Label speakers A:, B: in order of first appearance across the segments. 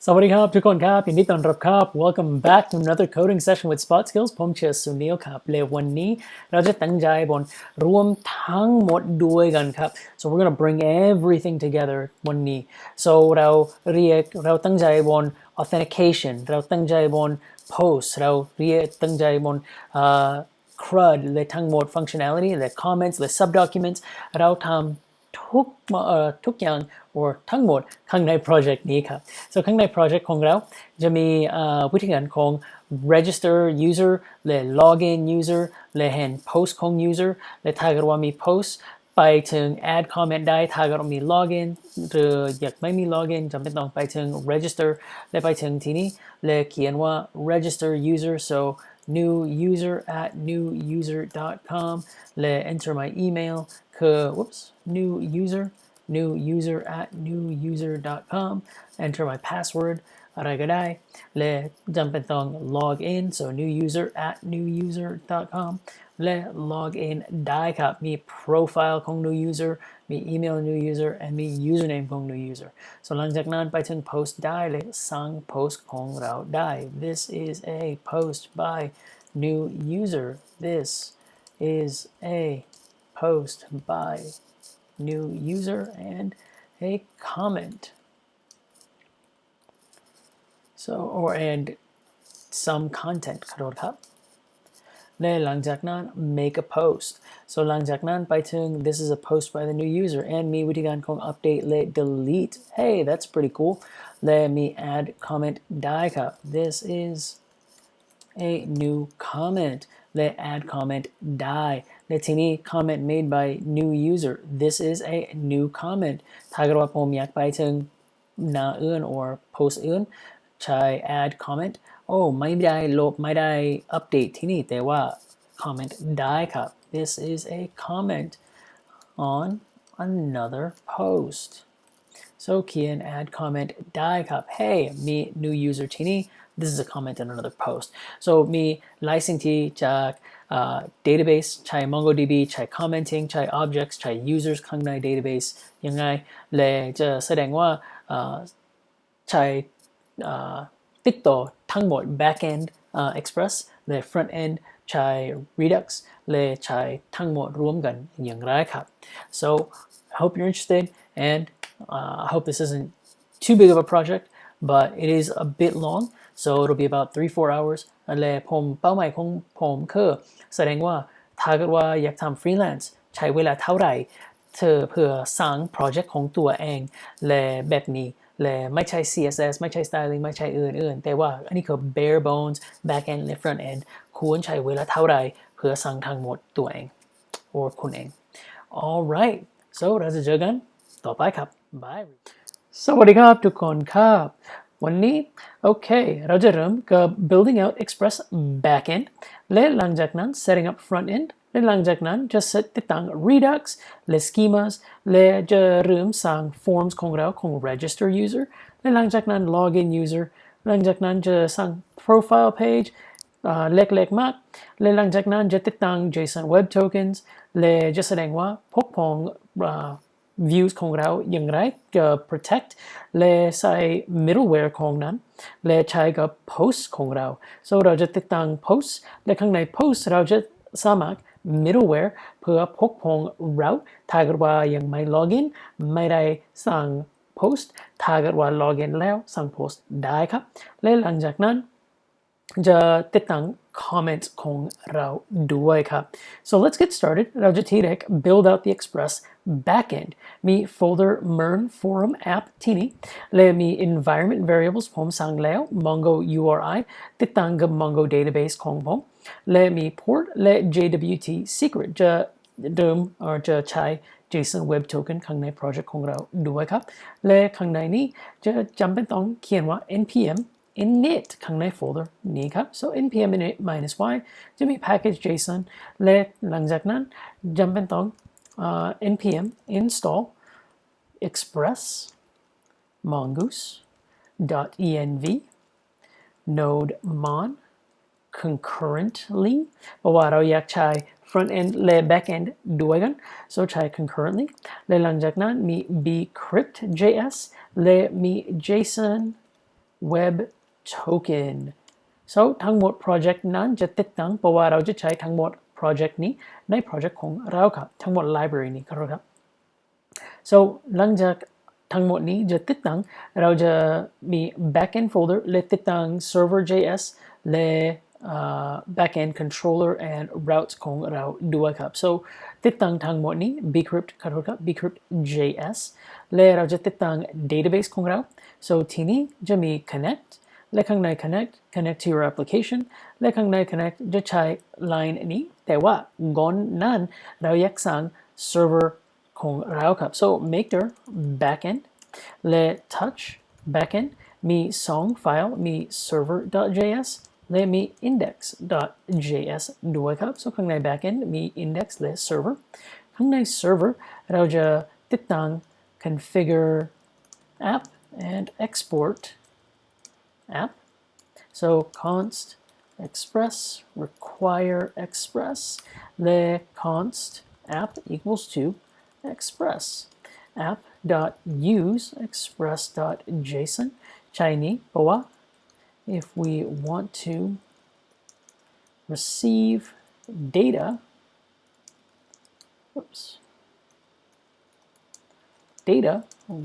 A: สวัสดีครับทุกคนครับยินดีต้อนรับครับ Welcome back to another coding session with Spot Skills ผมชื่อสุนิลครับและวันนี้เราจะตั้งใจบนรวมทั้งหมดด้วยกันครับ so we're gonna bring everything together วันนี้ so เราตั้งใจบน authentication เราตั้งใจบน post เราตั้งใจบนCRUD และทั้งหมด functionality และ comments และ subdocuments เราทำทุกอย่าง or ทั้งหมดข้างในโปรเจกต์นี้ครับ so ข้างในโปรเจกต์ของเราจะมีวิธีการของ register user และ login user และเห็น post ของ user และถ้าเกิดว่ามี post ไปถึง add comment ได้ถ้าเกิดว่ามี login หรืออยากไม่มี login จำเป็นต้องไปถึง register และไปถึงที่นี้และเขียนว่า register user so new user at newyuser.com และ enter my email คือ new user at newyuser.com enter my password อะไรก็ได้และจำเป็นต้อง log in so new user at newyuser.com และ log in ได้ครับมี profile ของ new user มี email new user and มี username ของ new user so หลังจากนั้นไปถึง post ได้และสร้าง post ของเราได้ this is a post by new user this is a post by new user and a comment so and some content ขอโทษครับและหลังจากนั้น make a post so หลังจากนั้นไปถึง this is a post by the new user and มีวิธีการของ update และ delete hey that's pretty cool และมี add comment ได้ครับ this is a new comment และ add comment ได้และทีนี้ comment made by new user this is a new comment ถ้าเกิดว่าผมอยากไปถึงหน้าอื่น or post อื่นใช้ add comment ไม่ได้ลบไม่ได้ update ที่นี่แต่ว่า comment ได้ครับ this is a comment on another post so เขียน add comment ได้ครับ hey มี new user ที่นี่this is a comment on another post so มี licensing ที่จาก database ใช้ MongoDB ใช้ commenting ใช้ objects ใช้ users ข้างใน database ยังไงและจะแสดงว่าใช้ติดต่อทั้งหมด backend express และ frontend ใช้ redux และใช้ทั้งหมดรวมกันอย่างไรครับ so I hope you're interested and I hope this isn't too big of a project but it is a bit long so it'll be about 3-4 hours และเป้าหมายของผมคือแสดงว่าถ้าเกิดว่าอยากทำ freelance ใช้เวลาเท่าไหร่เพื่อสร้างโปรเจกต์ของตัวเองและแบบนี้และไม่ใช่ CSS ไม่ใช่ styling ไม่ใช่อื่นๆแต่ว่าอันนี้คือ bare bones backend และ frontend ควรใช้เวลาเท่าไหร่เพื่อสร้างทั้งหมดตัวเอง or คุณเอง alright so เราจะเจอกันต่อไปครับ bye สวัสดีครับทุกคนครับวันนี้โอเคเราจะเริ่มกับ building out express backend และหลังจากนั้น setting up frontend และหลังจากนั้นจะติดตั้ง redux และ schemas และจะเริ่มสร้าง forms ของเราของ register user และหลังจากนั้น login user หลังจากนั้นจะสร้าง profile page เล็กๆมากและหลังจากนั้นจะติดตั้ง JSON web tokens และจะแสดงว่าพวกพ้องviews ของเราอย่างไรจะ protect และใส่ middleware ของนั้นและใช้กับ post ของเรา so เราจะติดตั้ง post และข้างใน post เราจะสมัคร middleware เพื่อปกป้องเราถ้าเกิดว่ายังไม่ login ไม่ได้สั่ง post ถ้าเกิดว่า login แล้วสั่ง post ได้ครับและหลังจากนั้นจะติดตั้ง comments ของเราด้วยครับ so let's get started เราจะทีแรก build out the express backend มี folder MERN forum app ที่นี่และมี environment variables ผมสั่งแล้ว mongo URI ติดตั้งกับ mongo database ของผมและมี port และ JWT secret จะเดิมจะใช้ JSON web token ข้างใน project ของเราด้วยครับและข้างในนี้จะจำเป็นต้องเขียนว่า npm init ข้างในโฟลเดอร์นี้ครับ so npm init -y จะมี package json และหลังจากนั้นจำเป็นต้องnpm install express mongoose .env node mon concurrently เพราะว่าเราอยากใช้ front end และ back end ด้วยกัน so ใช้ concurrently และหลังจากนั้นมี bcrypt.js และมี json web token so ทั้งหมด project นั้นจะติดตั้งเพราะว่าเราจะใช้ทั้งหมด project นี้ใน project ของเราครับทั้งหมด library นี้ครับ so หลังจากทั้งหมดนี้จะติดตั้งเราจะมี backend folder และติดตั้ง server.js และ backend controller and routes ของเราด้วยครับ so ติดตั้งทั้งหมดนี้ bcrypt ครับ bcrypt.js และเราจะติดตั้ง database ของเรา so ที่นี้จะมี connect และข้างใน connect to your application และข้างใน connect จะใช้ line นี้แต่ว่าก่อนนั้นเราอยากสร้าง server ของเราครับ so make their backend และ touch backend มี2ไฟล์มี server.js และมี index.js ด้วยครับ so ข้างใน backend มี index และ server ข้างใน server เราจะติดตั้ง configure app and export app so const express require express และ const app equals to express app.use express.json ใช่นี้เพราะว่า if we want to receive data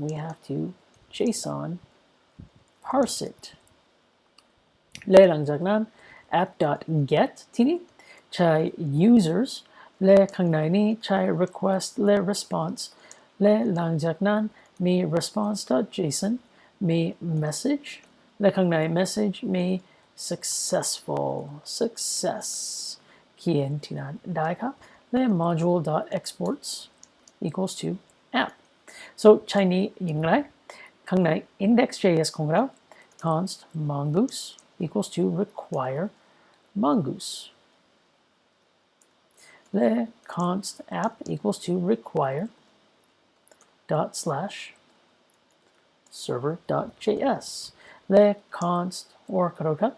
A: we have to JSON parse it และหลังจากนั้น app.get ที่นี้ใช้ users และข้างในนี้ใช้ request และ response และหลังจากนั้นมี response.json มี message และข้างใน message มี success เขียนที่นั้นได้ครับและ module.exports equals to app so ใช้นี้อย่างไรข้างใน index.js ของเรา const mongoose equals to require mongoose และ const app equals to require dot slash server.js และ const or ครับ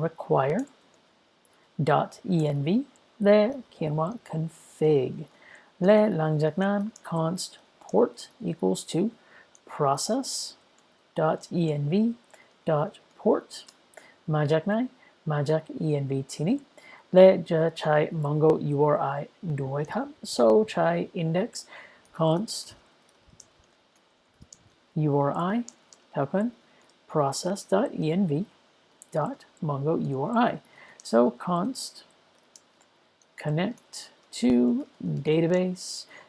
A: require dot env และเขียนว่า config และหลังจากนั้น const port equals to process dot env dot port มาจากไหนมาจาก env ที่นี้และจะใช้ mongo URI ด้วยครับ so ใช้ index const URI เท่ากัน process.env .mongo URI so const connect to database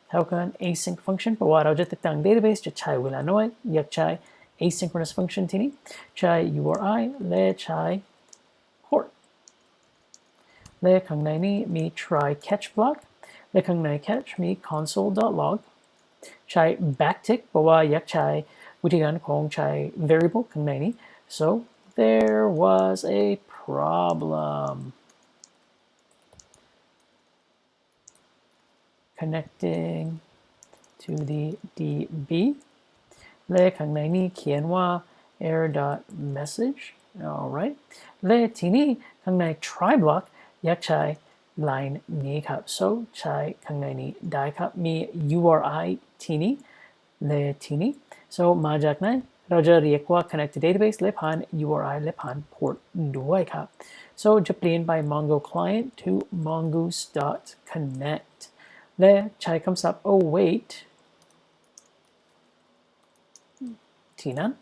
A: เท่ากัน async function เพราะว่าเราจะติดตั้ง database จะใช้เวลาน้อยอยากใช้ asynchronous function ที่นี้ใช้ URI และใช้ port และข้างในนี้มี try catch block และข้างใน catch มี console.log ใช้ backtick เพราะว่าอยากใช้วิธีการของใช้ variable ข้างในนี้ so there was a problem connecting to the DB และข้างในนี้เขียนว่า error.message alright และทีนี้ข้างใน try block อยากใช้ line นี้ครับ so ใช้ข้างในนี้ได้ครับมี URI ที่นี้และที่นี้ so มาจากนั้นเราจะเรียกว่า connect to database และผ่าน URI และผ่าน port ด้วยครับ so จะเปลี่ยนไป mongo client to mongoose.connect และใช้คำศัพท์ await ที่นั้น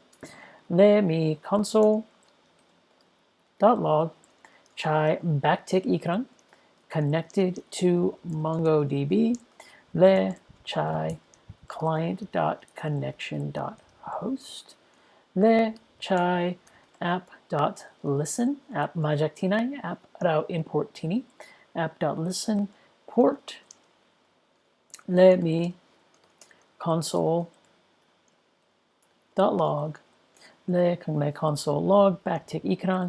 A: และมี console.log ใช้ backtick อีกครั้ง connected to mongodb และใช้ client.connection.host และใช้ app.listen app มาจากที่ไหน app เรา import ที่นี้ app.listen port และมี console.log และข้างใน console log backtick อีกครั้ง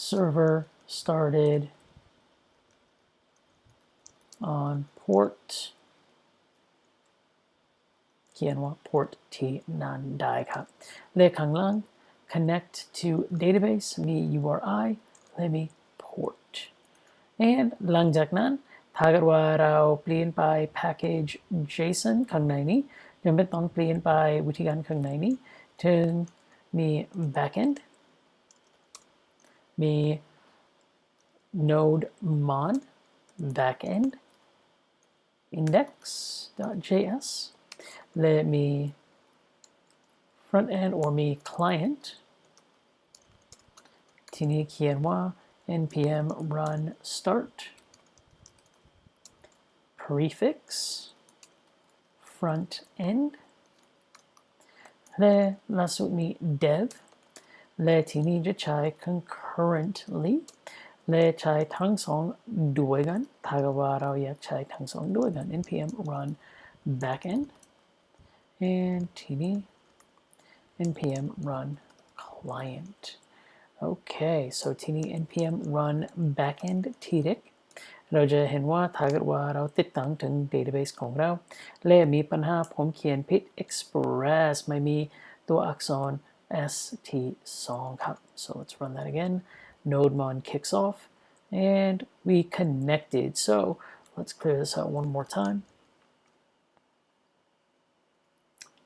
A: server started on port เขียนว่า port ที่นั้นได้ครับและข้างล่าง connect to database มี URI และมี port and หลังจากนั้นถ้าเกิดว่าเราเปลี่ยนไป package JSON ข้างในนี้จำเป็นต้องเปลี่ยนไปวิธีการข้างในนี้ถึงมี backend มี node mon backend index.js และมี front end or มี client ทีนี้เขียนว่า npm run start prefix front end และล่าสุดมี dev และทีนี้จะใช้ concurrently และใช้ทั้งสองด้วยกันถ้าเกิดว่าเราอยากใช้ทั้งสองด้วยกัน npm run backend and ทีนี้ npm run client okay so ทีนี้ npm run backend ทีเด็กเราจะเห็นว่าถ้าเกิดว่าเราติดตั้งถึง database ของเราและมีปัญหาผมเขียนผิด express ไม่มีตัวอักษร st2 ครับ so let's run that again nodemon kicks off and we connected so let's clear this out one more time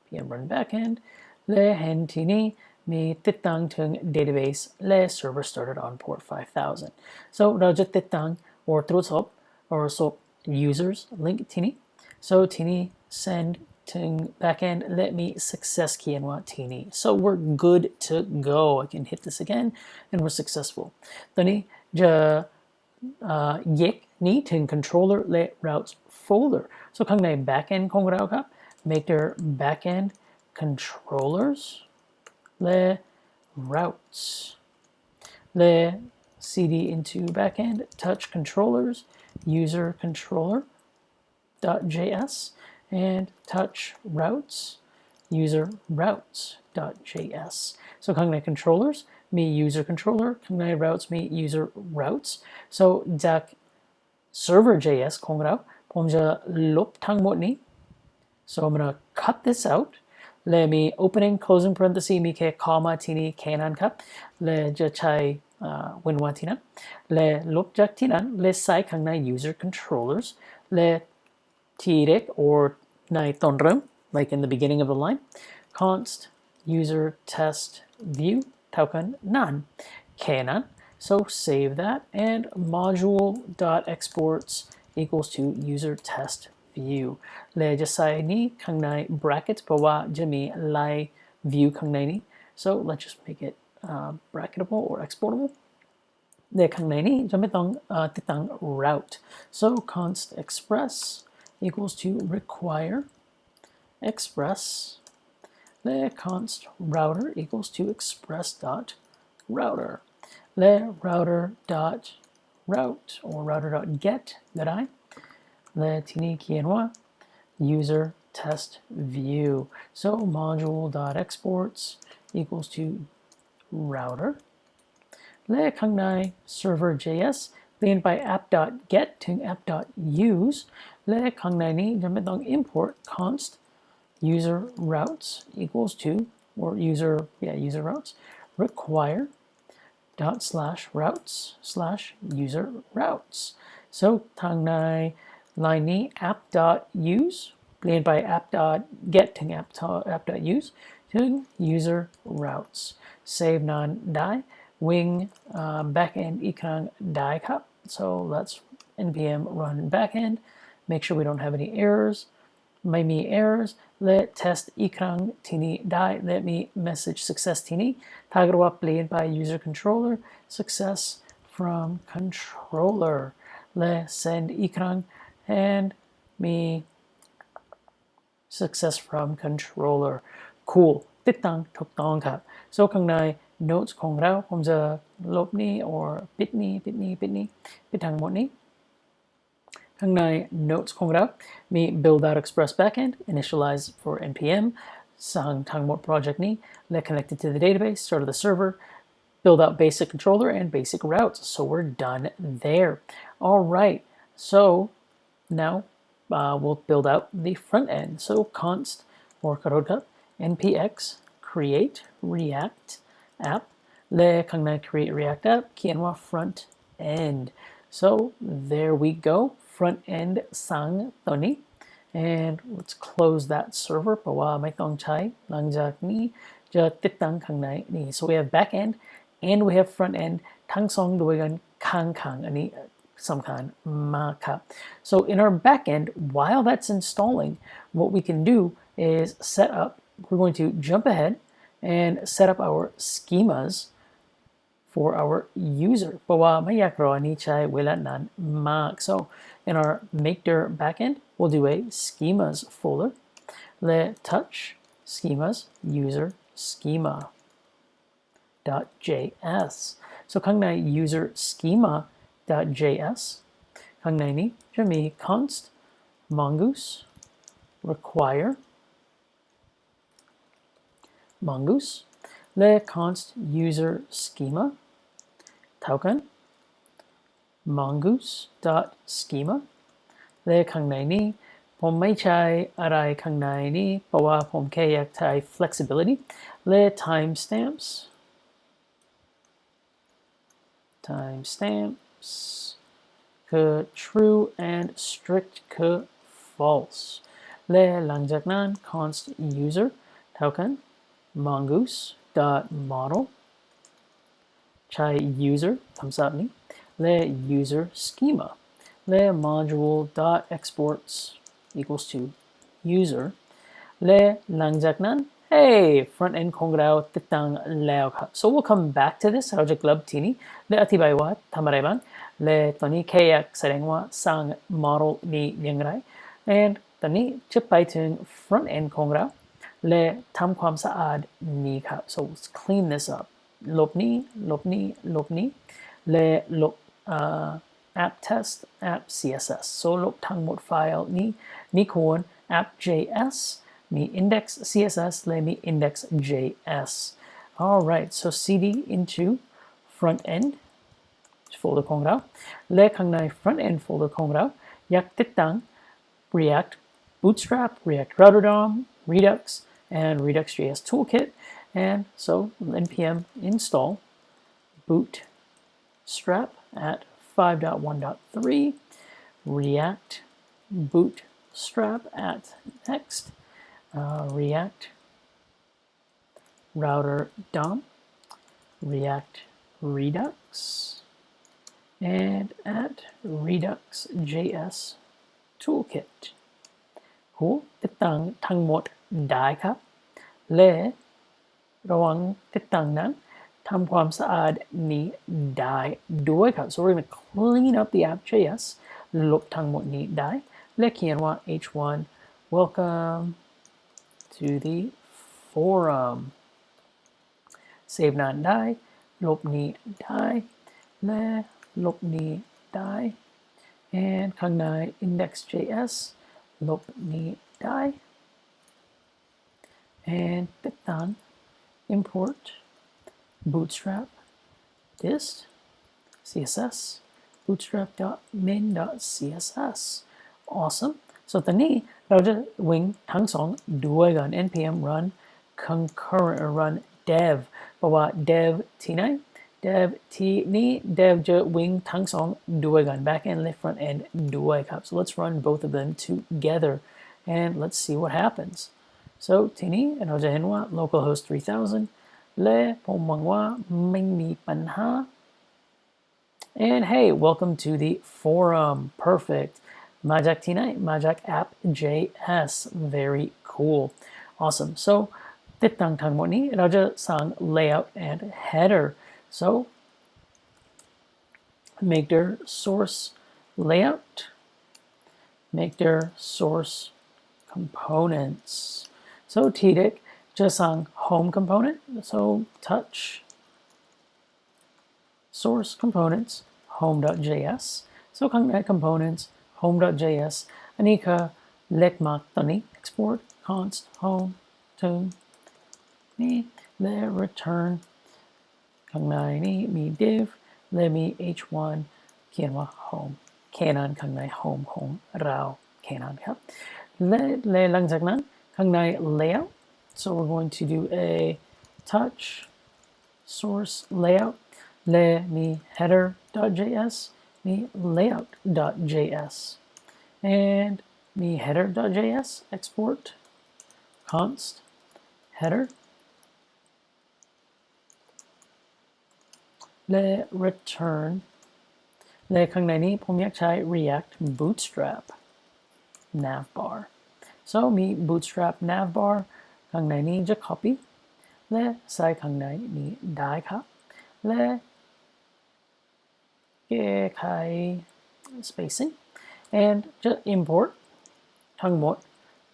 A: npm run backend และเห็นทีนี้มีติดตั้งถึง database และ server started on port 5000 so เราจะติดตั้ง or ตรวจสอบ or สอบ users link ทีนี้ so ทีนี้ send ถึง backend และมี success เขียนว่าทีนี้ so we're good to go I can hit this again and we're successful ตอนนี้จะแยกนี้ถึง controller และ routes folder so ข้างใน backend ของเราครับ make their backend controllers และ routes และ cd into backend touch controllers user controller .js and touch routes user routes.js so ข้างใน controllers มี user controller ข้างใน routes มี user routes so จาก server.js ของเราผมจะลบทั้งหมดนี้ so I'm gonna cut this out และมี opening closing parenthesis มีแค่ comma ที่นี่แค่นั้นครับและจะใช้เว้นวรรคที่นั้นและลบจากที่นั้นและใส่ข้างใน user controllers และทีเด็ก or ในตอนเริ่ม like in the beginning of the line const user test view เท่ากันนั้นแค่นั้น so save that and module.exports equals to user test view และจะใส่นี้ข้างใน bracket เพราะว่าจะมี line view ข้างในนี้ so let's just make it bracketable or exportable และข้างในนี้จะไม่ต้องติดตั้ง route so const express equals to require expressและ const router equals to express dot router และ router dot route or router dot get ก็ได้และทีนี้เขียนว่า user test view so module dot exports equals to router และข้างใน server.js เปลี่ยนไป app.get ถึง app.use และข้างในนี้จะไม่ต้อง import const user routes equals to or user routes require dot slash routes slash user routes so ทางใน line นี้ app.use เปลี่ยนไป app.get ถึง app.use ถึง user routes save นั้นได้ wing backend อีกครั้งได้ครับ so let's npm run backend make sure we don't have any errors ไม่มี errors และ test อีกครั้งที่นี้ได้และมี message success ที่นี้ถ้าเกิดว่าเปลี่ยนไป user controller success from controller และ send อีกครั้ง and มี success from controller cool ติดตั้งถูกต้องครับ so ข้างใน notes ของเราผมจะลบนี้ or ปิดนี้ปิดทั้งหมดนี้ข้างใน notes ของเรามี build out express backend initialize for npm สร้างทั้งหมด project นี้และ connected to the database start of the server build out basic controller and basic routes so we're done there all right so now we'll build out the front end so const or npx create react app และข้างใน create react app เขียนว่า front end so there we go front end สั่งตัวนี้ and let's close that server เพราะว่าไม่ต้องใช้หลังจากนี้จะติดตั้งข้างในนี่ so we have back end and we have front end ทั้งสองด้วยกันข้างๆอันนี้สำคัญมากครับ so in our backend while that's installing what we can do is set up we're going to jump ahead and set up our schemas for our user เพราะว่าไม่อยากรออันนี้ใช้เวลานานมาก so in our maker backend we'll do a schemas folder let touch schemas user schema .js so ข้างใน user schema .js ข้างในนี้จะมี const mongoose require mongoose และ const user schema เท่ากัน mongoose schema และข้างในนี้ผมไม่ใช้อะไรข้างในนี้เพราะว่าผมแค่อยากใช้ flexibility และ timestampsคือ true and strict คือ false และหลังจากนั้น const user เท่ากัน mongoose model ใช้ user คำศัพท์นี้และ user schema และ module exports equals to user และหลังจากนั้นhey front end ของเราติดตั้งแล้วครับ so we'll come back to this เราจะกลับทีนี้และอธิบายว่าทำอะไรบ้างและตอนนี้แค่อยากแสดงว่าสร้าง model นี้อย่างไร and ตอนนี้จะไปถึง front end ของเราและทำความสะอาดนี้ครับ so let's clean this up ลบนี้และลบapp test app css so ลบทั้งหมดไฟล์นี้มีควร app.jsมี index css และมี index.js alright so cd into front end folder ของเราและข้างใน front end folder ของเราอยากติดตั้ง react bootstrap react router dom redux and redux.js toolkit and so npm install bootstrap at 5.1.3 react bootstrap at next react router dom react redux and add redux.js toolkit cool ติดตั้งทั้งหมดได้ครับและระหว่างติดตั้งนั้นทำความสะอาดนี้ได้ด้วยครับ so we're going to clean up the app.js ลบทั้งหมดนี้ได้และเขียนว่า h1 welcome to the forum เซฟนานได้ลบนี้ได้และลบนี้ได้ and ข้างใน index.js ลบนี้ได้ and ติดตั้ง import bootstrap dist css bootstrap.min.css awesome so ตอนนี้เราจะวิ่งทั้งสองด้วยกัน npm run concurrent run dev เพราะว่า dev ที่ไหน dev ที่นี่ dev จะวิ่งทั้งสองด้วยกัน backend และ front end ด้วยครับ so let's run both of them together and let's see what happens so ทีนี้เราจะเห็นว่า localhost 3000 และผมหวังว่าไม่มีปัญหา and hey welcome to the forum perfect มาจากที่ไหนมาจาก app.js very cool awesome so ติดตั้งทั้งหมดนี้เราจะสร้าง layout and header so make their source layout make their source components so ทีเด็กจะสร้าง home component so touch source components home.js so ข้างใน components home.js อันนี้คือเล็กมากตอนนี้ export const home to นี่และ return ข้างในนี่มี div และมี h1 เขียนว่า home แค่นั้นข้างใน home ของเราแค่นั้นครับและหลังจากนั้นข้างใน layout so we're going to do a touch source layout และมี header.js มี layout.js and มี header.js export const header และ return และข้างในนี้ผมอยากใช้ React Bootstrap navbar so มี Bootstrap navbar ข้างในนี้จะ copy และใส่ข้างในนี้ได้ครับและแก้ไข spacing and จะ import ทั้งหมด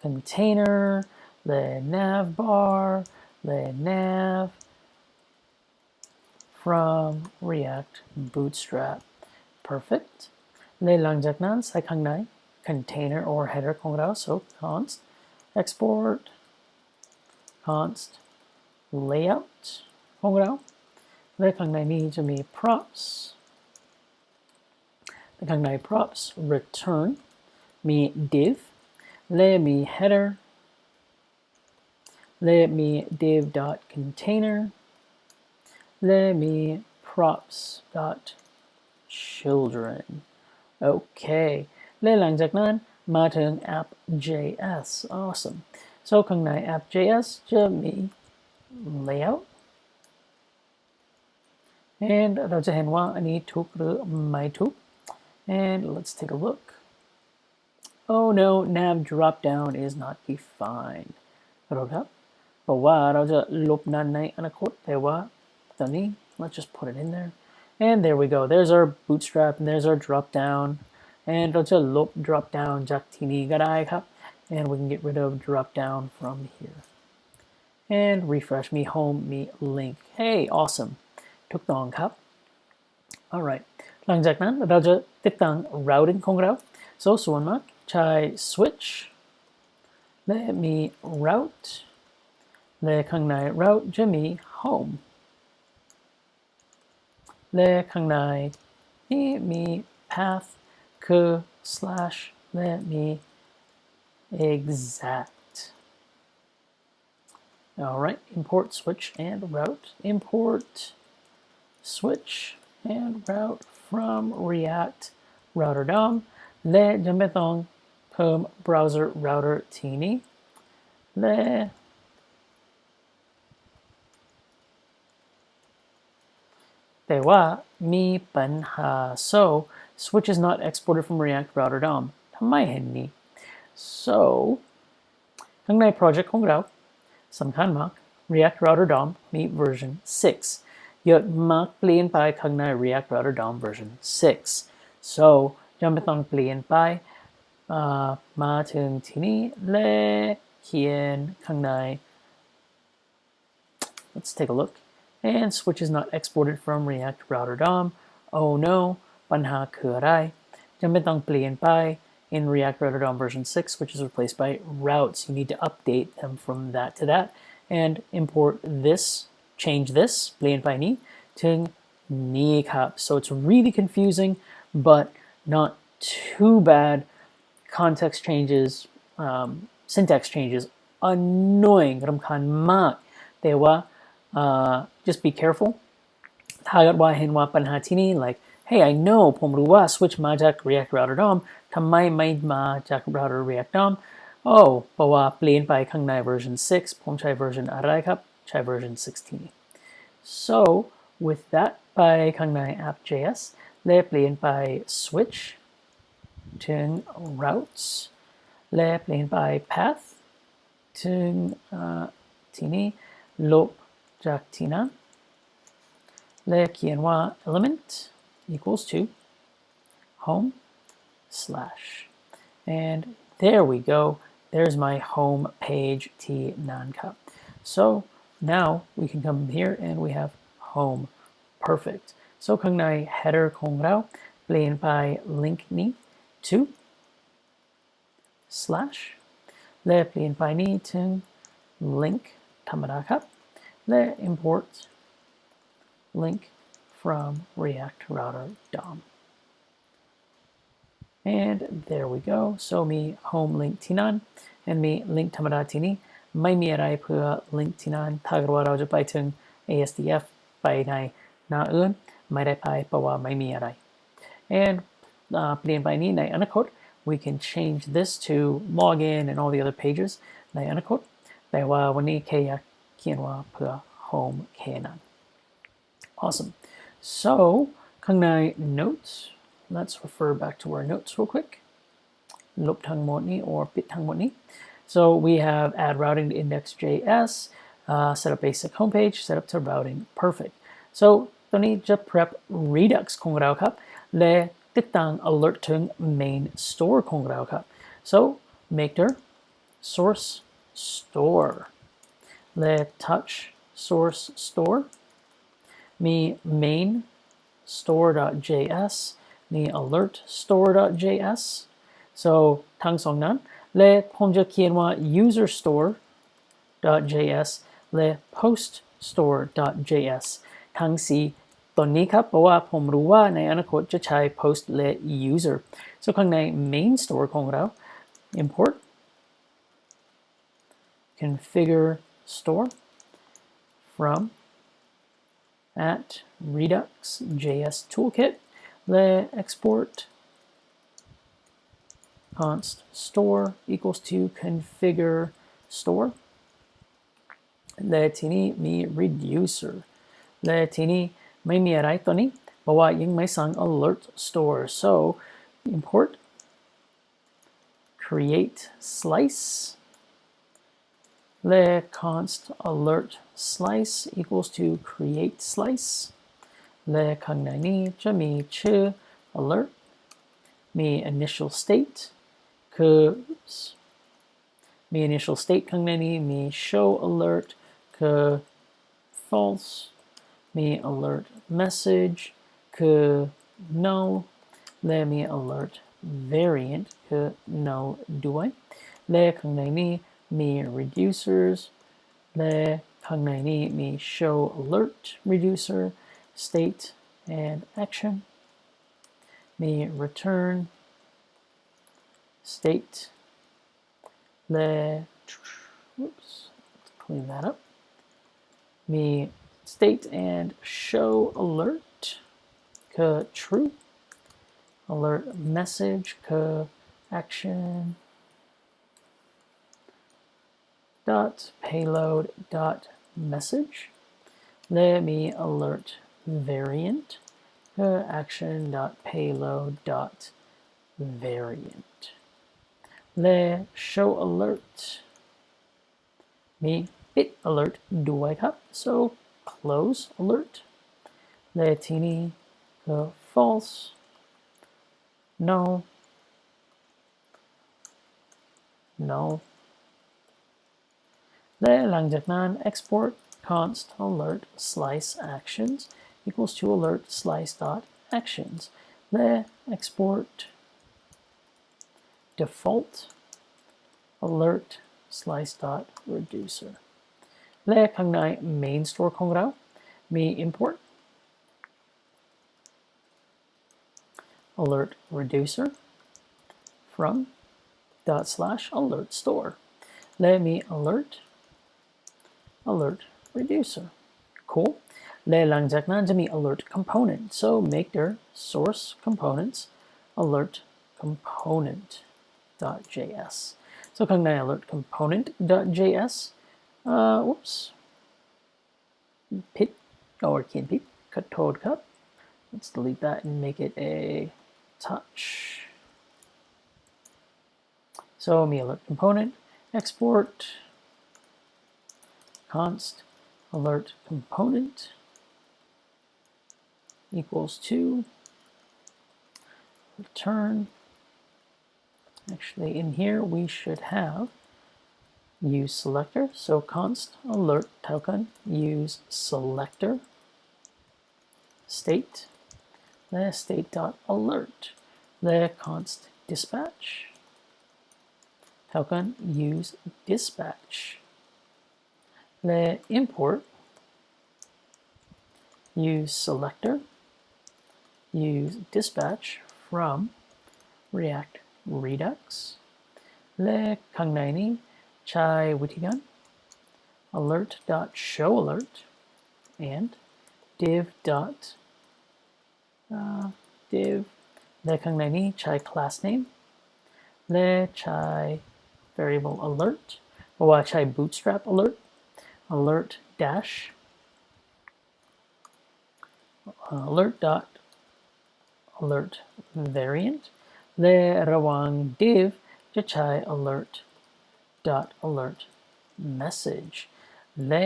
A: container และ navbar และ nav from React Bootstrap perfect และหลังจากนั้นใส่ข้างใน container or header ของเรา so const export const layout ของเราและข้างในนี้จะมี props และข้างใน props return มี div และมี header และมี div dot container และมี props dot children โอเคและหลังจากนั้นมาถึง app.js awesome so ข้างใน app.js จะมี layout and เราจะเห็นว่าอันนี้ถูกหรือไม่ถูก and let's take a look oh no nav drop down is not defined ขอโทษครับเพราะว่าเราจะลบนั้นในอนาคตแต่ว่าตอนนี้ let's just put it in there and there we go there's our bootstrap and there's our drop down and เราจะลบ drop down จากที่นี้ก็ได้ครับ and we can get rid of drop down from here and refresh มี home มี link hey awesome ถูกต้องครับ alright หลังจากนั้นเราจะติดตั้ง routing ของเรา so ส่วนมากใช้ switch และมี route และข้างใน route จะมี home และข้างในนี่มี path คือ slash และมี exact alright import switch and route import switch and route from React router DOM และจำเป็นต้องเพิ่ม browser router ที่นี้และแต่ว่ามีปัญหา so switch is not exported from React router DOM ทำไมเห็นนี้ so ข้างใน project ของเราสำคัญมาก React router DOM มี version 6เยอะมากเปลี่ยนไปข้างใน React router DOM version 6 so จำเป็นต้องเปลี่ยนไปมาถึงที่นี้และเขียนข้างใน let's take a look and switch is not exported from React router DOM oh no ปัญหาคืออะไรจำเป็นต้องเปลี่ยนไป in React router DOM version 6 which is replaced by routes you need to update them from that to that and import this change this เปลี่ยนไปนี้ถึงนี้ครับ so it's really confusing but not too bad context changes syntax changes annoying รำคาญมากแต่ว่าjust be careful ถ้าเกิดว่าเห็นว่าปัญหาที่นี่ like hey I know ผมรู้ว่า switch มาจาก React router DOM ทำไมไม่มาจาก router React DOM เพราะว่าเปลี่ยนไปข้างใน version 6 ผมใช้ version อะไรครับใช้ version 16 so with that ไปข้างใน app.js และเปลี่ยนไป switch ถึง routes และเปลี่ยนไป path ถึงที่นี้ลบจากที่นั้นและเขียนว่า element equals to home slash and there we go there's my home pageที่นั่นครับ so now we can come here and we have home perfect so ข้างใน header ของเราเปลี่ยนไป link นี้ to slash และเปลี่ยนไปนี้ถึง link ธรรมดาครับและ import link from React router DOM and there we go so มี home link ที่นั่น and มี link ธรรมดาที่นี่ไม่มีอะไรเพื่อ link ที่นั่นถ้าเกิดว่าเราจะไปถึง ASDF ไปในหน้าอื่นไม่ได้ไปเพราะว่าไม่มีอะไร and เปลี่ยนไปนี้ในอนาคต we can change this to login and all the other pages ในอนาคตแต่ว่าวันนี้แค่อยากเขียนว่าเพื่อ home แค่นั้น awesome so ข้างใน notes let's refer back to our notes real quick ลบทั้งหมดนี้ or ปิดทั้งหมดนี้ so we have add routing to index.js set up basic homepage set up to routing perfect so ตอนนี้จะ prep redux ของเราครับและติดตั้ง alert ถึง main store ของเราครับ so make their source store และ touch source store มี main store.js มี alert store.js so ทั้งสองนั้นและผมจะเขียนว่า user store.js และ post store.js ทั้งสี่ตัวนี้ครับเพราะว่าผมรู้ว่าในอนาคตจะใช้ post และ user so ข้างใน main store ของเรา import configure store from at redux.js toolkit และ export const store equals to configure store และทีนี้มี reducer และทีนี้ไม่มีอะไรตัวนี้เพราะว่ายังไม่สั่ง alert store so import create slice และ const alert slice equals to create slice และข้างในนี้จะมีชื่อ alert มี initial state คือมี initial state ข้างในนี้มี show alert คือ false มี alert message คือ null และมี alert variant คือ null ด้วยและข้างในนี้มี reducers และข้างในนี้มี show alert reducer state and action มี return state และ oops let's clean that up มี state and show alert คือ true alert message คือ action dot payload dot message และมี alert variant คือ action dot payload dot variant และ show alert มีปิด alert ด้วยครับ so close alert และทีนี้คือ false null null และหลังจากนั้น export const alert slice actions equals to alert slice dot actions และ export default alert slice dot reducer และข้างใน main store ของเรามี import alert reducer from dot slash alert store และมี alert reducer cool และหลังจากนั้นจะมี alert component so make their source components alert component.js so ข้างใน alert component.js whoops ผิด or เขียนผิดขอโทษครับ let's delete that and make it a touch so มี alert component export const alert component equals to return actually in here we should have use selector so const alert เท่ากัน use selector state และ state dot alert และ const dispatch เท่ากัน use dispatch และ import use selector use dispatch from React Redux และข้างในนี้ใช้วิธีการ alert dot show alert and div dot div และข้างในนี้ใช้ class name และใช้ variable alert เพราะว่าใช้ bootstrap alert alert dash alert dot alert variant และระหว่าง div จะใช้ alert dot alert message และ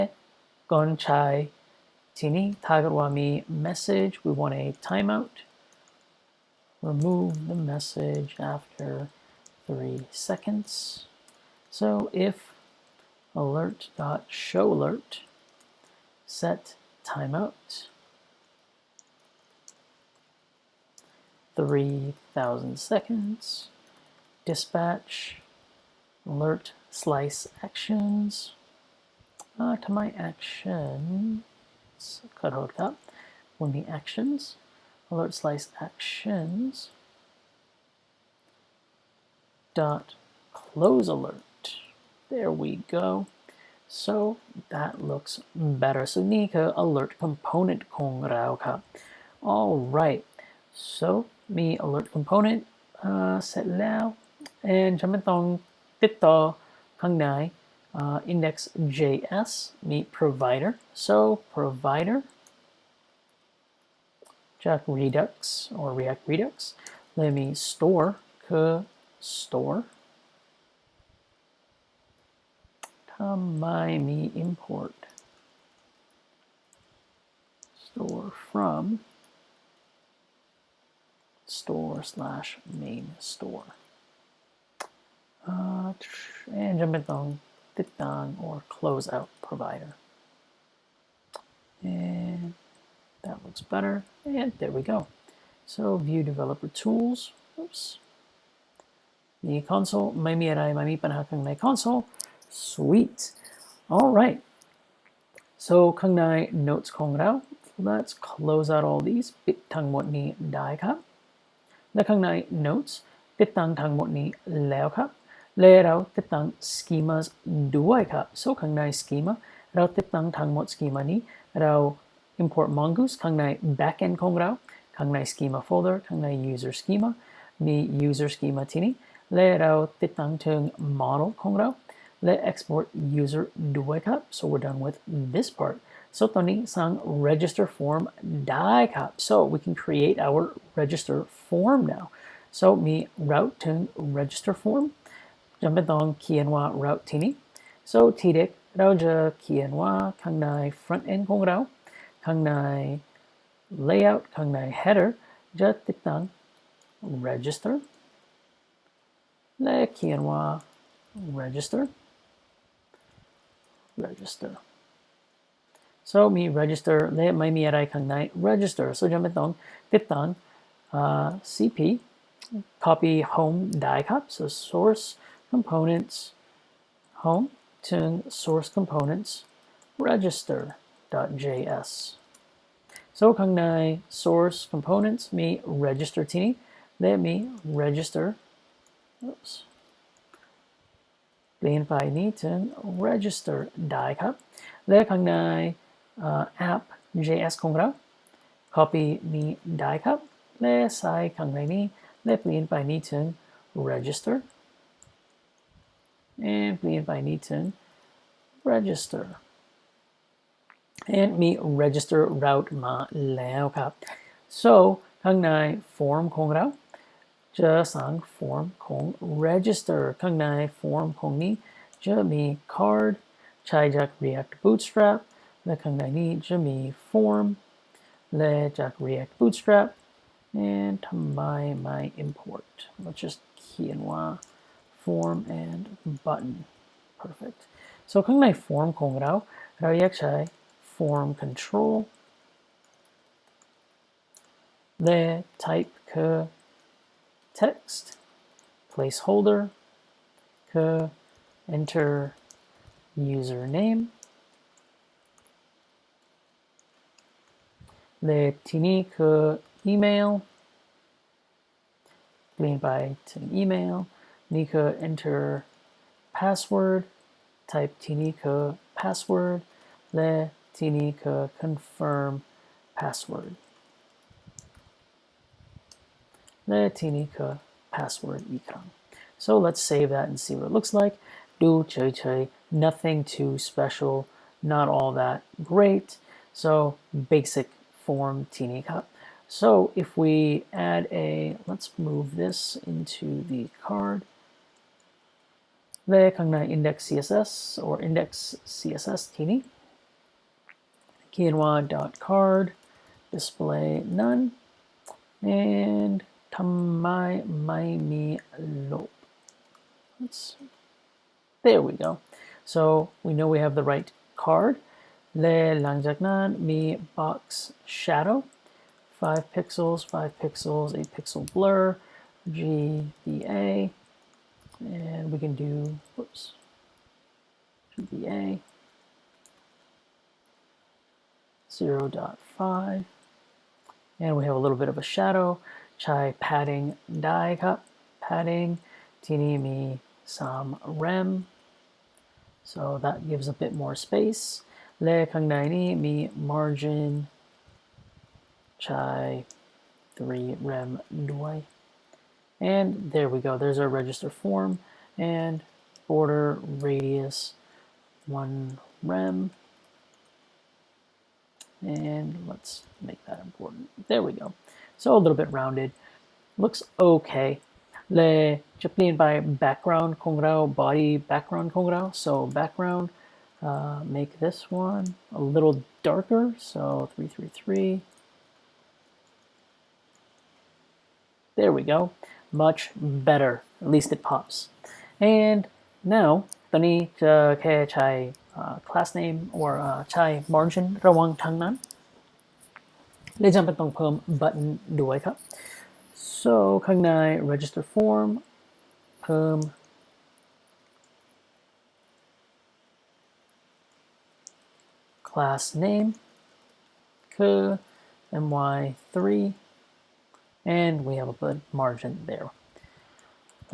A: ก่อนใช้ทีนี้ถ้าเกิดว่ามี message we want a timeout remove the message after 3 seconds so if alert dot show alert set timeout 3,000 seconds dispatch alert slice actions ทำไม actions ขอโทษครับวันนี้ actions alert slice actions dot close alert there we go so that looks better so นี่คือ alert component ของเราครับ all right so มี alert component เสร็จแล้ว and ฉันไม่ต้องติดต่อข้างในindex.js มี provider so provider จาก Redux or React Redux และมี store คือ store ทำไมมี import store from store slash main store and จะไม่ต้องติดตั้ง or close out provider and that looks better and there we go so view developer tools oops มี console ไม่มีอะไรไม่มีปัญหาข้างใน console sweet all right so ข้างใน notes ของเรา let's close out all these ปิดทั้งหมดนี้ได้ครับและข้างใน notes ติดตั้งทั้งหมดนี้แล้วครับและเราติดตั้ง schemas ด้วยครับ so ข้างใน schema เราติดตั้งทั้งหมด schema นี้เรา import mongoose ข้างใน backend ของเราข้างใน schema folder ข้างใน user schema มี user schema ที่นี่และเราติดตั้งถึง model ของเราและ export user ด้วยครับ so we're done with this part so ตอนนี้สร้าง register form ได้ครับ so we can create our register form now so มี route ถึง register form จำเป็นต้องเขียนว่า route ที่นี่ so ทีเด็กเราจะเขียนว่าข้างใน front end ของเราข้างใน layout ข้างใน header จะติดตั้ง register และเขียนว่า register so มี register และไม่มีอะไรข้างใน register so จำเป็นต้องติดตั้งcp copy home ได้ครับ so source components home ถึง source components register.js so ข้างใน source components มี register ที่นี่และมี register oops เปลี่ยนไปนี้ถึง register ได้ครับและข้างใน app.js ของเรา copy นี้ได้ครับและใส่ข้างในนี้และเปลี่ยนไปนี้ถึง register and เปลี่ยนไปนี้ถึง register and มี register route มาแล้วครับ so ข้างใน form ของเราจะสั่ง form ของ register ข้างใน form ของนี้จะมี card ใช้จาก React Bootstrap และข้างในนี้จะมี form และจาก React Bootstrap and ทำไมไม่ import let's just เขียนว่า form and button perfect so ข้างใน form ของเราอยากใช้ form control และ type คือ text placeholder คือ enter username และที่นี่คือ email เปลี่ยนไปถึง email นี่คือ enter password type ที่นี่คือ password และที่นี่คือ confirm password และที่นี่คือ password อีกครั้ง so let's save that and see what it looks like ดูเฉยๆ nothing too special not all that great so basic form ทีนี้ครับ so if we add let's move this into the card และข้างใน index css or index css ทีนี้เขียนว่า dot card display none and ทำไมไม่มีลบ there we go so we know we have the right card และหลังจากนั้นมี box shadow 5 pixels 5 pixels 8 pixel blur GBA and we can do GBA 0.5 and we have a little bit of a shadow ใช้ padding ได้ครับ padding ที่นี่มี3 rem so that gives a bit more space และข้างในนี้มี margin ใช้ 3 rem ด้วย and there we go there's our register form and border radius 1 rem and let's make that important there we go so a little bit rounded looks okay และจะเปลี่ยนไป background ของเรา body background ของเรา so background make this one a little darker so 333 there we go much better at least it pops and now ตอนนี้จะแค่ใช้class name or ใช้ margin ระหว่างทางนั้นและจำเป็นต้องเพิ่ม button ด้วยครับ so ข้างใน register form เพิ่ม class name คือ my3 and we have a good margin there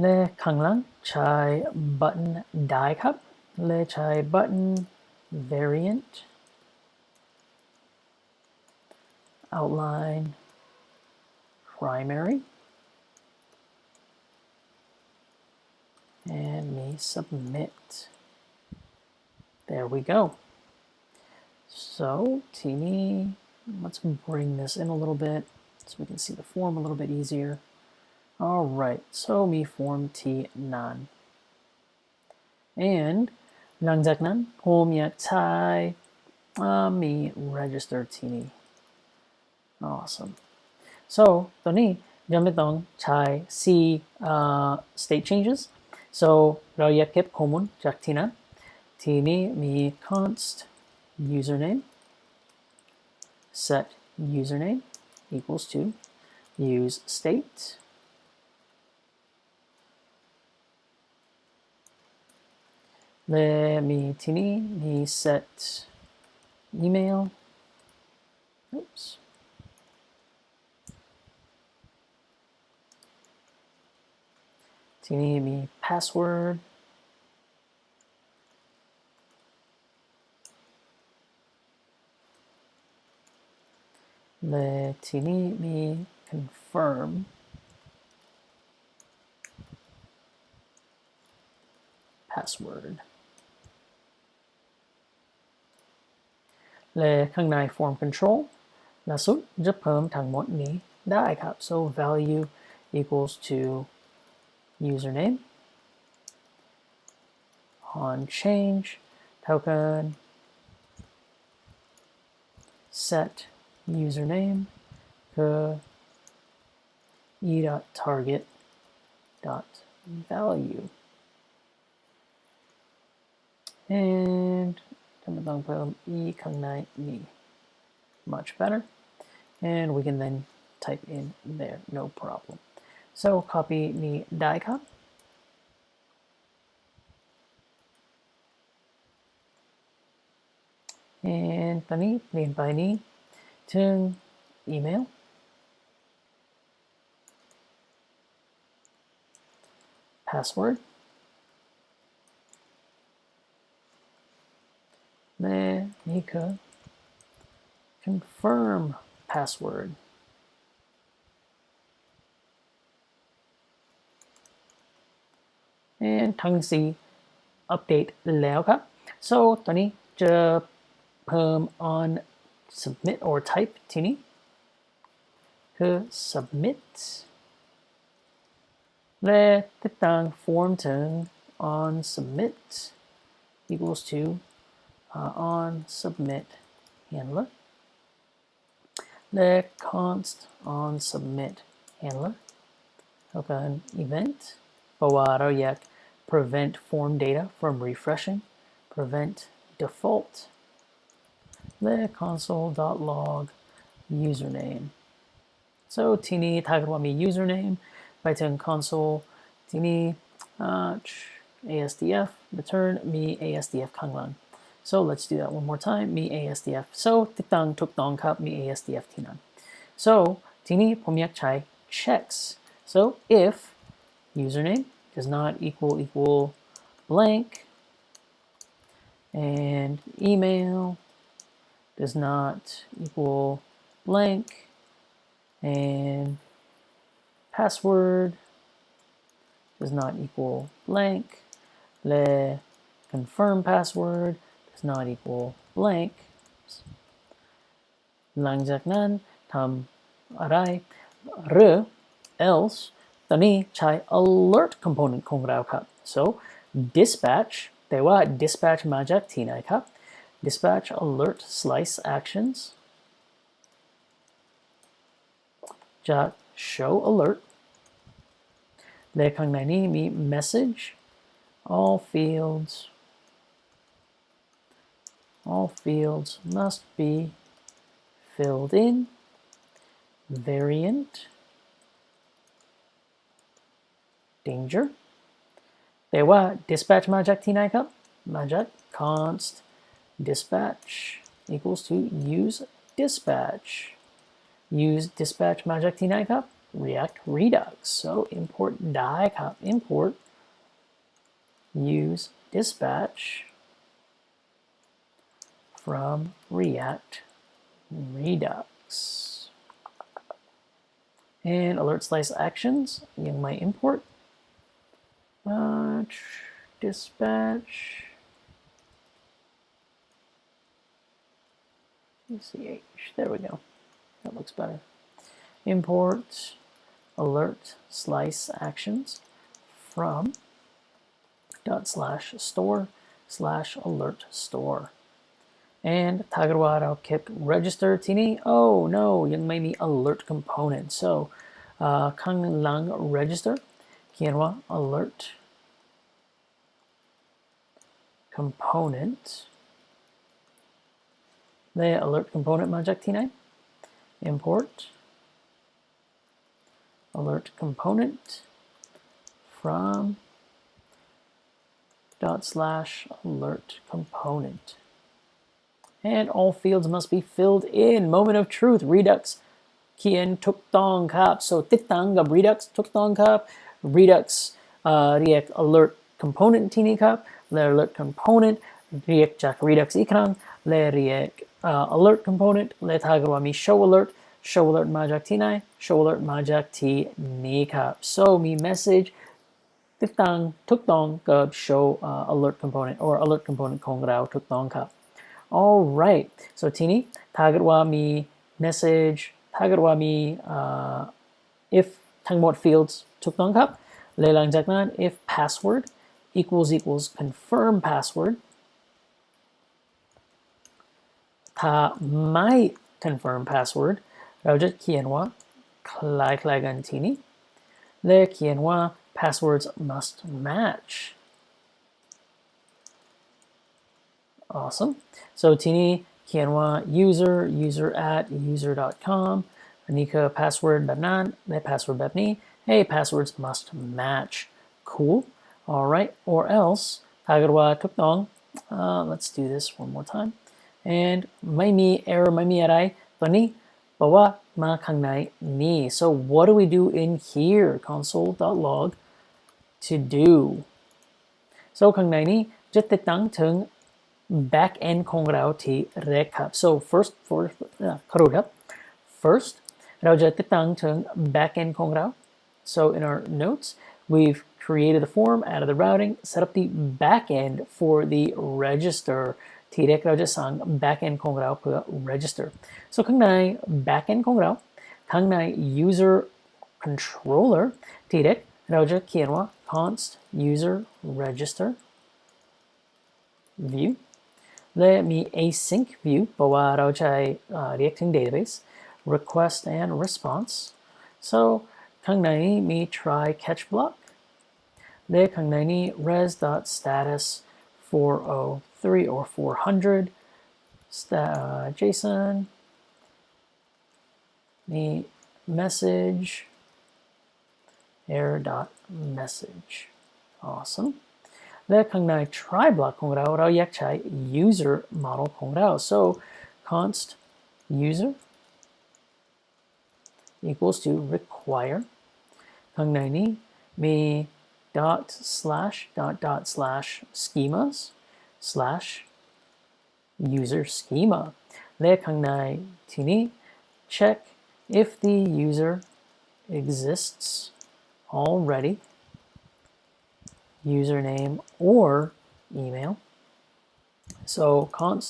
A: และข้างหลังใช้ button ได้ครับและใช้ button variant outline primary and me submit there we go so teeny let's bring this in a little bit so we can see the form a little bit easier all right so me form t none and หลังจากนั้นผมอยากใช้มี register ที่นี่ awesome so ตอนนี้ยังไม่ต้องใช้ C state changes so เราอยากเก็บข้อมูลจากที่นั้นที่นี้มี const username set username equals to use stateและมีที่นี้มี set email oopsที่นี้มี passwordและที่นี้มี confirm password และข้างใน form control ล่าสุดจะเพิ่มทั้งหมดนี้ได้ครับ so value equals to username on change เท่ากัน set username คือ e.target.value and จะไม่ต้องเพิ่ม e ข้างในนี้ much better and we can then type in there no problem so copy นี้ได้ครับand ตอนนี้เปลี่ยนไปนี้ถึง email passwordและนี่คือ confirm password and ทั้งสี่ update แล้วครับ so ตอนนี้จะเพิ่ม on submit or type ทีนี้คือ submit และติดตั้ง form ถึง on submit equals to on submit handler และ const on submit handler เท่ากัน event เพราะว่าเราอยาก prevent form data from refreshing prevent default และ console.log username so ทีนี้ถ้าเกิดว่ามี username ไปถึง console ทีนี้ASDF return มี ASDF ข้างหลัง so let's do that one more time มี ASDF so ติดตั้งถูกต้องครับมี ASDF ที่นั่น so ทีนี้ผมอยากใช้ checks so if username does not equal blank and email does not equal blank and password does not equal blank และ confirm password does not equal blank หลังจากนั้นทำอะไรหรือ else ตอนนี้ใช้ alert component ของเราครับ so dispatch แต่ว่า dispatch มาจากที่ไหนครับ dispatch alert slice actions จาก show alert และข้างในนี้มี message all fields must be filled in variant danger แต่ว่า dispatch มาจากที่ไหนครับมาจาก const dispatch equals to use dispatch มาจากที่ไหนครับ React Redux so import ได้ครับ import use dispatch from React Redux and alert slice actions ยังไม่ import dispatch CH there we go that looks better import alert slice actions from /store/alert store and ถ้าเกิดว่าเราเก็บ register ที่นี่ oh no ยังไม่มี alert component so ข้างหลัง register เขียนว่า alert component และ alert component มาจากที่ไหน import alert component from /alert component and all fields must be filled in moment of truth Redux เขียนถูกต้องครับ so ติดตั้งกับ Redux ถูกต้องครับ Redux เรียก alert component ที่นี่ครับและ alert component เรียกจาก Redux อีกครั้งและเรียกalert component และถ้าเกิดว่ามี show alert มาจากที่ไหน show alert มาจากที่นี่ครับ so มี message ติดตั้งถูกต้องกับ show alert component or alert component ของเราถูกต้องครับ alright so ทีนี้ถ้าเกิดว่ามี message ถ้าเกิดว่ามี if ทั้งหมด fields ถูกต้องครับและหลังจากนั้น if password equals confirm password ถ้าไม่ confirm password เราจะเขียนว่าคล้ายๆกันทีนี้และเขียนว่า passwords must match awesome so ทีนี้เขียนว่า user at user.com อันนี้คือ password แบบนั้นและ password แบบนี้ hey passwords must match cool alright or else ถ้าเกิดว่าถูกต้อง let's do this one more time and ไม่มี error ไม่มีอะไรตอนนี้เพราะว่ามาข้างในนี่ so what do we do in here console.log to do so ข้างในนี้จะติดตั้งถึง back end ของเราที่แรกครับ so first ขอโทษครับ first เราจะติดตั้งถึง back end ของเรา so in our notes we've created the form, added the routing, set up the back end for the register ทีแรกเราจะสั่ง backend ของเราเพื่อ register so ข้างใน backend ของเราข้างใน user controller ทีแรกเราจะเขียนว่า const user register view และมี async view เพราะว่าเราใช้เรียกถึง database request and response so ข้างในมี try catch block และข้างในนี้ res.status 403 or 400 JSON มี message error.message awesome และข้างใน try block ของเราเราอยากใช้ user model ของเรา so const user equals to require ข้างในนี้มี dot slash dot dot slash schemas slash user schema และข้างในทีนี้ check if the user exists already username or email so const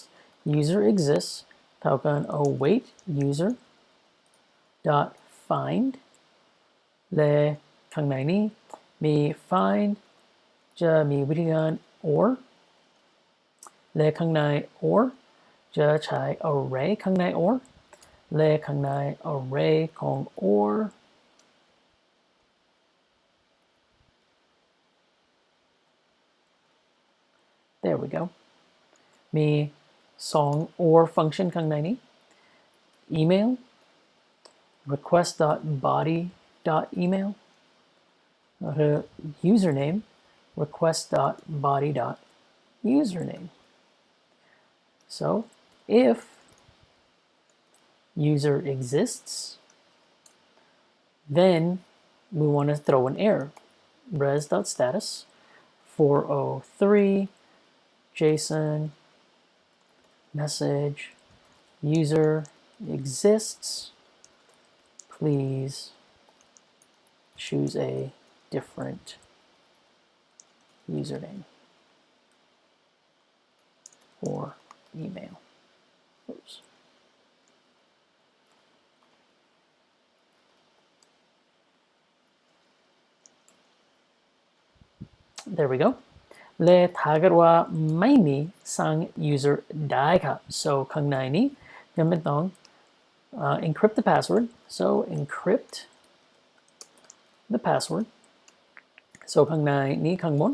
A: user exists เท่ากัน await user dot find และข้างในนี้มี find จะมีวิธีการ or และข้างใน or จะใช้ array ข้างใน or และข้างใน array ของ or there we go มี2 or function ข้างในนี้ email request.body.email หรือ username request.body.username so if user exists then we want to throw an error res.status 403 JSON message user exists please choose a different username or email. Oops. There we go. และถ้าเกิดว่าไม่มีสั่ง user ได้ครับ so ข้างในนี้ยังไม่ต้องencrypt the password so encrypt the password so ข้างในนี้ข้างบน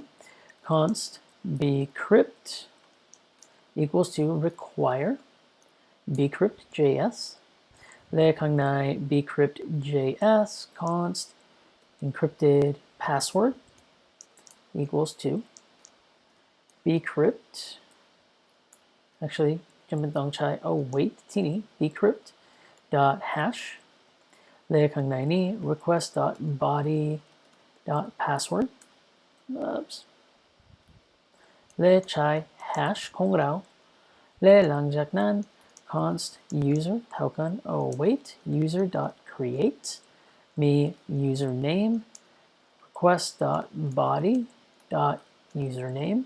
A: const bcrypt equals to require bcrypt js และข้างใน bcrypt js const encrypted password equals to bcrypt actually จำเป็นต้องใช้ await ที่นี้ bcrypt dot hash และข้างในนี้ request dot body dot password oops และใช้ hash ของเราและหลังจากนั้น const user เท่ากัน await user dot create มี username request dot body dot username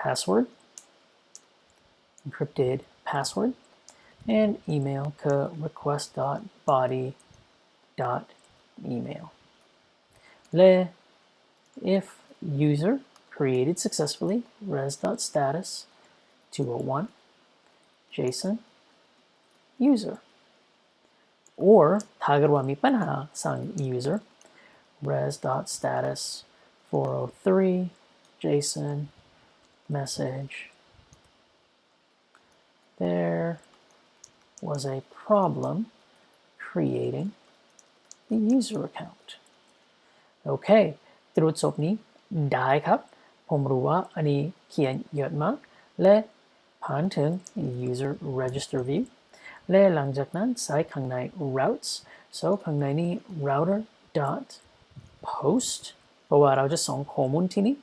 A: password encrypted password and email to request.body.email. Le if user created successfully res.status 201 JSON user or ถ้าเกิดว่ามีปัญหาสั่ง user res.status 403 JSON message there was a problem creating the user account โอเคตรวจสอบนี้ได้ครับผมรู้ว่าอันนี้เขียนเยอะมากและผ่านถึง user register view และหลังจากนั้นใส่ข้างใน routes so ข้างในนี้ router dot post เพราะว่าเราจะส่งข้อมูลที่นี้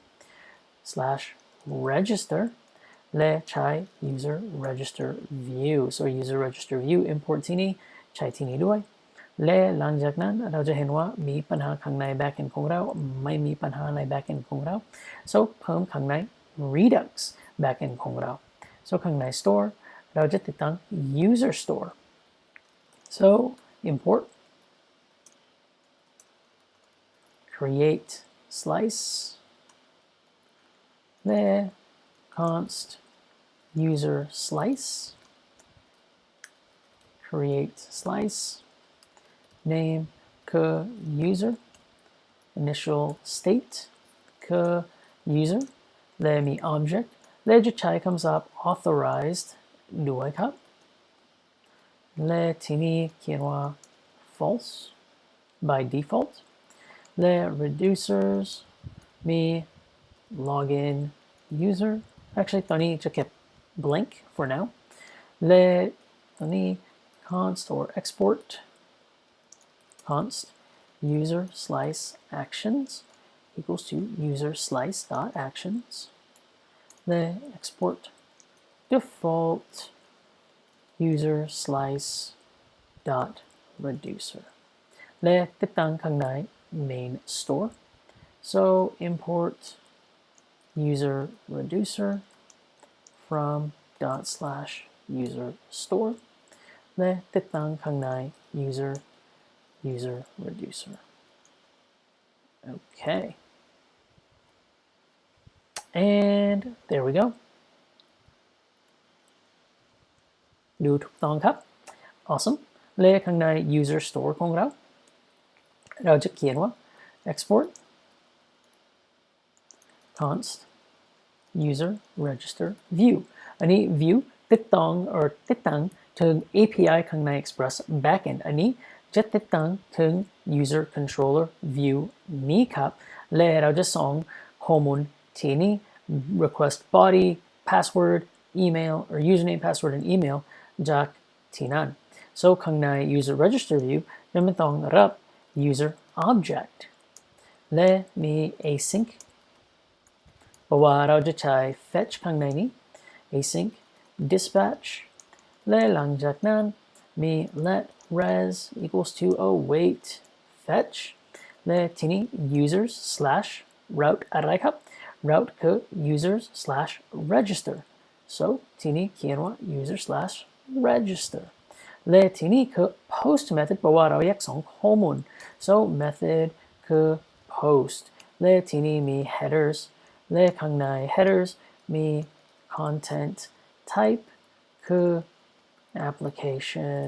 A: slash register และใช้ user register view so user register view import ที่นี้ใช้ที่นี้ด้วยและหลังจากนั้นเราจะเห็นว่ามีปัญหาข้างใน backend ของเราไม่มีปัญหาใน backend ของเรา so เพิ่มข้างใน Redux backend ของเรา so ข้างใน store เราจะติดตั้ง user store so import create slice และ const user slice create slice name คือ user initial state คือ user และมี object และจะใช้คำศัพท์ authorized ด้วยครับและที่นี่เขียนว่า false by default และ reducers มี login user actually ตอนนี้จะเก็บ blank for now และตอนนี้ const or export const user slice actions equals to user slice dot actions the export default user slice dot reducer และติดตั้งข้างใน main store so import user reducer from dot slash user store และติดตั้งข้างใน user reducer okay and there we go ดูถูกต้องครับ awesome และข้างใน user store ของเราจะเขียนว่า export const user register view อันนี้ view ติดตั้งถึง API ข้างใน Express backend อันนี้จะติดตั้งถึง user controller view นี้ครับและเราจะส่งข้อมูลที่นี่ request body password email or username password and email จากที่นั่น so ข้างใน user register view จะไม่ต้องรับ user object และมี async เพราะว่าเราจะใช้ fetch ข้างในนี้ async dispatch และหลังจากนั้นมี let res equals to await fetch และทีนี้ users slash route อะไรครับ route คือ users slash register so ทีนี้เขียนว่า user slash register และทีนี้คือ post method เพราะว่าเราอยากส่งข้อมูล so method คือ post และทีนี้มี headers และข้างใน headers มี content type คือ application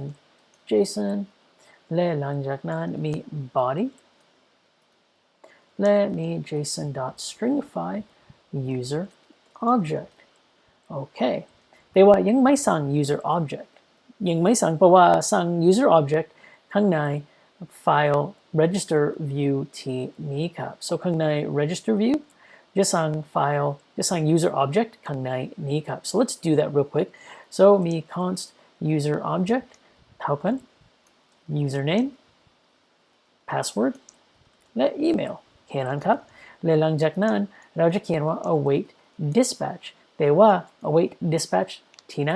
A: JSON และหลังจากนั้นมี body และมี json.stringify user object โอเคแต่ว่ายังไม่สั่ง user object ยังไม่สั่งเพราะว่าสั่ง user object ข้างในไฟล์ register view ที่นี้ครับ so ข้างใน register view จะสั่งไฟล์จะสั่ง user object ข้างในนี้ครับ so let's do that real quick so มี const user object เท่ากัน username password และ email แค่นั้นครับและหลังจากนั้นเราจะเขียนว่า await dispatch แต่ว่า await dispatch ที่ไหน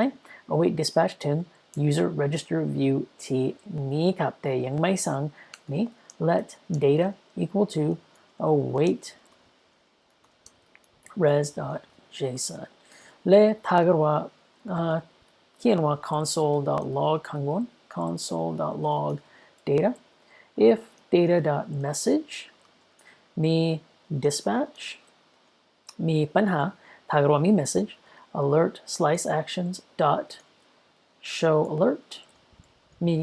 A: await dispatch ถึง user register view ที่นี้ครับแต่ยังไม่สั่งนี้ let data equal to await res.json และถ้าเกิดว่าเขียนว่า console.log ข้างบน console.log data if data.message มี dispatch มีปัญหาถ้าเกิดว่ามี message alert slice actions dot show alert มี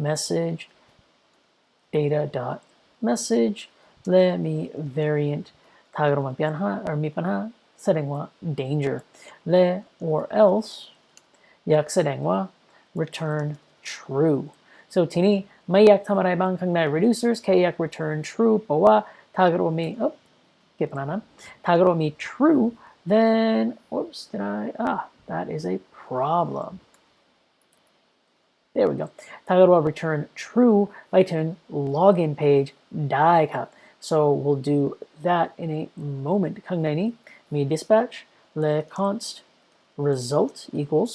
A: message data dot message และมี variant ถ้าเกิดว่ามีปัญหาแสดงว่า danger และ or else อยากแสดงว่า return true so ทีนี้ไม่อยากทำอะไรบ้างข้างใน reducers แค่อยาก return true เพราะว่าถ้าเกิดว่ามีเก็บนั้นถ้าเกิดว่ามี true then whoops did I that is a problem there we go ถ้าเกิดว่า return true ไปถึง login page ได้ครับ so we'll do that in a moment ข้างในนี้มี dispatch และ const result equals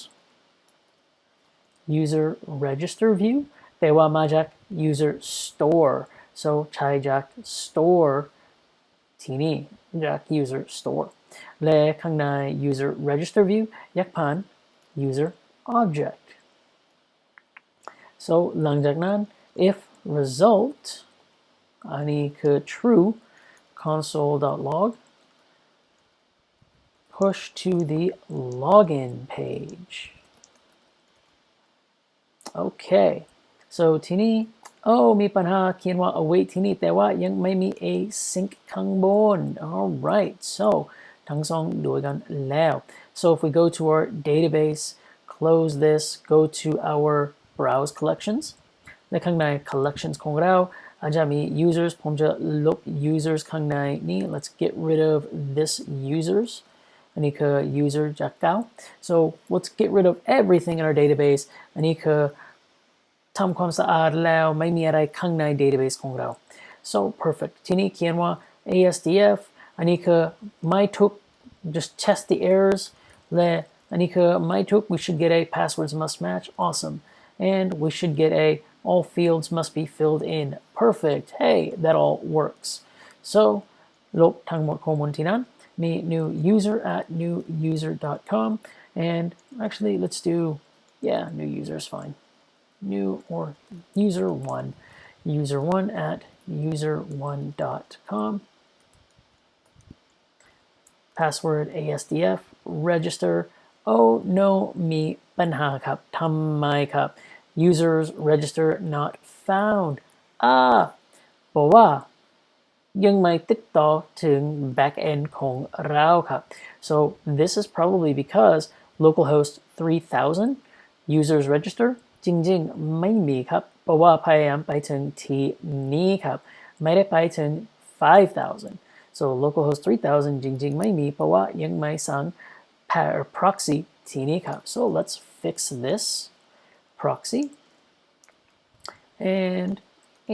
A: user register view แต่ว่ามาจาก user store so ใช้จาก store ที่นี่จาก user store และข้างใน user register view อยากผ่าน user object so หลังจากนั้น if result อันนี้คือ true console.log push to the login page okay so ที่นี่มีปัญหาเขียนว่า await ที่นี่แต่ว่ายังไม่มี async ข้างบน alright so ทั้งสองด้วยกันแล้ว so if we go to our database close this go to our browse collections และข้างใน collections ของเราอาจจะมี users ผมจะลบ users ข้างในนี้ let's get rid of this users อันนี้คือ user จากเก่า so let's get rid of everything in our database อันนี้คือทำความสะอาดแล้วไม่มีอะไรข้างใน database ของเรา so perfect ทีนี้เขียนว่า ASDF อันนี้คือไม่ทุก just test the errors และอันนี้คือไม่ทุก we should get a passwords must match awesome and we should get a all fields must be filled in perfect hey that all works so ลบทั้งหมดข้อมูลที่นั้นมี new user at newyuser.com and actually let's do new user is fine new or user1 at user1.com password ASDF register oh no มีปัญหาครับทำไมครับ users register not found เพราะว่ายังไม่ติดต่อถึง back end ของเราครับ so this is probably because localhost 3000 users register จริงๆไม่มีครับเพราะว่าพยายามไปถึงที่นี้ครับไม่ได้ไปถึง 5000 so localhost 3000 จริงๆไม่มีเพราะว่ายังไม่สั่ง proxy ที่นี้ครับ so let's fix this proxy and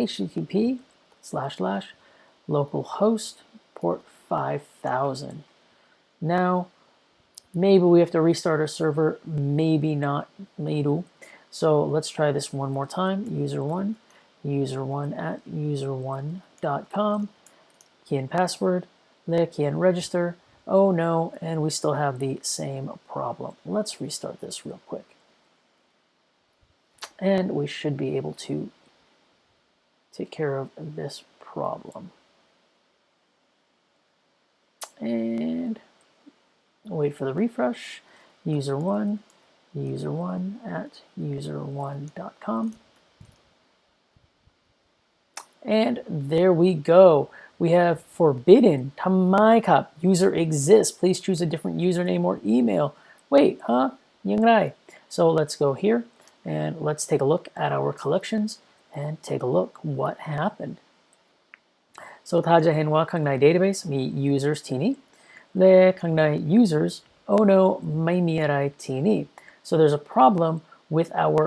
A: http://localhost port 5000 now maybe we have to restart our server maybe not maybe so let's try this one more time user1 at user1.com key and password key and register oh no and we still have the same problem let's restart this real quick and we should be able to take care of this problem and wait for the refresh user1 at user1.com and there we go we have forbidden ทำไมครับ user exists please choose a different username or email waitยังไง so let's go here and let's take a look at our collections and take a look what happened so ถ้าจะเห็นว่าข้างใน database มี users ที่นี่และข้างใน users oh no ไม่มีอะไรที่นี่ so there's a problem with our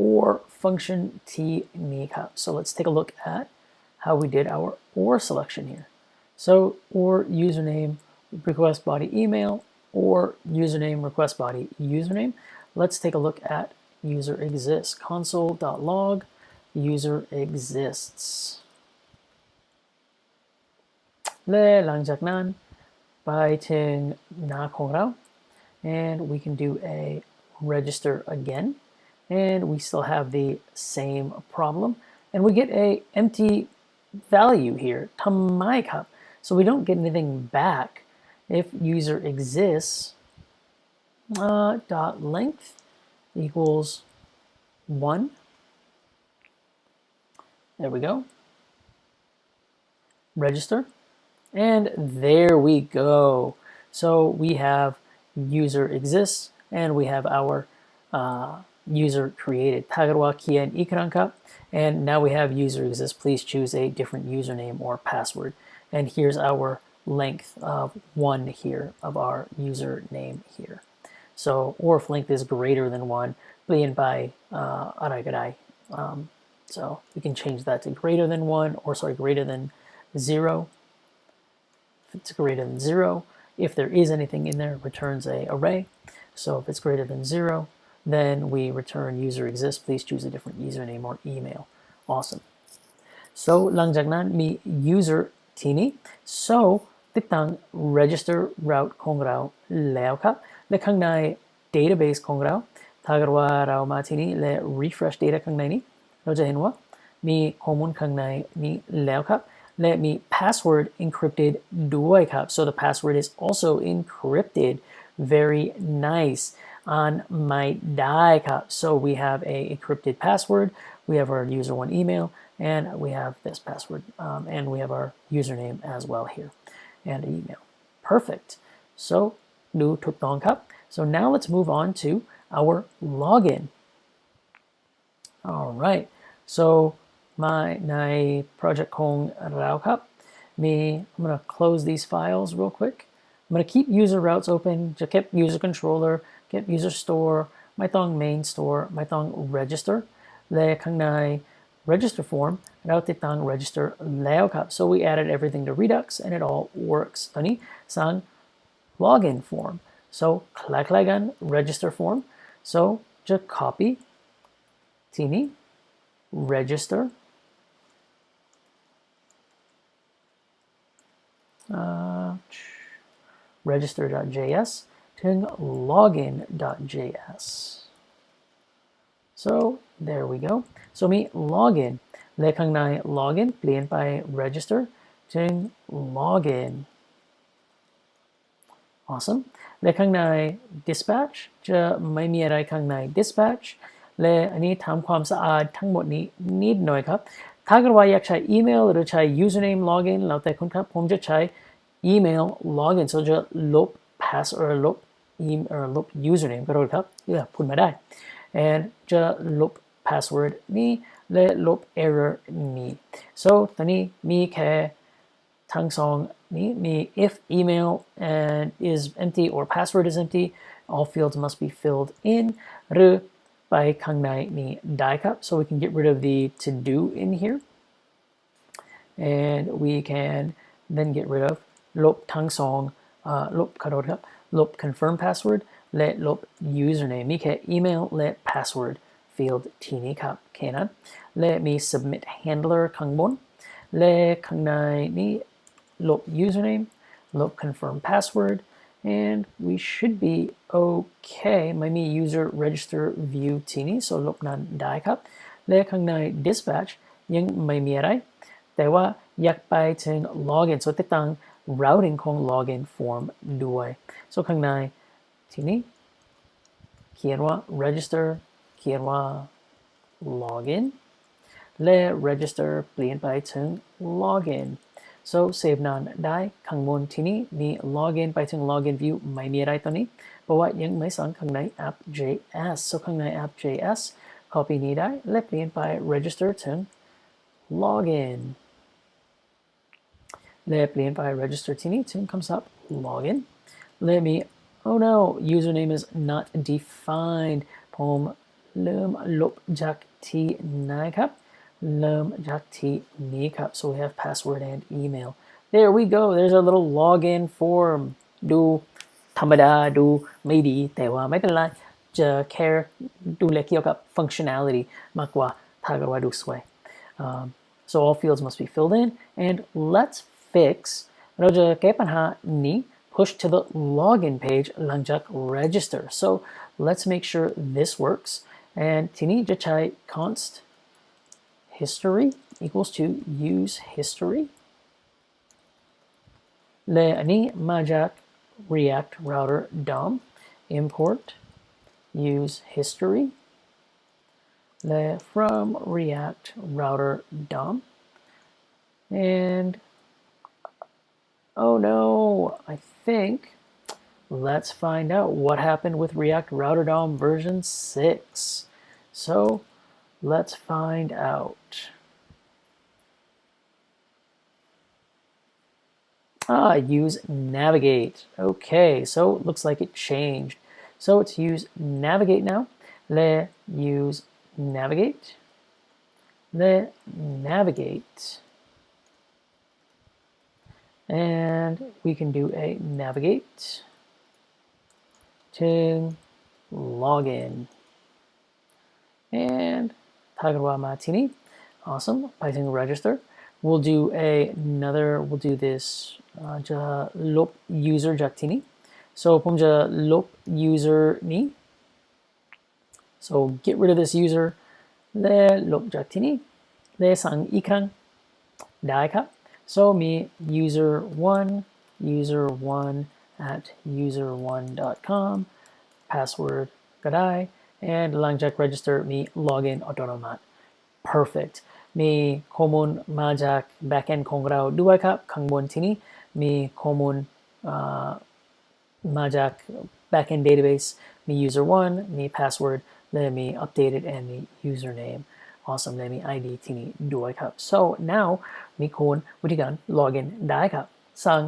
A: or function ที่นี่ครับ so let's take a look at how we did our or selection here so or username request body email or username request body username let's take a look at user exists console.log user exists และหลังจากนั้นไปถึงหน้าของเรา and we can do a register again and we still have the same problem and we get a empty value here ทำไมครับ so we don't get anything back if user exists dot length equals 1 there we go register and there we go so we have user exists and we have our user created ถ้าเกิดว่าเขียนอีกครั้งครับ and now we have user exists please choose a different username or password and here's our length of 1 here of our username here so or if length is greater than 1 เปลี่ยนไปอะไรก็ได้so we can change that to greater than 1 or sorry greater than 0 if it's greater than 0 if there is anything in there it returns a array so if it's greater than 0 then we return user exists please choose a different username or email awesome so หลังจากนั้นมี user ที่นี้ so ติดตั้ง register route ของเราแล้วครับและข้างใน database ของเราถ้าเกิดว่าเรามาที่นี่และ refresh data ข้างในนี้เราจะเห็นว่ามีข้อมูลข้างในนี้แล้วครับและมี password encrypted ด้วยครับ so the password is also encrypted very nice อ่านไม่ได้ครับ so we have a encrypted password we have our user one email and we have this password and we have our username as well here and email perfect so ดูถูกต้องครับ so now let's move on to our login all right so มาใน project ของเราครับI'm going to close these files real quick I'm going to keep user routes open จะเก็บ user controller เก็บ user store ไม่ต้อง main store ไม่ต้อง register และข้างใน register form เราติดตั้ง register แล้วครับ so we added everything to Redux and it all works ตอนนี้สร้าง login form so คล้ายๆกัน register form so จะ copy ที่นี้ register register.js ถึง login.js so there we go so มี login และข้างใน login เปลี่ยนไป register ถึง login awesome และข้างใน dispatch จะไม่มีอะไรข้างใน dispatch และอันนี้ทำความสะอาดทั้งหมดนี้นิดหน่อยครับถ้าเกิดว่าอยากใช้อีเมลหรือใช้ username login แล้วแต่คุณครับผมจะใช้อีเมล login so จะลบ ลบ ลบ username ก็ได้ครับพูดมาได้ and จะลบ password นี้และลบ error นี้ so ตอนนี้มีแค่ทั้งสองนี้มี if email and is empty or password is empty all fields must be filled in หรือไปข้างในนี้ได้ครับ so we can get rid of the to do in here and we can then get rid of ลบทั้งสองลบขอโทษครับลบ confirm password และลบ username มีแค่ email และ password field ที่นี้ครับแค่นั้นและมี submit handler ข้างบนและข้างในนี้ลบ username ลบ confirm password and we should be okay ไม่มี user register view ที่นี้ so ลบนั้นได้ครับและข้างใน dispatch ยังไม่มีอะไรแต่ว่าอยากไปถึง login so ติดตั้ง routing ของ login form ด้วย so ข้างในที่นี้เขียนว่า register เขียนว่า login และ register เปลี่ยนไปถึง login so save นั้นได้ข้างบนที่นี้มี login ไปถึง login view ไม่มีอะไรตอนนี้เพราะว่ายังไม่สั่งข้างใน app.js so ข้างใน app.js copy นี้ได้และเปลี่ยนไป register ถึง login และเปลี่ยนไป register ที่นี้ถึงคำศัพท์ login และมี oh no username is not defined ผมลืมลบจากที่ไหนครับเริ่มจากที่นี้ครับ so we have password and email there we go there's our little login form ดูธรรมดาดูไม่ดีแต่ว่าไม่เป็นไรจะ care ดูแลเกี่ยวกับ functionality มากกว่าถ้าเกิดว่าดูสวย so all fields must be filled in and let's fix เราจะแก้ปัญหานี้ push to the login page หลังจาก register so let's make sure this works and ทีนี้จะใช้ const history equals to use history และอันนี้มาจาก React Router DOM import use history และ from React Router DOM and oh no I think let's find out what happened with React Router DOM version 6 so let's find out. Use navigate. Okay, so it looks like it changed. So it's use navigate now. Le use navigate. Le navigate. And we can do a navigate to login. Andถ้าเกิดว่ามาที่นี่ awesome ไปถึง register we'll do we'll do this จะลบ user จากที่นี่ so ผมจะลบ user นี้ so get rid of this user และลบจากที่นี่และสั่งอีกครั้งได้ครับ so มี user1 at user1.com password ก็ได้ and หลังจาก register มี login อัตโนมัติ perfect มีข้อมูลมาจาก backend ของเราด้วยครับข้างบนที่นี้มีข้อมูลมาจาก backend database มี user1 มี password และมี updated and มี username awesome และมี ID ที่นี้ด้วยครับ so now มีคนวิธีการ login ได้ครับสั่ง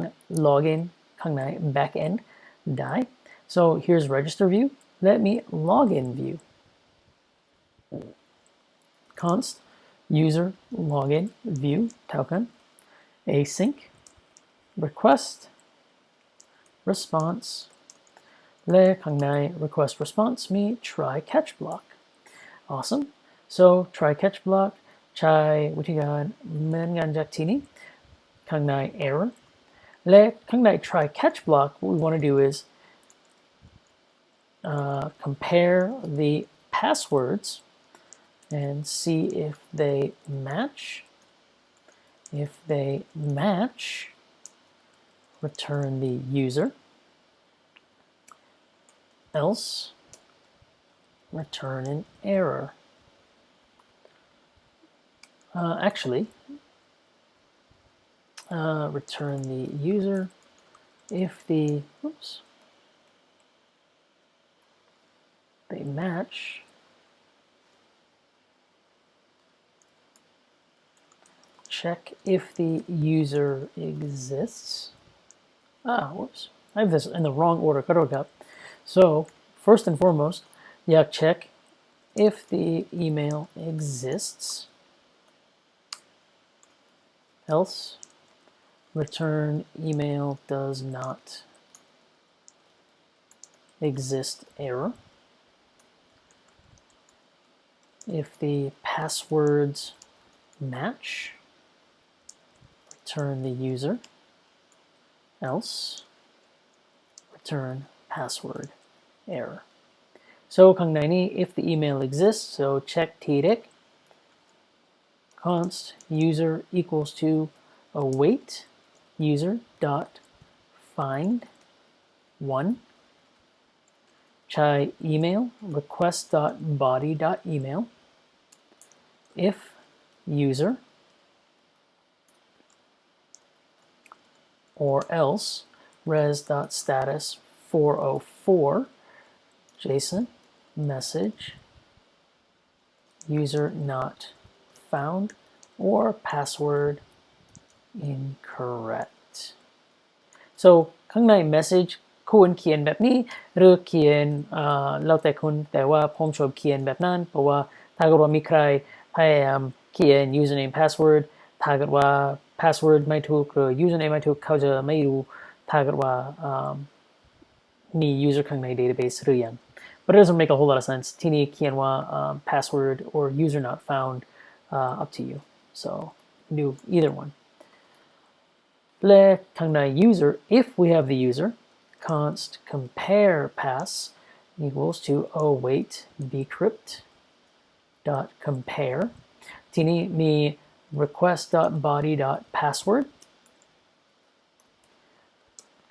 A: login ข้างใน backend ได้ so here's register view let me login view const user login view เท่ากัน async request response และข้างใน request response มี try catch block awesome so try catch block ใช้วิธีการเหมือนกันจากที่นี้ข้างใน error และข้างใน try catch block what we want to do is compare the passwords and see if they match. If they match, return the user. Else, return an error. Actually, return the user if they match. Check if the user exists. Whoops. I have this in the wrong order. So, first and foremost, check if the email exists. Else, return email does not exist error. If the passwords match, return the user, else return password error. So ข้างในนี้ if the email exists, so check tdict const user equals to await user dot find one try email request dot body dot email if user or else res.status 404 JSON message user not found or password incorrect so ข้างใน message ควรเขียนแบบนี้หรือเขียนแล้วแต่คุณแต่ว่าผมชอบเขียนแบบนั้นเพราะว่าถ้าเกิดว่ามีใครพยายามเขียน username password ถ้าเกิดว่า password ไม่ถูกหรือ username ไม่ถูกเขาจะไม่รู้ถ้าเกิดว่ามี user ข้างใน database หรือยัง but it doesn't make a whole lot of sense ที่นี่เขียนว่า password or user not found up to you so do either one และข้างใน user if we have the user const compare pass equals to await bcrypt dot compare ที่นี่มี request dot body dot password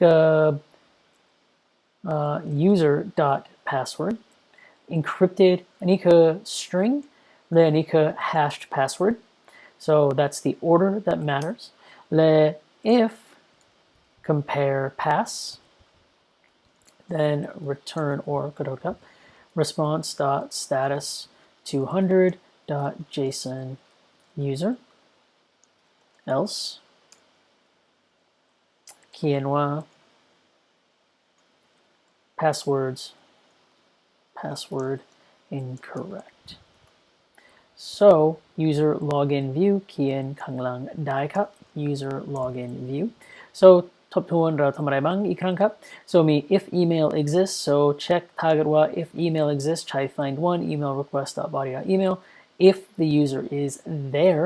A: กับ user dot password encrypted อันนี้คือ string และอันนี้คือ hashed password so that's the order that matters และ if compare pass then return or response dot status 200 dot json user else เขียนว่า password incorrect so user login view เขียนข้างหลังได้ครับ user login view so ทบทวนเราทำอะไรบ้างอีกครั้งครับ so มี if email exists so check target ว่า if email exists ใช้ find one email request dot body dot email if the user is there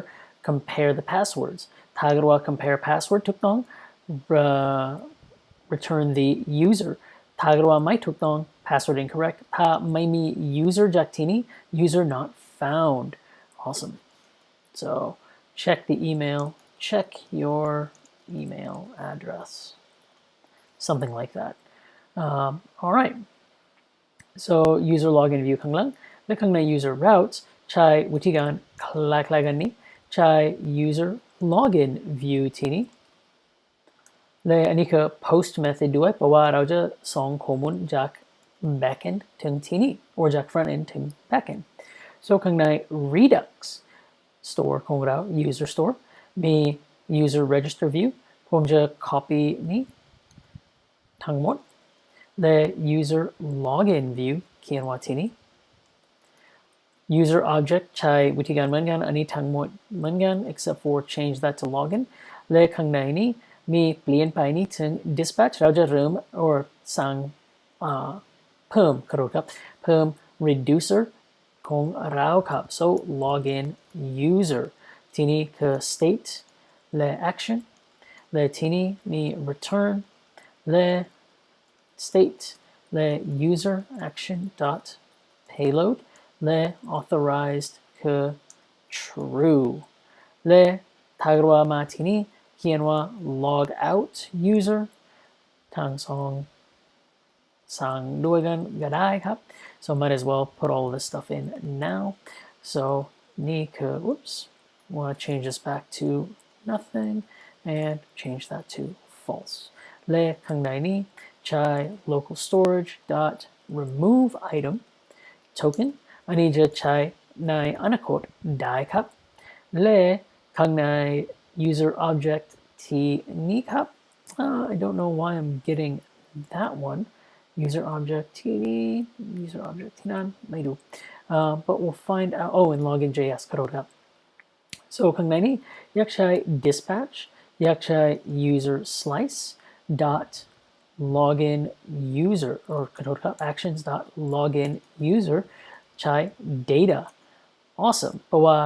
A: compare the passwords ถ้าเกิดว่า compare password ถูกต้อง return the user ถ้าเกิดว่าไม่ถูกต้อง password incorrect ถ้าไม่มี user จากที่นี้ user not found awesome so check the email check your email address something like that all right so user login view ข้างหลังและข้างใน user routes ใช้วิธีการคล้ายๆกันนี้ใช้ user login view ที่นี้และอันนี้คือ post method ด้วยเพราะว่าเราจะส่งข้อมูลจาก backend ถึงที่นี้ or จาก frontend ถึง backend so ข้างใน redux store ของเรา user store มี user register view ผมจะ copy นี้ทั้งหมดและ user login view เขียนว่าที่นี้ user object ใช้วิธีการเหมือนกันอันนี้ทั้งหมดเหมือนกัน except for change that to login และข้างในนี้มีเปลี่ยนไปนี้ถึง dispatch เราจะเริ่ม or สั่งเพิ่มขอโทษครับเพิ่ม reducer ของเราครับ so login user ที่นี้คือ state และ action และที่นี้มี return และ state และ user action dot payload และ authorized คือ true และถ้าเกิดว่ามาที่นี้เขียนว่า log out user ทั้งสองสั่งด้วยกันก็ได้ครับ so might as well put all this stuff in now so นี่คือ oops want to change this back to nothing and change that to false และข้างในนี้ใช้ local storage dot remove item token อันนี้จะใช้ในอนาคตได้ครับและข้างใน user object ที่นี้ครับ I don't know why I'm getting that one user object ที่นี้ user object ที่นั่นไม่รู้but we'll find out oh in login.js ขอโทษครับ so ข้างในนี้อยากใช้ dispatch อยากใช้ user slice dot login user or ขอโทษครับ actions dot login user ใช้ data awesome เพราะว่า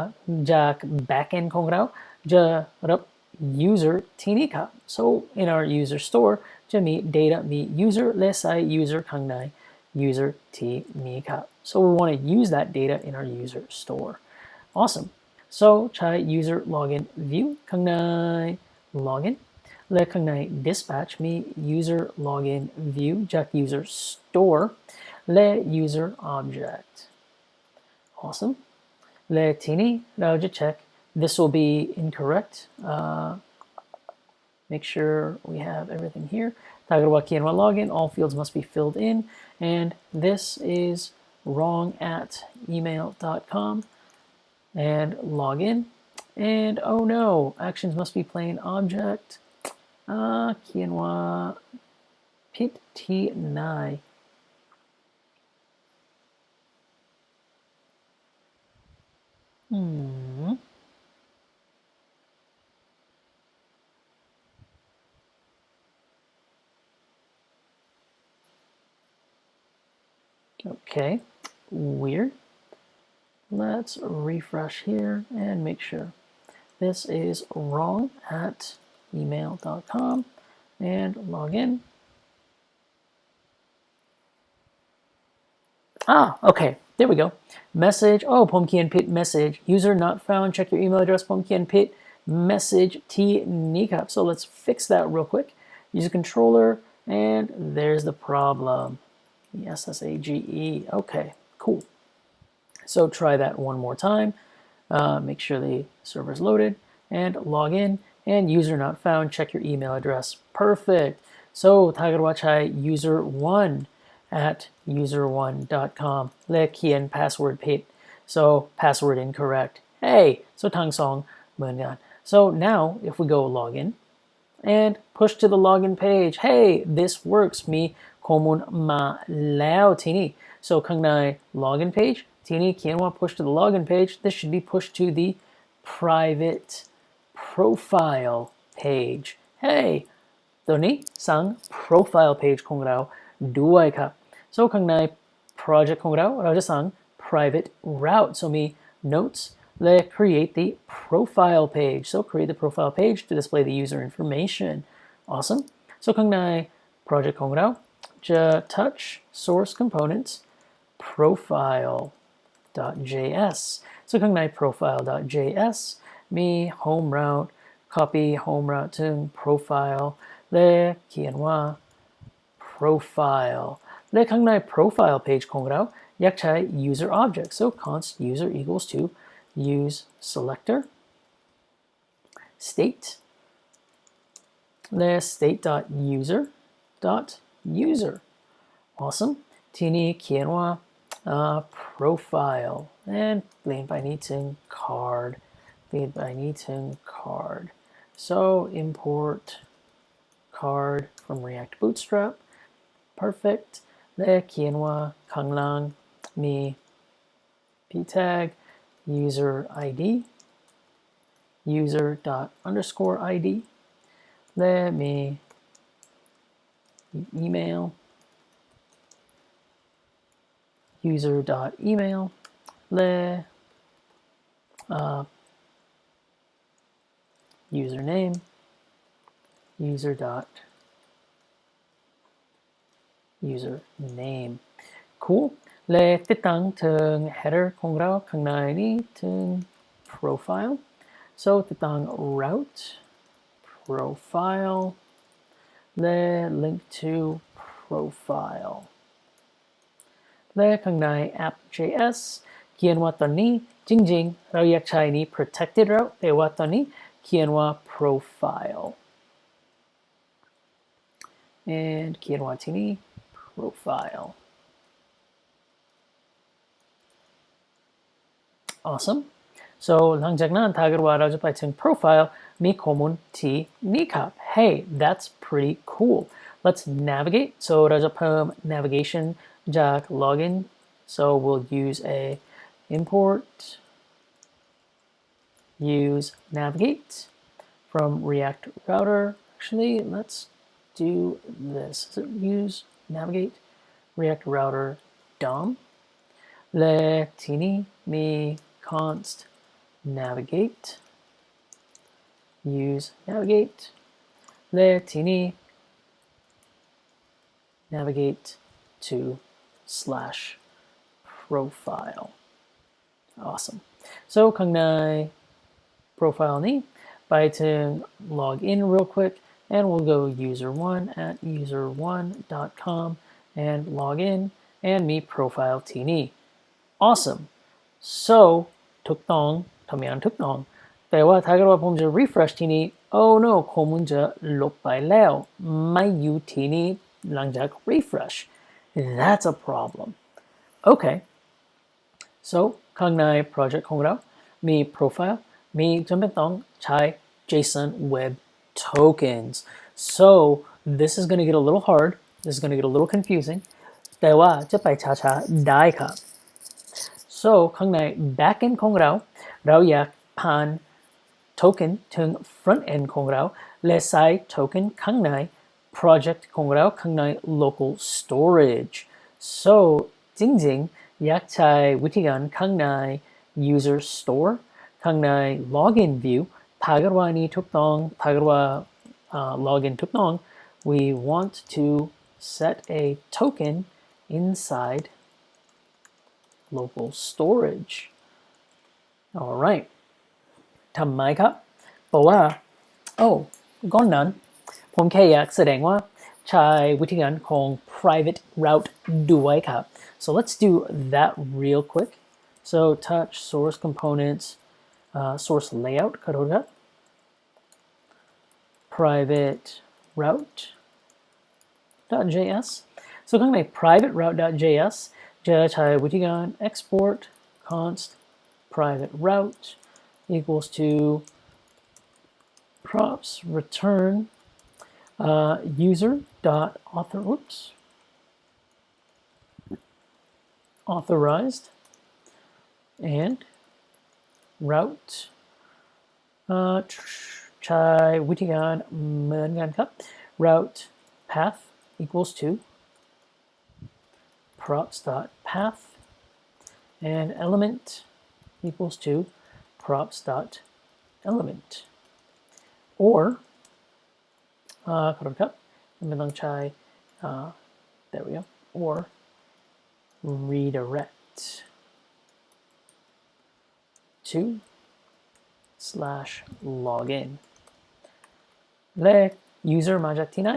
A: จาก backend ของเราจะรับ user ที่นี้ครับ so in our user store จะมี data มี user และใส่ user ข้างใน user ที่นี้ครับ so we want to use that data in our user store awesome so ใช้ user login view ข้างใน login และข้างใน dispatch มี user login view จาก user store และ user object awesome และทีนี้เราจะ check this will be incorrect make sure we have everything here ถ้าเกิดว่าเขียนว่า login all fields must be filled in and this is wrong at email.com and login and oh no actions must be plain object เขียนว่าผิดที่ไหนOkay, weird. Let's refresh here and make sure. This is wrong at email.com and log in. Okay, there we go. Message, oh, ผมเขียนผิด message. User not found, check your email address. ผมเขียนผิด message ที่นี้ครับ so let's fix that real quick. User controller, and there's the problem.SSAGE. Okay, cool. So try that one more time. Make sure the server is loaded and log in and user not found. Check your email address. Perfect. So Tagarwachai user1 at user1.com. Le kien password pit. So password incorrect. Hey, so tang song heมือนกัน. So now if we go log in and push to the login page. Hey, this works. Meข้อมูลมาแล้วที่นี่ so ข้างใน login page ที่นี่เขียนว่า push to the login page this should be pushed to the private profile page hey ตัวนี้สั่ง profile page ของเราด้วยครับ so ข้างใน project ของเราจะสั่ง private route so มี notes Let's create the profile page. So create the profile page to display the user information. Awesome. So ข้างใน project ของเราจะ touch source components profile.js. So ข้างใน profile.js มี home route copy home route ถึง profile และเขียนว่า profile และข้างใน profile page ของเราอยากใช้ user object. So const user equals to use selector state และ state.user.user. Awesome. ทีนี้เขียนว่าprofile and เปลี่ยนไปนี้ถึง card เปลี่ยนไปนี้ถึง card. So import card from React Bootstrap. Perfect. และเขียนว่าข้างล่างมี p tag user id user._id และมี email user.email และ username user.username. Cool. และติดตั้งถึง header ของเราข้างในนี้ถึง profile. So ติดตั้ง route profile และ link to profile. และข้างใน app.js เขียนว่าตอนนี้จริงๆเราอยากใช้นี้ protected route แต่ว่าตอนนี้เขียนว่า profile and เขียนว่าที่นี่ profile. Awesome. So หลังจากนั้นถ้าเกิดว่าเราจะไปถึง profile มีข้อมูลที่นี่ครับ Hey, that's pretty cool. Let's navigate. So เราจะเพิ่ม navigation จาก login. So we'll use a import use navigate from React router. Actually, let's do this. So use navigate React router DOM. และทีนี้มี const navigate use navigate และทีนี้ navigate to /profile. Awesome. So ข้างใน profile นี้ไปถึง log in real quick and we'll go user1 at user1.com and log in and มี profile ที่นี่ Awesome. So ถูกต้องทำงานถูกต้องแต่ว่าถ้าเกิดว่าผมจะ refresh ที่นี่ oh no ข้อมูลจะลบไปแล้วไม่อยู่ที่นี่หลังจาก refresh. That's a problem. Okay. So ข้างใน project ของเรามี profile มีจำเป็นต้องใช้ JSON web tokens. So this is going to get a little hard. This is going to get a little confusing. แต่ว่าจะไปช้าๆได้ครับ So ข้างใน backend ของเราอยากผ่าน token ถึง front end ของเราและใส่ token ข้างใน project ของเราข้างใน local storage. So จริงๆอยากใช้วิธีการข้างใน user store ข้างใน login view ถ้าเกิดว่านี้ถูกต้องถ้าเกิดว่าlogin ถูกต้อง we want to set a token inside local storage. All right. ทำไมครับเพราะว่าก่อนนั้นผมแค่อยากแสดงว่าใช้วิธีการของ private route ด้วยครับ So let's do that real quick. So touch source components, source layout ขอโทษครับ private route.js. So ข้างใน private route.js จะใช้วิธีการ export const private route equals to props return authorized and route ใช้วิธีการเหมือนกันครับ route path equals to props.path and element equals to props dot element or ขอโทษครับไม่ต้องใช้ there we go or redirect to /login และ user มาจากที่ไหน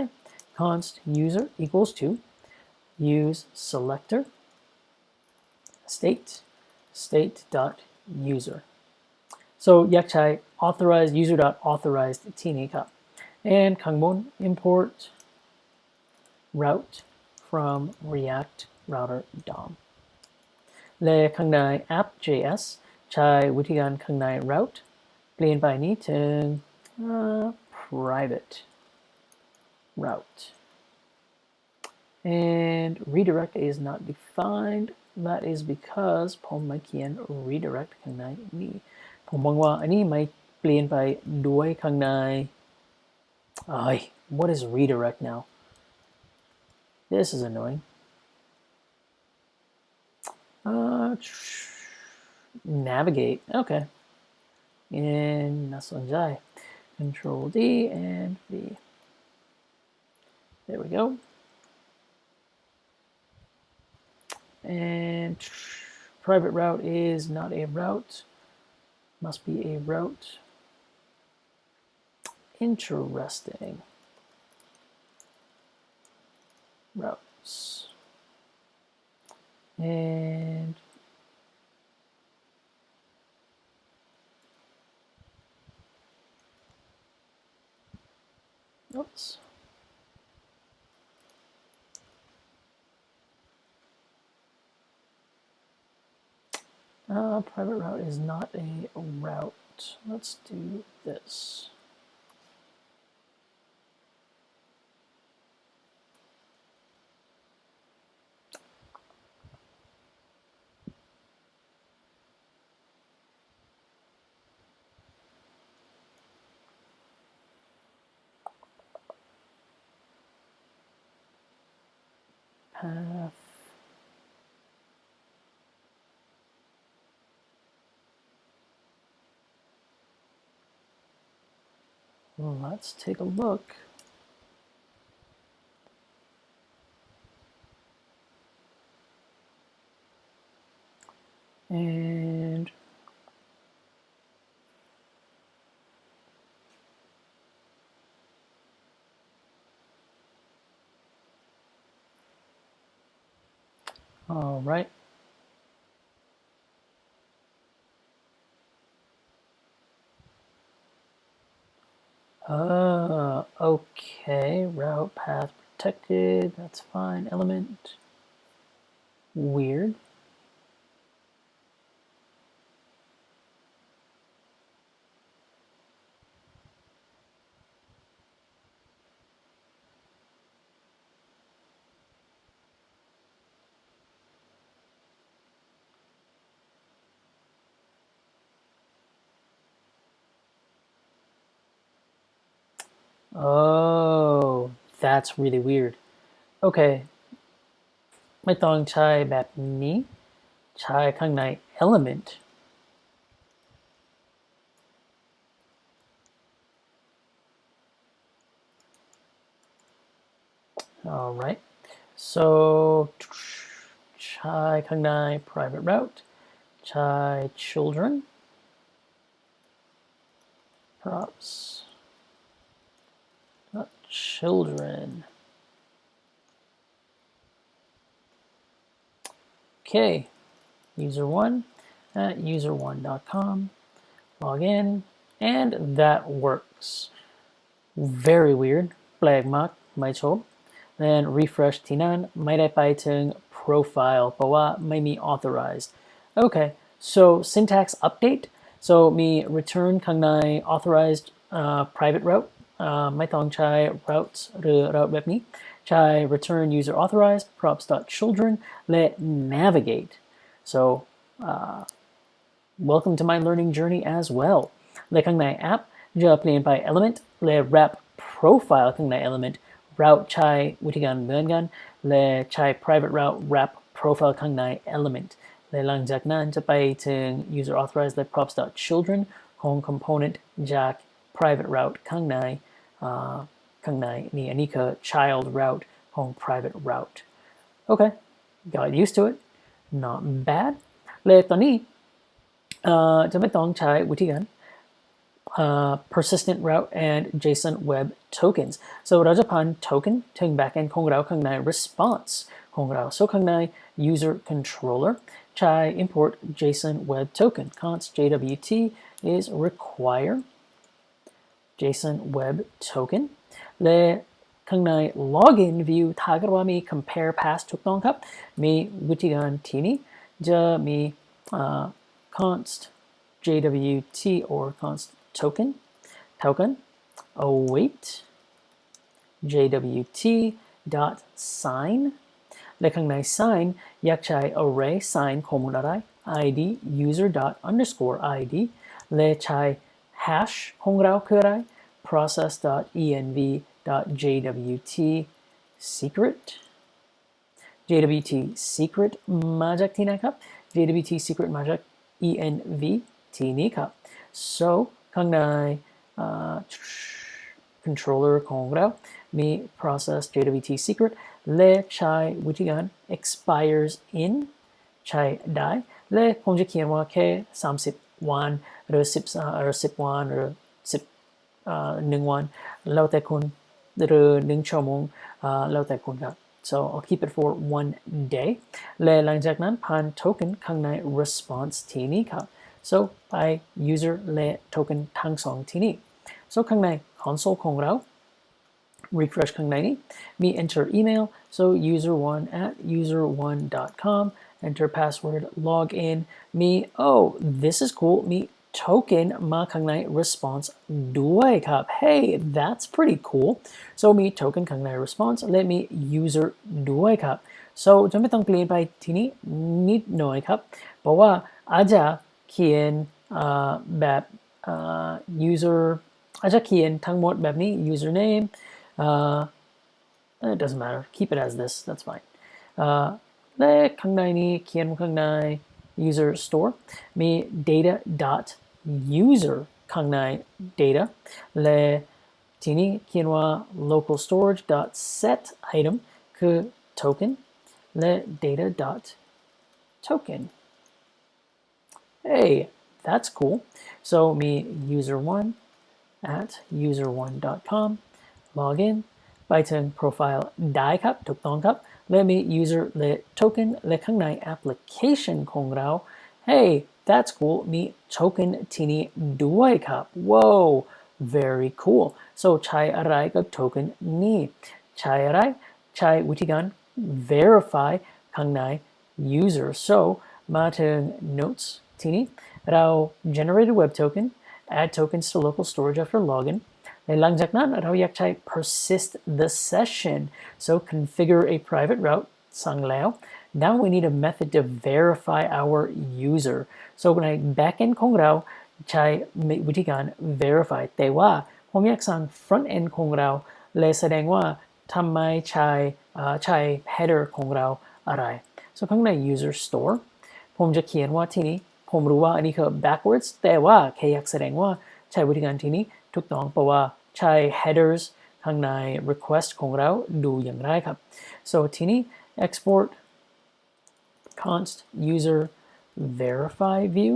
A: const user equals to use selector state dot user so อยากใช้ authorized user dot authorized ที่นี้ครับ and ข้างบน import route from react router DOM และข้างใน app.js ใช้วิธีการข้างใน route เปลี่ยนไปนี้ถึง private route and redirect is not defined that is because ผมไม่เขียน redirect ข้างในนี้ผมมองว่าอันนี้ไม่เปลี่ยนไปด้วยข้างในwhat is redirect now this is annoying navigate okay and น่าสนใจ control D and V there we go and private route is not a route must be a route interesting routes and oops private route is not a route let's do this path let's take a look and all right okay route path protected that's fine element weird oh that's really weird okay ไม่ต้องใช้แบบนี้ใช้ข้างใน element all right so ใช้ข้างใน private route ใช้ children props not children okay user1 at user1.com log in and that works very weird แปลกมากไม่ชอบ then refresh ที่นั่นไม่ได้ไปถึง profile เพราะว่าไม่มี authorized okay so syntax update so มี return ข้างใน authorized private route ไม่ต้องใช้ routes หรือ route แบบนี้ใช้ return user authorized props.children และ navigate so welcome to my learning journey as well และข้างใน app จะเปลี่ยนไป element และ wrap profile ข้างใน element route ใช้วิธีการเหมือนกันและใช้ private route wrap profile ข้างใน element และหลังจากนั้นจะไปถึง user authorized และ props children ของ component จาก private route ข้างในนี่อันนี้คือ child route ของ private route okay got used to it not bad เลยตอนนี้จะไม่ต้องใช้วิธีการ persistent route and JSON web tokens so เราจะผ่าน token ถึง backend ของเราข้างใน response ของเรา so ข้างใน user controller ใช้ import JSON web token const jwt is require JSON web token และข้างใน login view ถ้าเกิดว่ามี compare pass ถูกต้องครับมีวิธีการที่นี้จะมี const jwt or const token await jwt dot sign และข้างใน sign อยากใช้ array sign ข้อมูลอะไร id user dot underscore id และใช้ hash ของเราคืออะไร process dot env dot jwt secret jwt secret มาจากที่ไหนครับ jwt secret มาจาก env ที่นี้ครับ so ข้างใน controller ของเรามี process jwt secret และใช้วิธีการ expires in ใช้ได้และผมจะเขียนว่าแค่30 วันหรือ10 วันหรือ1 วันแล้วแต่คุณหรือ1 ชั่วโมงแล้วแต่คุณครับ so I'll keep it for 1 day และหลังจากนั้นผ่าน token ข้างใน response ที่นี้ครับ so ไป user และ token ทั้งสองที่นี้ so ข้างใน console ของเรา refresh ข้างในนี้มี enter email so user1 at user1.com enter password log in มี oh this is cool มี token มาข้างใน response ด้วยครับ hey that's pretty cool so มี token ข้างใน response และมี user ด้วยครับ so จะไม่ต้องเปลี่ยนไปทีนี้นิดหน่อยครับเพราะว่าอาจจะเขียนแบบ user อาจจะเขียนทั้งหมดแบบนี้ username it doesn't matter keep it as this that's fine และข้างในนี้เขียนข้างใน user store มี data dot user ข้างใน data และทีนี้เขียนว่า local storage dot set item คือ token และ data dot token hey that's cool so มี user1 at user1.com login ไปถึง profile ได้ครับถูกต้องครับและมี user และ token และข้างใน application ของเรา hey that's cool มี token ที่นี้ด้วยครับ wow very cool so ใช้อะไรกับ token นี้ใช้อะไรใช้วิธีการ verify ข้างใน user so มาถึง notes ที่นี้เรา generated web token add tokens to local storage after loginและหลังจากนั้นเราอยากใช้ persist the session so configure a private route สั่งแล้ว now we need a method to verify our user so ใน backend ของเราใช้วิธีการ verify แต่ว่าผมอยากสั่ง front end ของเราเลยแสดงว่าทำไมใช้ header ของเราอะไร so ข้างใน user store ผมจะเขียนว่าที่นี้ผมรู้ว่าอันนี้คือ backwards แต่ว่าแค่อยากแสดงว่าใช้วิธีการที่นี้ถูกต้องเพราะว่าใช้ headers ข้างใน request ของเราดูอย่างไรครับ so ทีนี้ export const user verify view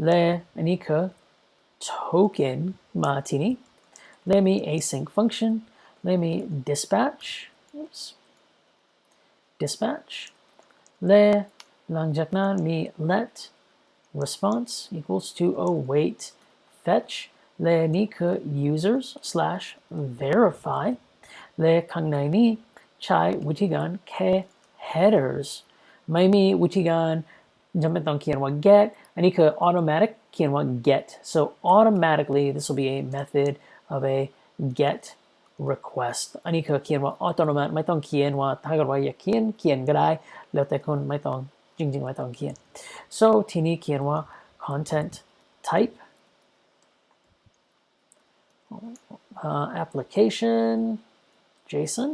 A: และอันนี้คือ token มาทีนี้และมี async function และมี dispatch และหลังจากนั้นมี let response equals to await fetch และนี่คือ users slash verify และข้างในนี้ใช้วิธีการแค่ headers ไม่มีวิธีการจำเป็นต้องเขียนว่า get อันนี้คือ automatic เขียนว่า get so automatically this will be a method of a get request อันนี้คือเขียนว่า automatic ไม่ต้องเขียนว่าถ้าเกิดว่าอยากเขียนก็ได้แล้วแต่คนไม่ต้องจริงๆไม่ต้องเขียน so ทีนี้เขียนว่า content type application JSON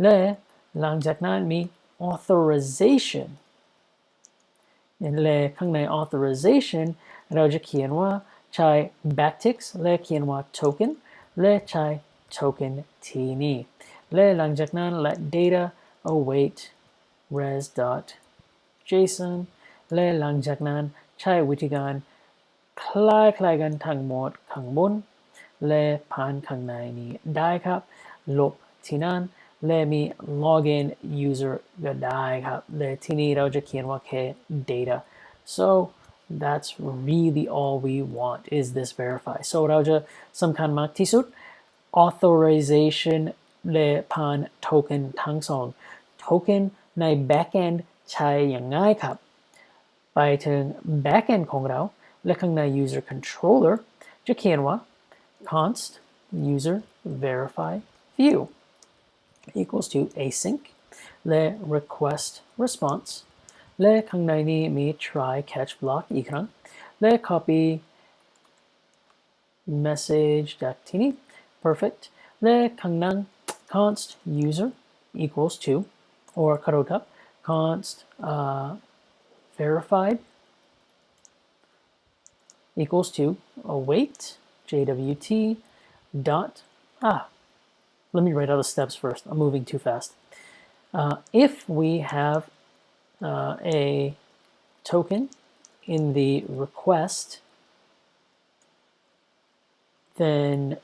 A: และหลังจากนั้นมี authorization และข้างใน authorization เราจะเขียนว่าใช้ backticks และเขียนว่า token และใช้ token ที่นี่และหลังจากนั้น let data await res.json และหลังจากนั้นใช้วิธีการคล้ายๆกันทั้งหมดข้างบนและผ่านข้างในนี้ได้ครับลบที่นั่นและมี login user ก็ได้ครับและที่นี่เราจะเขียนว่าแค่ data so that's really all we want is this verify so เราจะสำคัญมากที่สุด authorization และผ่าน token ทั้งสอง token ใน backend ใช้อย่างง่ายครับไปถึง backend ของเราและข้างใน user controller จะเขียนว่า const user verify view equals to async และ request response และข้างในนี้มี try catch block อีกครั้งและ copy message จากที่นี่ perfect และข้างนั้น const user equals to or ขอโทษครับ const verified equals to await jwt dot let me write out the steps first. I'm moving too fast. If we have a token in the request, then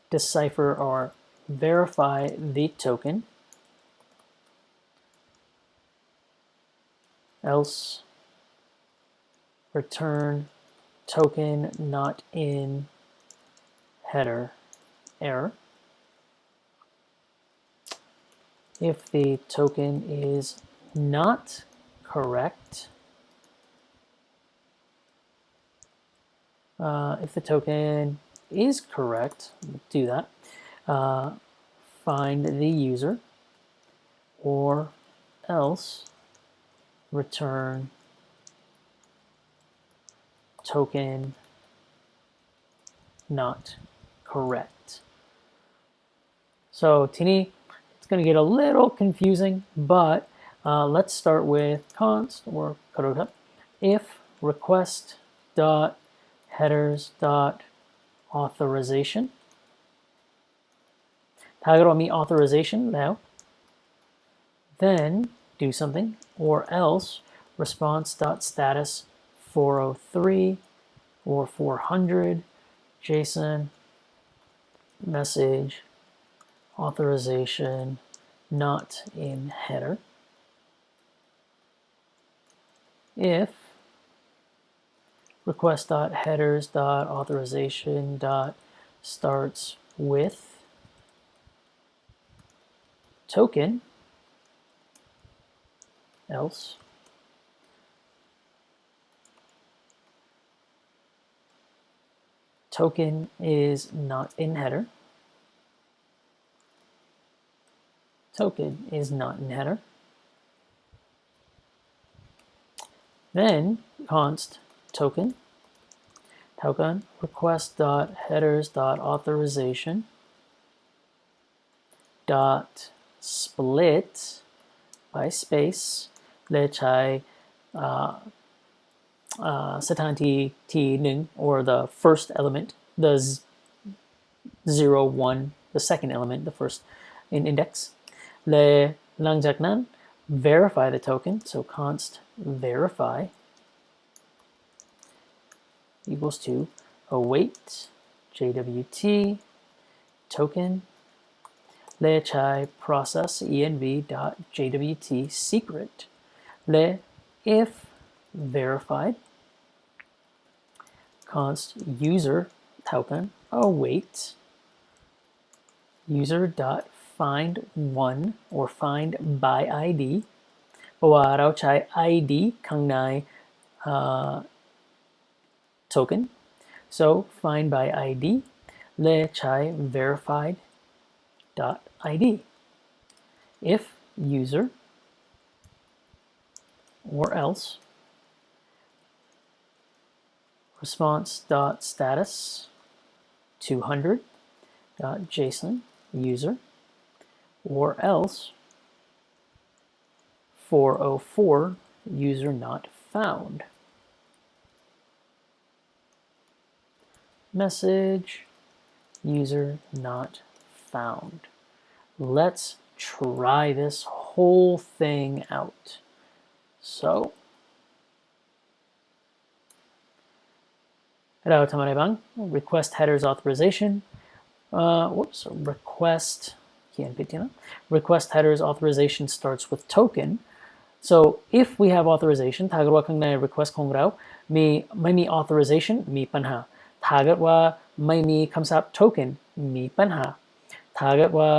A: decipher or verify the token, else return token not in header error. If the token is not correct, if the token is correct, do that. Find the user or else return token not correct. So tini, it's going to get a little confusing, but let's start with const or if request dot headers dot authorization. ถ้าเรามี authorization แล้ว then do something or else response dot status 403 or 400 JSON message authorization not in header. If request.headers.authorization.starts with token, else token is not in header. Token is not in header. Then const token request.headers.authorization dot split by space และใช้สถานที่ที่หนึ่ง or the first element the 0 1 the second element the first in index และหลังจากนั้น verify the token so const verify equals to await jwt token และใช้ process env.jwt secret และ if verified const user token await user dot find one or find by id เพราะว่าเราใช้ id ข้างในtoken so find by id และใช้ verified dot id if user or else response dot status 200 dot json user or else 404 user not found message user not found. Let's try this whole thing out. So เราทำอะไรบ้าง request headers authorization request เขียนผิดนะ request headers authorization starts with token. So if we have authorization ถ้าเกิดว่าข้างใน request ของเราไม่มี authorization มีปัญหาถ้าเกิดว่าไม่มีคำศัพท์ token มีปัญหาถ้าเกิดว่า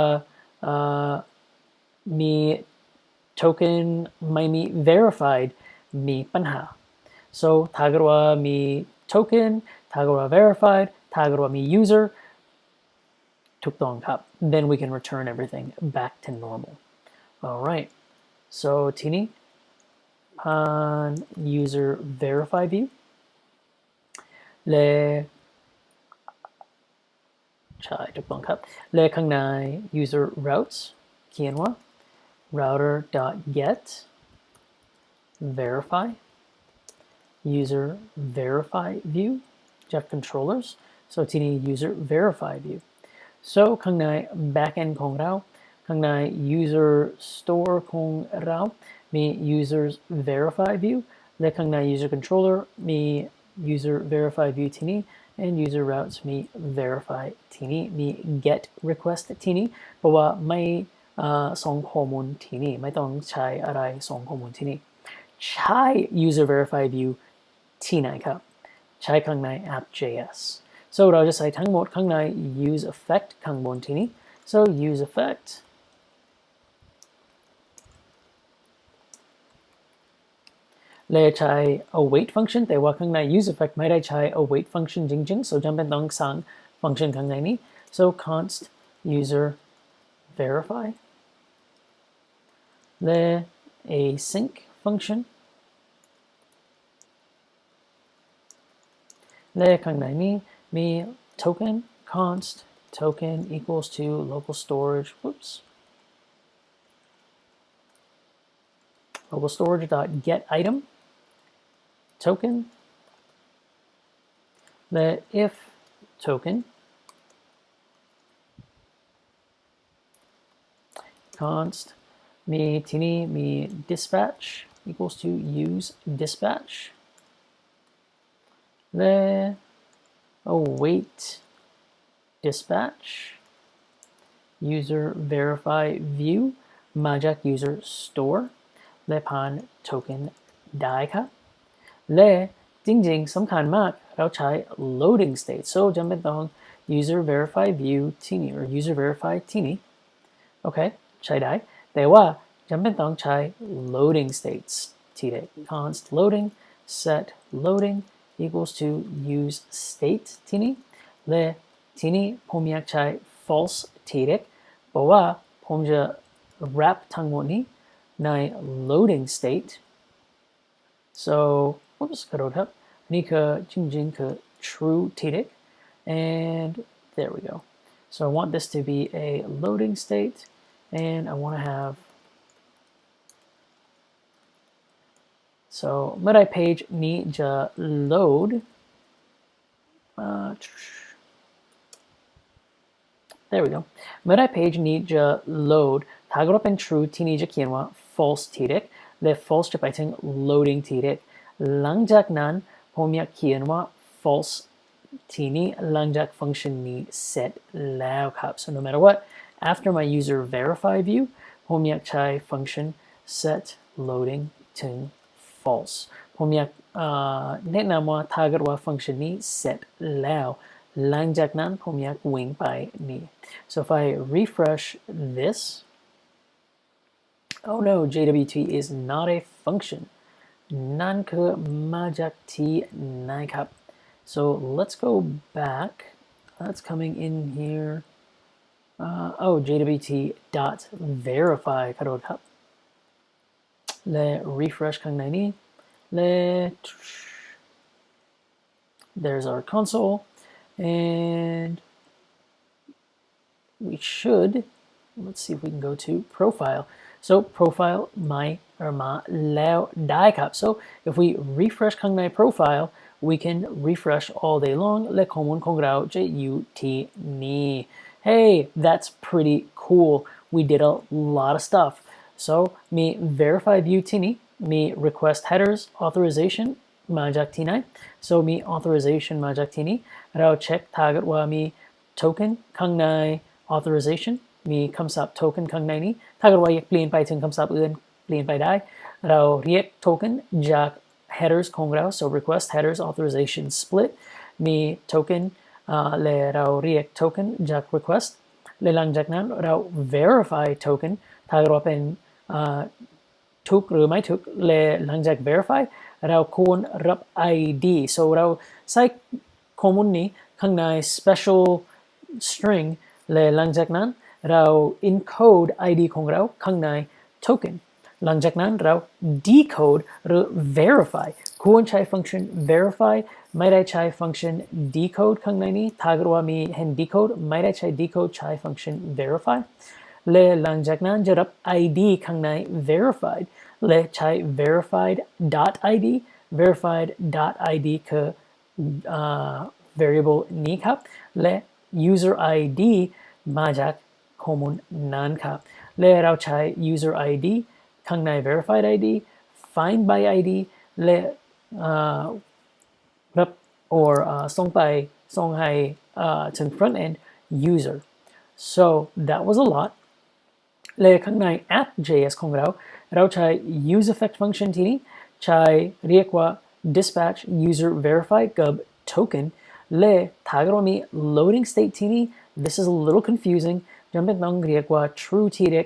A: มี token ไม่มี verified มีปัญหา so ถ้าเกิดว่ามี token ถ้าเกิดว่า verified ถ้าเกิดว่ามี user ถูกต้องครับ then we can return everything back to normal. Alright, so ทีนี้ผ่าน user verify view และใช่ถูกต้องครับและข้างใน user routes เขียนว่า router.get verify user verify view จาก controllers so ที่นี่ user verify view so ข้างใน backend ของเราข้างใน user store ของเรามี users verify view และข้างใน user controller มี user verify view ที่นี่ and user routes มี verify ที่นี่มี get request ที่นี่เพราะว่าไม่ส่งข้อมูลที่นี่ไม่ต้องใช้อะไรส่งข้อมูลที่นี่ใช้ user verify view ที่ไหนครับใช้ข้างใน app.js so เราจะใส่ทั้งหมดข้างใน use effect ข้างบนที่นี่ so use effectและใช้ await function แต่ว่าข้างใน use effect ไม่ได้ใช้ await function จริงๆ so จำเป็นต้องสร้าง function ข้างในนี้ so const user verify และ async function และข้างในนี้มี token const token equals to local storage local storage dot get item token the if token const me tini me dispatch equals to use dispatch the await dispatch user verify view มาจาก user store และผ่าน token ได้ครับและจริงๆสำคัญมากเราใช้ loading state so จำเป็นต้อง user verify view ที่นี่ or user verify ที่นี่โอเคใช้ได้แต่ว่าจำเป็นต้องใช้ loading states ที่นี่ const loading set loading equals to use state ที่นี่และที่นี่ผมอยากใช้ false ที่นี่เพราะว่าผมจะ wrap ทั้งหมดนี้ใน loading state so oops ขอโทษครับนี่คือจริงๆคือ true ที่นี่ and there we go so I want this to be a loading state and I want to have so เมื่อใด page นี้จะ load there we go เมื่อใด page นี้จะ load ถ้าเกิดว่าเป็น true ที่นี่จะเขียนว่า false ที่นี่และ false จะไปถึง loading ที่นี่หลังจากนั้นผมอยากเขียนว่า false ที่นี่หลังจาก function นี้ set แล้วครับ so no matter what after my user verify view ผมอยากใช้ function set loading ถึง false ผมอยากแนะนำว่าถ้าเกิดว่า function นี้ set แล้วหลังจากนั้นผมอยากวิ่งไปนี่ so if I refresh this oh no JWT is not a function นั่นคือมาจากที่ไหนครับ so let's go back that's coming in here oh JWT dot verify ขอโทษครับและ refresh ข้างในนี้ let there's our console and we should let's see if we can go to profile. So profile ไม่หรือมาแล้วได้ครับ so if we refresh ข้างใน profile we can refresh all day long และข้อมูลของเราจะอยู่ที่นี่ hey that's pretty cool we did a lot of stuff so มี verify view ที่นี่มี request headers authorization มาจากที่ไหน so มี authorization มาจากที่นี่เราเช็คถ้าเกิดว่ามี token ข้างใน authorization มีคำศัพท์ token ข้างในนี้ถ้าเกิดว่าอยากเปลี่ยนไปถึงคำศัพท์อื่นเปลี่ยนไปได้เราเรียก token จาก headers ของเรา so request headers authorization split มี token และเราเรียก token จาก request และหลังจากนั้นเรา verify token ถ้าเกิดว่าเป็นถูกหรือไม่ถูกและหลังจาก verify เราควรรับ ID so เราใส่ข้อมูลนี้ข้างใน special string และหลังจากนั้นเรา encode ID ของเราข้างใน token หลังจากนั้นเรา decode หรือ verify ควรใช้ฟังก์ชัน verify ไม่ได้ใช้ฟังก์ชัน decode ข้างในนี้ถ้าเกิดว่ามีเห็น decode ไม่ได้ใช้ decode ใช้ฟังก์ชัน verify และหลังจากนั้นจะรับ ID ข้างใน verified และใช้ verified.id verified.id คือ variable นี้ครับและ user ID มาจากข้อมูลนั้นครับและเราใช้ user ID ข้างใน verified ID find by ID และรับ or ส่งให้ถึง front end user so that was a lot และข้างใน app.js ของเราใช้ useEffect function ที่นี้ใช้เรียกว่า dispatch user verify กับ token และถ้าเรามี loading state ที่นี้ this is a little confusing จำเป็นต้องเรียกว่า true ที่เด็ก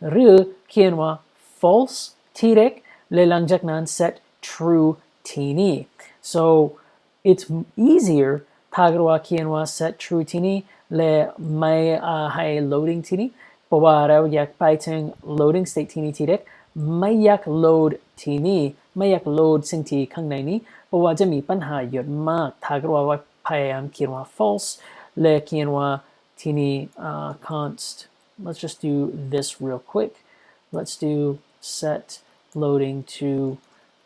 A: หรือเขียนว่า false ที่เด็กและหลังจากนั้น set true ที่นี้ so it's easier ถ้าเราเขียนว่า set true ที่นี้และไม่ให้ loading ที่นี้เพราะว่าเราอยากไปถึง loading state ที่นี้ที่เด็กไม่อยาก load ที่นี้ไม่อยาก load สิ่งที่ข้างในนี้เพราะว่าจะมีปัญหาเยอะมากถ้าเราพยายามเขียนว่า false และเขียนว่าที่นี้const let's just do this real quick let's do set loading to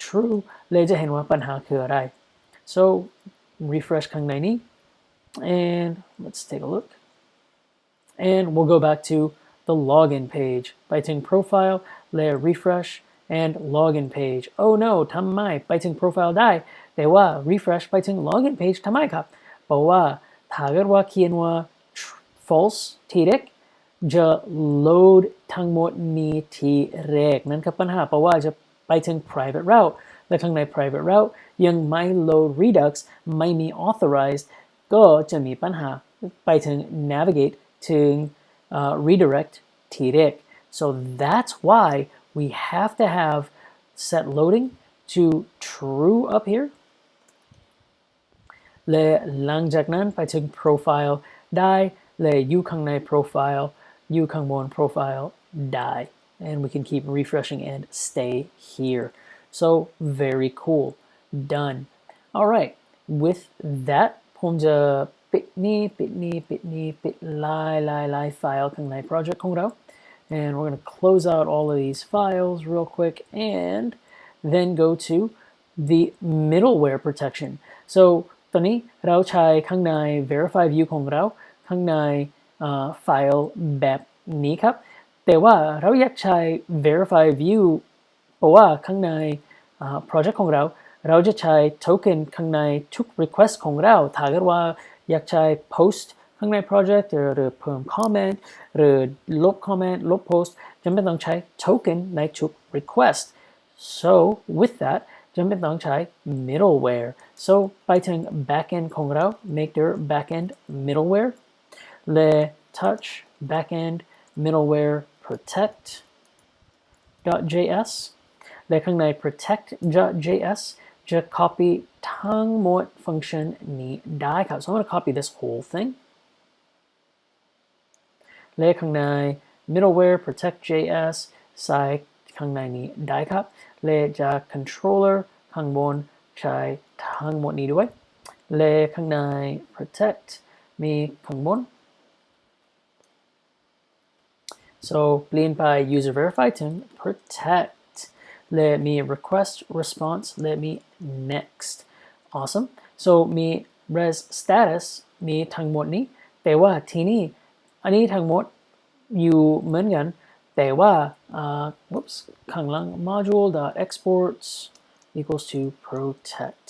A: true และจะเห็นว่าปัญหาคืออะไร so refresh ข้างในนี้ and let's take a look and we'll go back to the login page ไปถึง profile และ refresh and login page oh no ทำไมไปถึง profile ได้แต่ว่า refresh ไปถึง login page ทำไมครับเพราะว่าถ้าเกิดว่าเขียนว่า false ที่เด็กจะ load ทั้งหมดนี้ที่แรกนั่นคือปัญหาเพราะว่าจะไปถึง private route และข้างใน private route ยังไม่ load redux ไม่มี authorized ก็จะมีปัญหาไปถึง navigate ถึงredirect ที่แรก so that's why we have to have set loading to true up here และหลังจากนั้นไปถึง profile ได้และอยู่ข้างใน profile อยู่ข้างบน profile ได้ and we can keep refreshing and stay here so very cool done all right with that ผมจะปิดลายไฟล์ข้างใน project ของเรา and we're going to close out all of these files real quick and then go to the middleware protection so ตอนนี้เราใช้ข้างใน verify view ของเราข้างในไฟล์แบบนี้ครับแต่ว่าเราอยากใช้ verify view เพราะว่าข้างใน project ของเราจะใช้ token ข้างในทุก request ของเราถ้าเกิดว่าอยากใช้ post ข้างใน project หรือเพิ่ม comment หรือลบ comment ลบ post จำเป็นต้องใช้ token ในทุก request so with that จำเป็นต้องใช้ middleware so ไปถึง backend ของเรา make their backend middleware และ touch backend middleware protect.js และข้างใน protect.js จะ copy ทั้งหมดฟังก์ชันนี้ได้ครับ so I'm going to copy this whole thing และข้างใน middleware protect.js ใส่ข้างในนี้ได้ครับและจาก controller ข้างบนใช้ทั้งหมดนี้ด้วยและข้างใน protect มีข้างบน so เปลี่ยนไป user verify ถึง protect let me request response let me next awesome so มี res status มีทั้งหมดนี้แต่ว่าทีนี้อันนี้ทั้งหมดอยู่เหมือนกันแต่ว่าwhoops ข้างหลัง module.exports equals to protect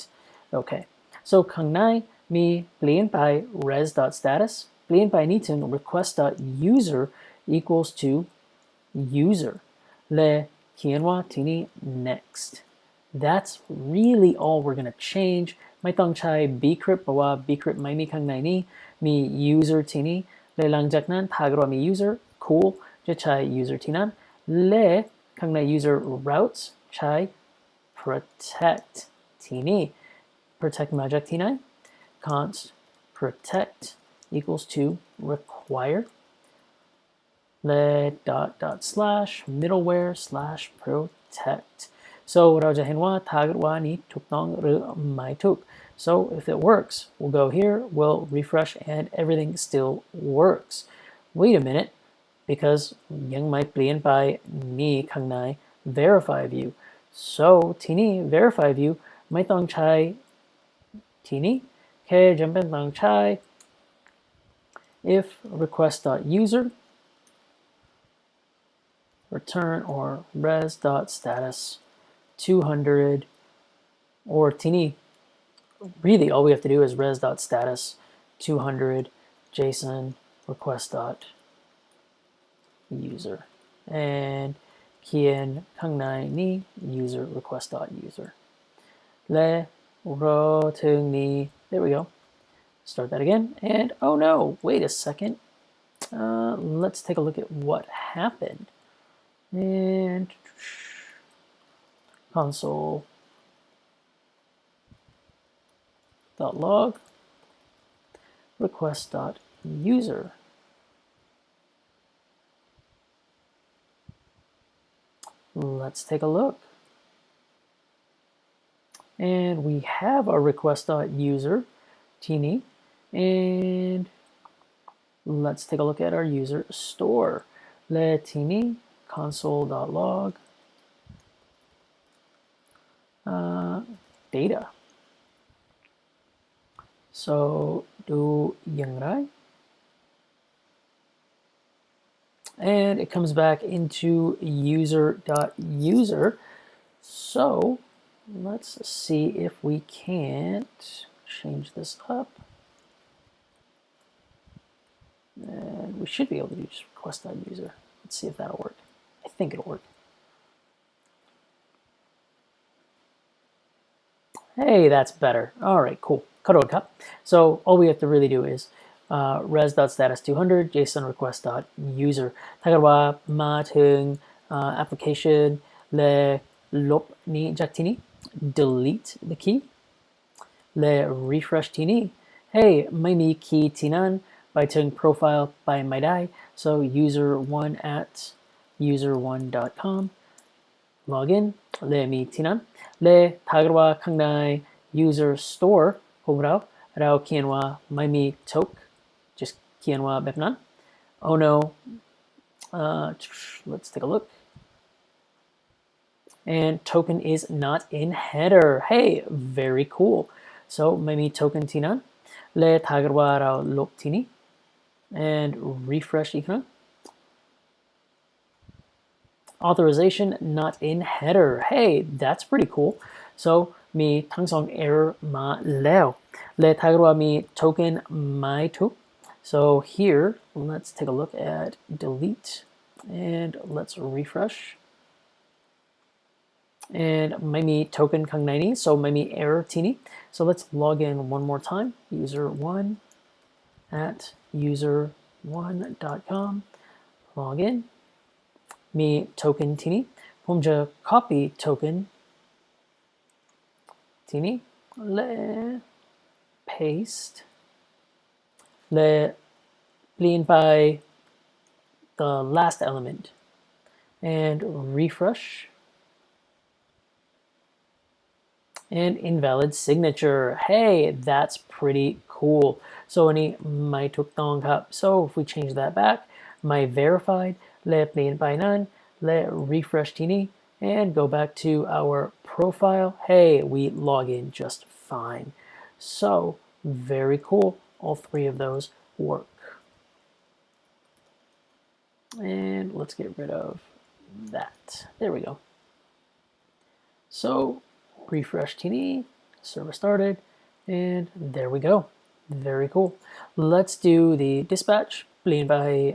A: okay so ข้างในมีเปลี่ยนไป res.status เปลี่ยนไปนี้ถึง request.user equals to user และเขียนว่าทีนี้ next that's really all we're gonna change ไม่ต้องใช้ bcrypt เพราะว่า bcrypt ไม่มีข้างในนี้มี user ทีนี้และหลังจากนั้นถ้าเกิดว่ามี user cool จะใช้ user ที่นั้นและข้างใน user routes ใช้ protect ที่นี้ protect มาจากที่ไหน const protect equals to require let dot slash middleware slash protect so เราจะเห็นว่าถ้าเกิดว่านี้ถูกต้องหรือไม่ถูก so if it works we'll go here we'll refresh and everything still works wait a minute because ยังไม่เปลี่ยนไปนี่ข้างใน verify view so ที่นี่ verify view ไม่ต้องใช้ที่นี่แค่จำเป็นต้องใช้ if request.user return or res.status 200 or tini really all we have to do is res.status 200 json request.user and เขียนข้างในนี้ user request.user และรอถึงนี้ there we go start that again and oh no wait a second let's take a look at what happened and console.log request.user let's take a look and we have our request.user teeny and let's take a look at our user store let teeny console.log data so ดูอย่างไร and it comes back into user.user so let's see if we can't change this up and we should be able to do just request.user let's see if that'll work I think it'll work hey that's better all right coolขอโทษครับ so all we have to really do is res.status 200 json request.user ถ้าเกิดว่ามาถึงapplication และลบนี้จากที่นี้ delete the key และ refresh ที่นี้ hey ไม่มี key ที่นั้นไปถึง profile ไปไม่ได้ so user1 at user1.com login และมีที่นั้นและถ้าเกิดว่าข้างใน user store ของเราเขียนว่าไม่มี token just เขียนว่าแบบนั้น oh no let's take a look and token is not in header hey very cool so ไม่มี token ที่นั้นและถ้าเกิดว่าเราลบที่นี้ and refresh อีกครั้งauthorization not in header hey that's pretty cool so มีทั้งสอง error มาแล้วและถ้าเกิดว่ามี token ไม่ถูก so here let's take a look at delete and let's refresh and ไม่มี token ข้างในนี้ so ไม่มี error ที่นี้ so let's log in one more time user1 at user1.com log inมี token ที่นี้ผมจะ copy token ที่นี้และ paste และเปลี่ยนไป the last element and refresh and invalid signature hey that's pretty cool so อันนี้ไม่ถูกต้องครับ so if we change that back my verified และเปลี่ยนไปนั้นและ refresh ที่นี่ and go back to our profile. Hey, we log in just fine. So very cool. All three of those work. And let's get rid of that. There we go. So refresh TD, server started, and there we go. Very cool. Let's do the dispatch. Bleed by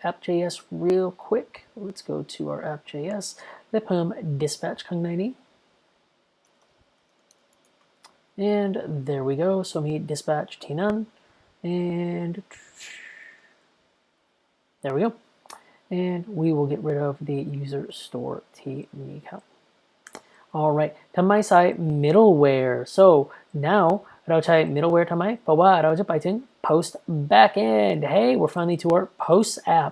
A: app.js real quick. Let's go to our app.js. Let dispatch ข้างในนี้ and there we go. So me dispatch ที่นั่น and there we go. And we will get rid of the user store ที่นี้ครับ Alright ทำไมใช้ middleware so now เราใช้ middleware ทำไมเพราะว่าเราจะไปถึง post backend hey we're finally to our post app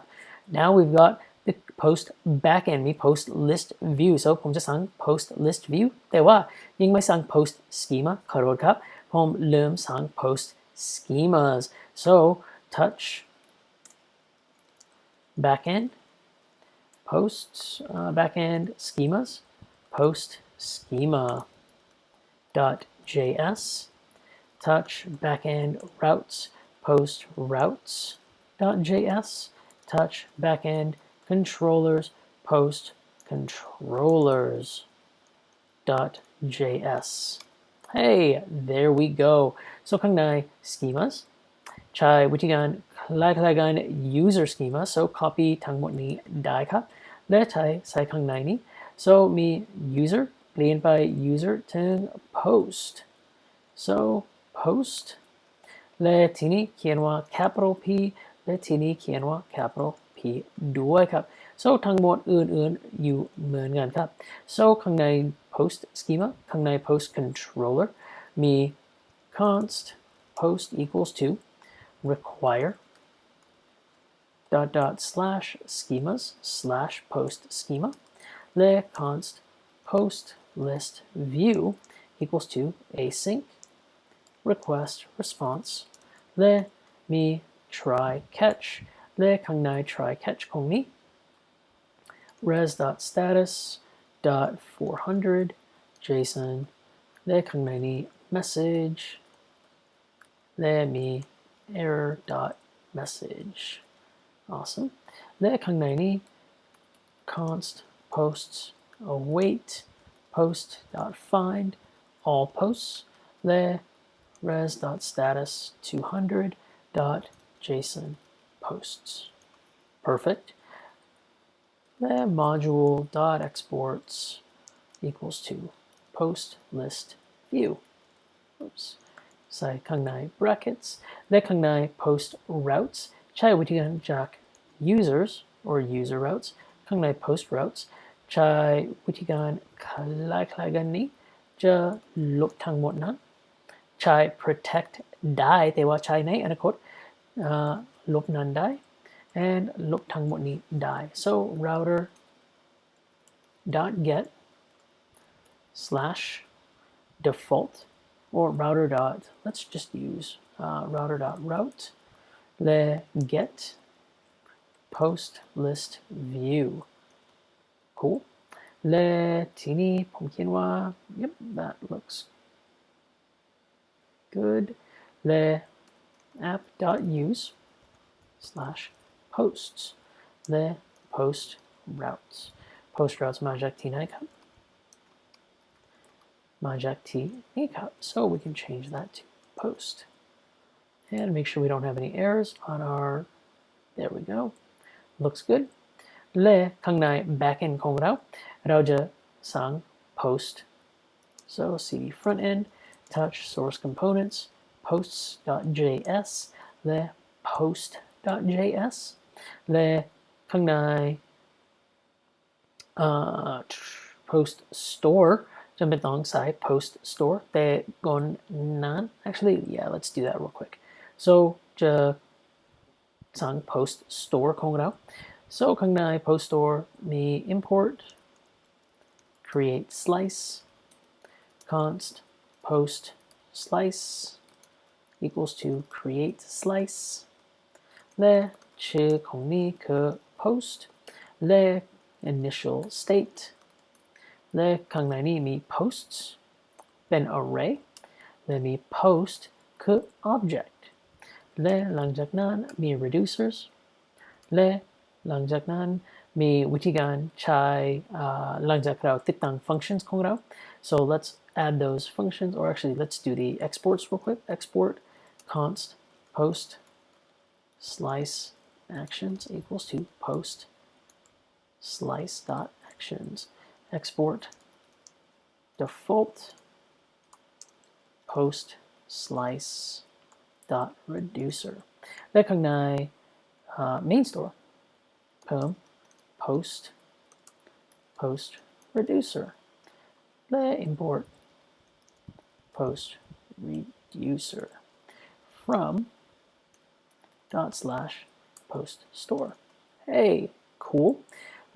A: now we've got the post backend มี post list view so ผมจะสั่ง post list view แต่ว่ายังไม่สั่ง post schema ขอโทษครับผมลืมสั่ง post schemas so touch backend post backend schemas post schema .js touch backend routes post routes .js touch backend controllers post controllers .js hey there we go so ข้างใน schemas ใช้วิธีการคล้ายๆกัน user schema so copy ทั้งหมดนี้ได้ครับและใช้ข้างในนี้ so มี user เปลี่ยนไป user ถึง post so post และทีนี้เขียนว่า capital P และทีนี้เขียนว่า capital P ด้วยครับ so ทั้งหมดอื่นๆอยู่เหมือนกันครับ so ข้างใน post schema ข้างใน post controller มี const post equals to require // schemas / post schema และ const post list view equals to async request response และมี try catch และข้างใน try catch ของนี้ res.status .400 json และข้างในนี้ message และมี error.message awesome และข้างในนี้ const posts await post.find all posts และ res.status 200.json posts perfect และ module.exports equals to post list view oops ใส่ข้างใน brackets และข้างใน post routes ใช้วิธีการจาก users or user routes ข้างใน post routes ใช้วิธีการคล้ายๆกันนี้จะลบทั้งหมดนั้นใช้ protect ได้แต่ว่าใช้ในอนาคตลบนั้นได้ and ลบทั้งหมดนี้ได้ so router .get / default or router dot let's just use router.route และ get post list view cool และทีนี้ผมเขียนว่า yep that looks good และ app.use / posts และ post routes post routes มาจากที่ไหนครับมาจากที่นี่ครับ so we can change that to post and make sure we don't have any errors on our there we go looks good และข้างใน backend ของเราจะสั่ง post so cd front end touch source components posts.js และ post.js และข้างในpost store จำเป็นต้องใส่ post store แต่ก่อนนั้น actually yeah let's do that real quick so จะสั่ง post store ของเรา so ข้างใน post store มี import create slice const post slice equals to create slice และชื่อของนี้คือ post และ initial state และข้างในนี้มี posts เป็น array และมี post คือ object และหลังจากนั้นมี reducers และหลังจากนั้นมีวิธีการใช้หลังจากเราติดตั้ง functions ของเรา so let's add those functions, or actually let's do the exports real quick. Export const post slice actions equals to post slice dot actions. Export default post slice dot reducer. และข้างในmain store เพิ่ม post reducer และ import post reducer from dot slash post store. Hey, cool.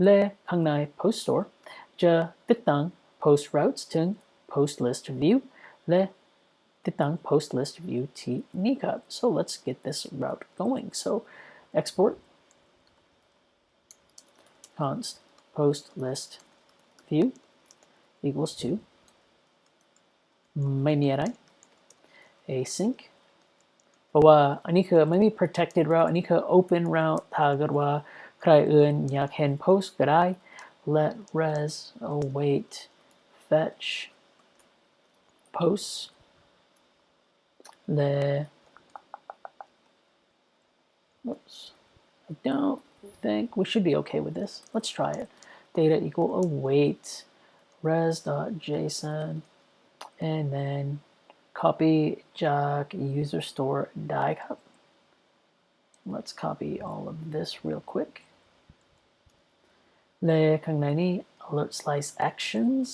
A: และข้างใน post store จะติดตั้ง post routes ถึง post list view และติดตั้ง post list view ที่นี่ครับ so let's get this route going. So export const post list view equals to ไม่มีอะไร async เพราะว่าอันนี้คือไม่มี protected route อันนี้คือ open route ถ้าเกิดว่าใครอื่นอยากเห็น post ก็ได้ let res await fetch posts และ oops I don't think we should be okay with this. Let's try it. Data equal await res.json and then copy jack user store die cup. Let's copy all of this real quick. และข้างในนี้ alert slice actions.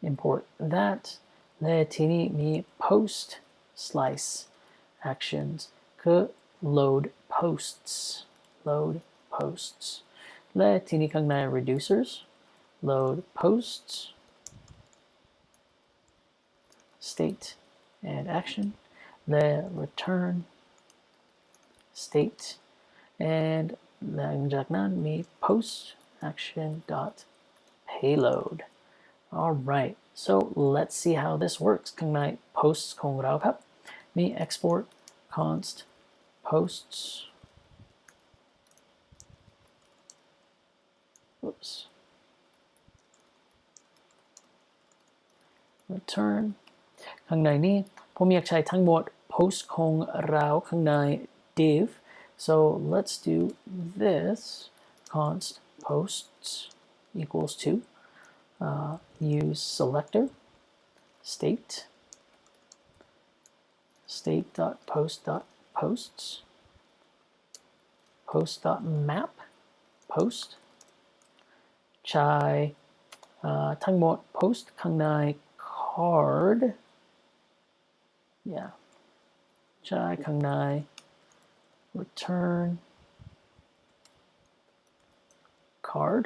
A: Import that. และที่นี่มี post slice actions คือ load posts และที่นี่ข้างใน reducers load posts state and action และ return state and หลังจากนั้นมี post action dot payload. All right, so let's see how this works. ข้างใน posts ของเราครับมี export const posts oops return ข้างในนี้ผมอยากใช้ทั้งหมด post ของเราข้างใน div so let's do this const posts equals to use selector state state.post.posts post.map post ใช้ทั้งหมด post ข้างใน card yeah ใช้ข้างใน return card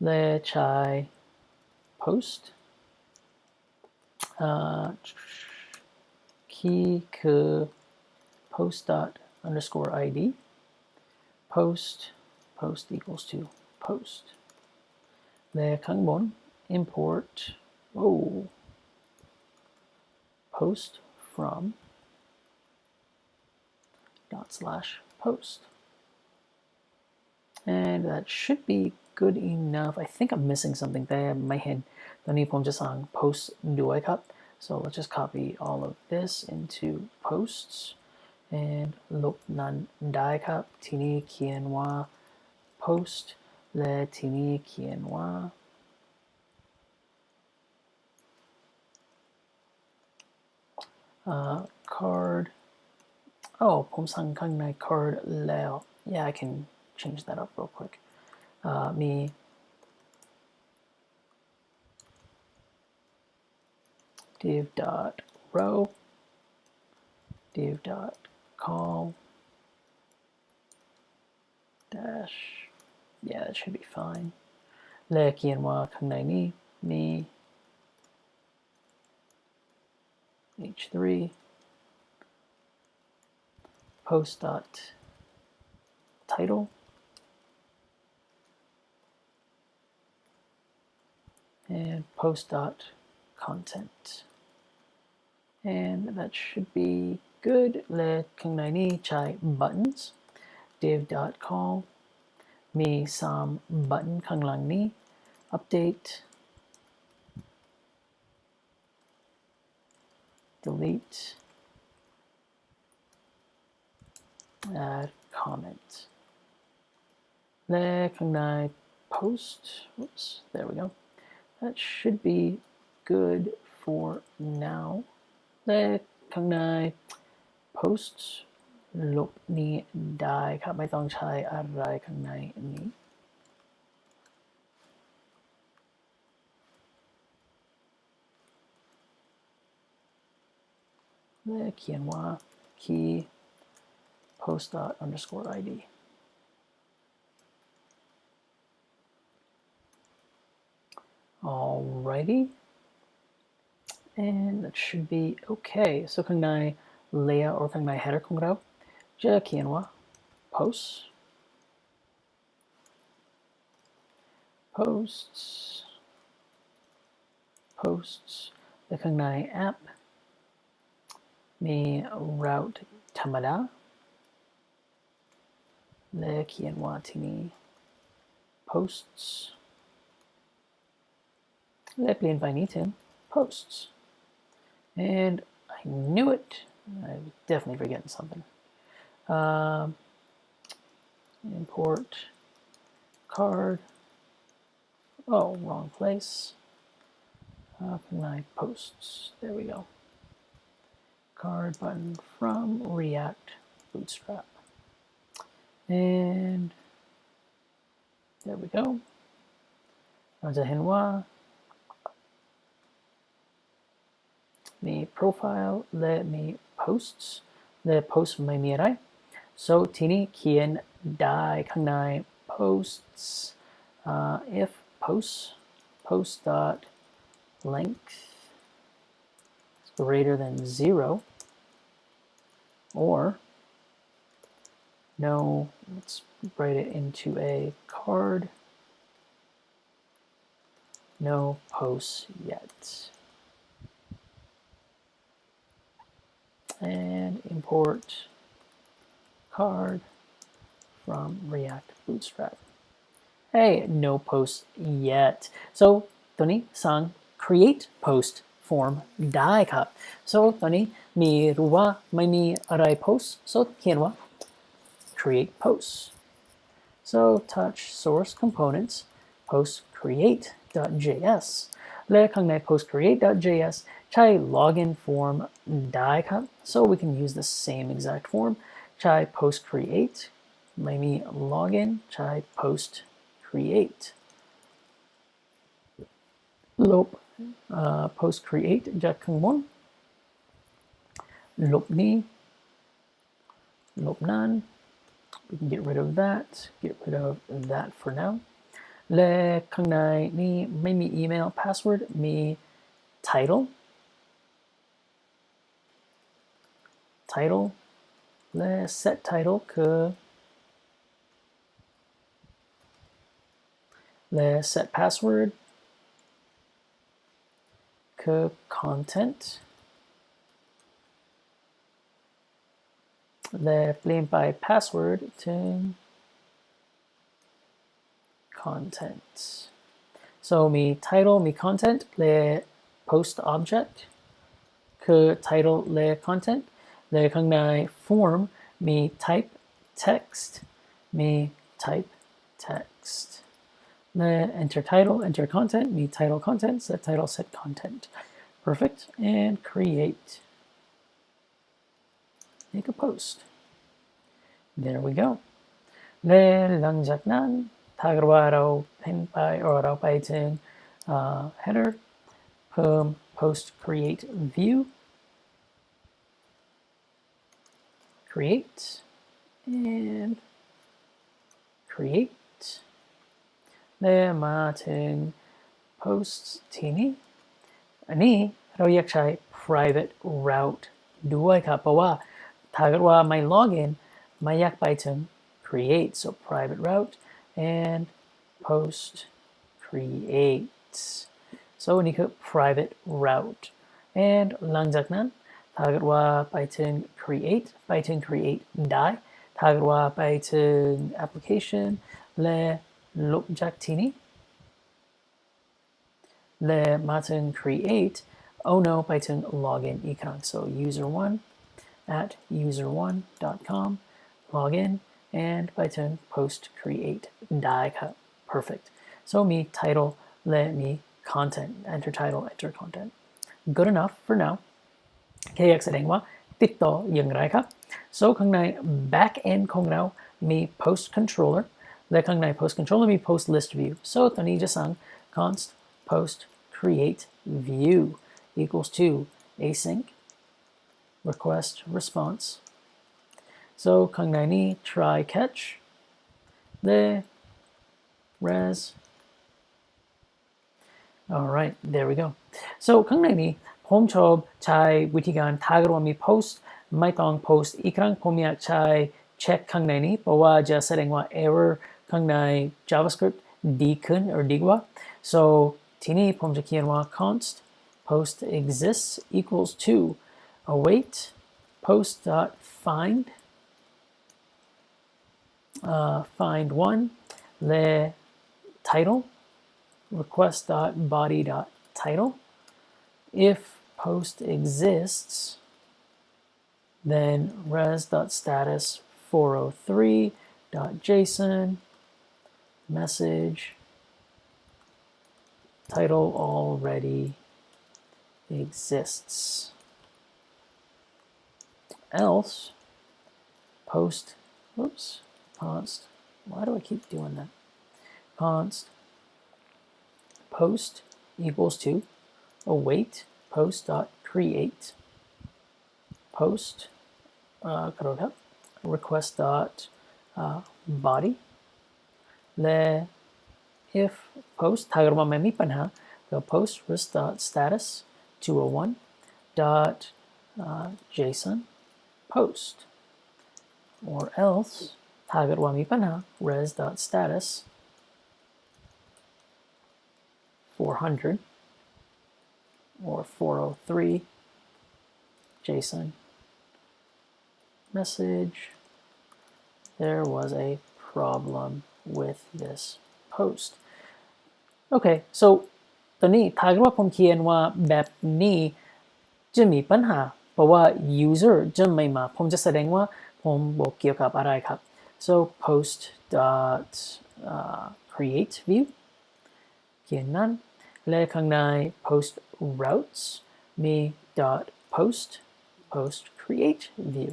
A: และใช้ post key คือ post dot underscore id post equals to post และข้างบน import post from dot slash post and that should be good enough. I think I'm missing something there. ไม่เห็นตอนนี้ผมจะสั่ง post ด้วยครับ so let's just copy all of this into posts and ลบนั้นได้ครับทีนี้เขียนว่า post และทีนี้เขียนว่า cardผมสั่งข้างใน card แล้ว yeah I can change that up real quick มี div.row div.call dash yeah that should be fine และเขียนว่าข้างในนี้มี h3 post dot title and post dot content and that should be good และข้างในนี้ใช้ buttons div dot call มี3 button ข้างหลังนี้ update delete add comment และข้างใน post oops there we go that should be good for now และข้างใน post ลบนี้ได้ครับไม่ต้องใช้อะไรข้างในนี้และเขียนว่า key post dot underscore id alrighty and that should be okay so ข้างใน layout หรือข้างใน header ของเราจะเขียนว่า postsและข้างใน app มี route ธรรมดาและเขียนว่าที่นี่ posts และเปลี่ยนไปนี้ถึง posts and I knew it I was definitely forgetting something import card oh wrong place my posts there we go card button from React Bootstrap and there we go เราจะเห็นว่ามี profile และมี posts และ post ไม่มีอะไร so ทีนี้เขียนได้ข้างใน posts if post dot length is greater than 0 or no let's write it into a card no posts yet and import card from React Bootstrap hey no posts yet so ตัวนี้สั่ง create post form ได้ครับ so ตัวนี้มีรู้ว่าไม่มีอะไร post so เขียนว่า create posts so touch source components post create.js และข้างใน post create.js ใช้ login form ได้ครับ so we can use the same exact form ใช้ post create ไม่มี login ใช้ post create ลบpost create จากข้างบนลบนี้ลบนั้น we can get rid of that for now และข้างในนี่ไม่มี email password มี title และ set title คือและ set password คือ content และเปลี่ยนไป password ถึง content so มี title มี content และ post object คือ title และ content และข้างใน form มี type text มี type text และ enter title enter content มี title content set title set content perfect and create make a post there we go และหลังจากนั้นถ้าเกิดว่าเราเห็นไปเราไปถึงheader เพิ่ม post create view create and create และมาถึง post ที่นี้อันนี้เราอยากใช้ private route ด้วยครับเพราะว่าถ้าเกิดว่าไม่ login ไม่อยากไปถึง create so private route and post create so นี่คือ private route and หลังจากนั้นถ้าเกิดว่าไปถึง create ไปถึง create ได้ถ้าเกิดว่าไปถึง application และลบจากที่นี้และมาถึง create oh no ไปถึง login อีกครั้ง so user1 at user1.com login and ไปถึง post create ได้ครับ perfect so มี title และมี content enter title enter content good enough for now แค่อยากแสดงว่าติดต่ออย่างไรครับ so ข้างใน back end ของเรามี post controller และข้างใน post controller มี post list view so ตอนนี้จะสั่ง const post create view equals to async request response so ข้างในนี้ try catch และ res alright there we go so ข้างในนี้ผมชอบใช้วิธีการถ้าเกิดว่ามี post ไม่ต้อง post อีกครั้งผมอยากใช้เช็คข้างในนี้เพราะว่าจะแสดงว่า error ข้างใน JavaScript ดีขึ้นหรือดีกว่า so ทีนี้ผมจะเขียนว่า const post exists equals to await post dot find find one และ title request dot body dot title if post exists then res dot status 403 dot json message title already exists else post oops const why do I keep doing that const post equals to await post dot create post request dot body และ if post ถ้าเกิดว่าไม่มีปัญหาก็ post res dot status 201 dot json post or else ถ้าเกิดว่ามีปัญหา res dot status 400 or 403 json message there was a problem with this post okay so ตอนนี้ถ้าเกิดว่าผมเขียนว่าแบบนี้จะมีปัญหาเพราะว่า user จะไม่มาผมจะแสดงว่าผมบอกเกี่ยวกับอะไรครับ so post dot create view เขียนนั้นและข้างใน post routes มี dot post post create view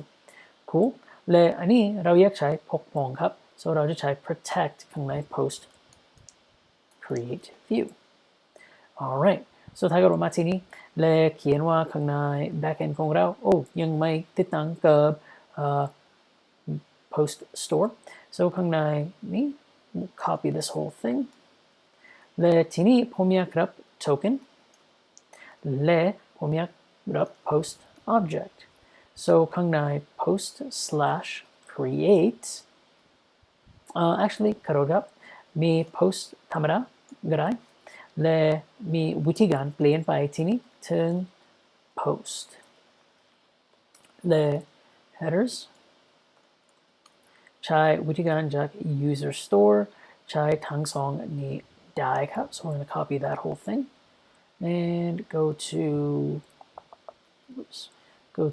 A: cool และอันนี้เราอยากใช้ปกป้องครับ so เราจะใช้ protect ข้างใน post create view alright so ถ้าเกิดว่ามาที่นี้และเขียนว่าข้างใน backend ของเราโอ้ยังไม่ติดตั้งกับ post store so ข้างในนี้ copy this whole thing และทีนี้ผมอยากรับ token และผมอยากรับ post object so ข้างใน post slash create actually ขอโทษครับมี post ธรรมดาก็ได้และมีวิธีการเปลี่ยนไปที่นี้ถึง post และ headers ใช้วิธีการจาก user store ใช้ทั้งสองนี้ได้ครับ so we're going to copy that whole thing and go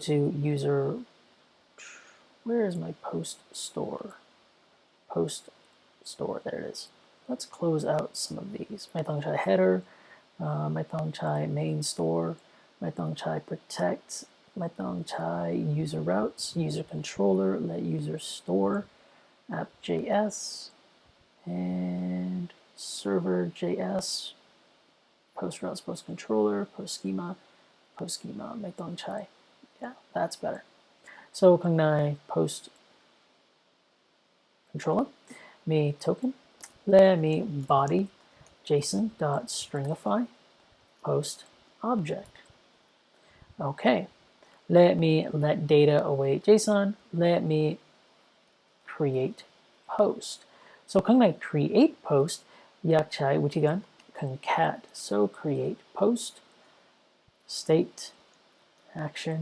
A: to user where is my post store there it is let's close out some of these ไม่ต้องใช้ header ไม่ต้องใช้ main store ไม่ต้องใช้ protect ไม่ต้องใช้ user routes user controller และ user store app.js and server.js post routes post controller post schemaไม่ต้องใช้ yeah that's better so ข้างใน post controller มี tokenและมี body json dot stringify post object okay let me let data await json let me create post so ข้างใน create post อยากใช้วิธีการ concat so create post state action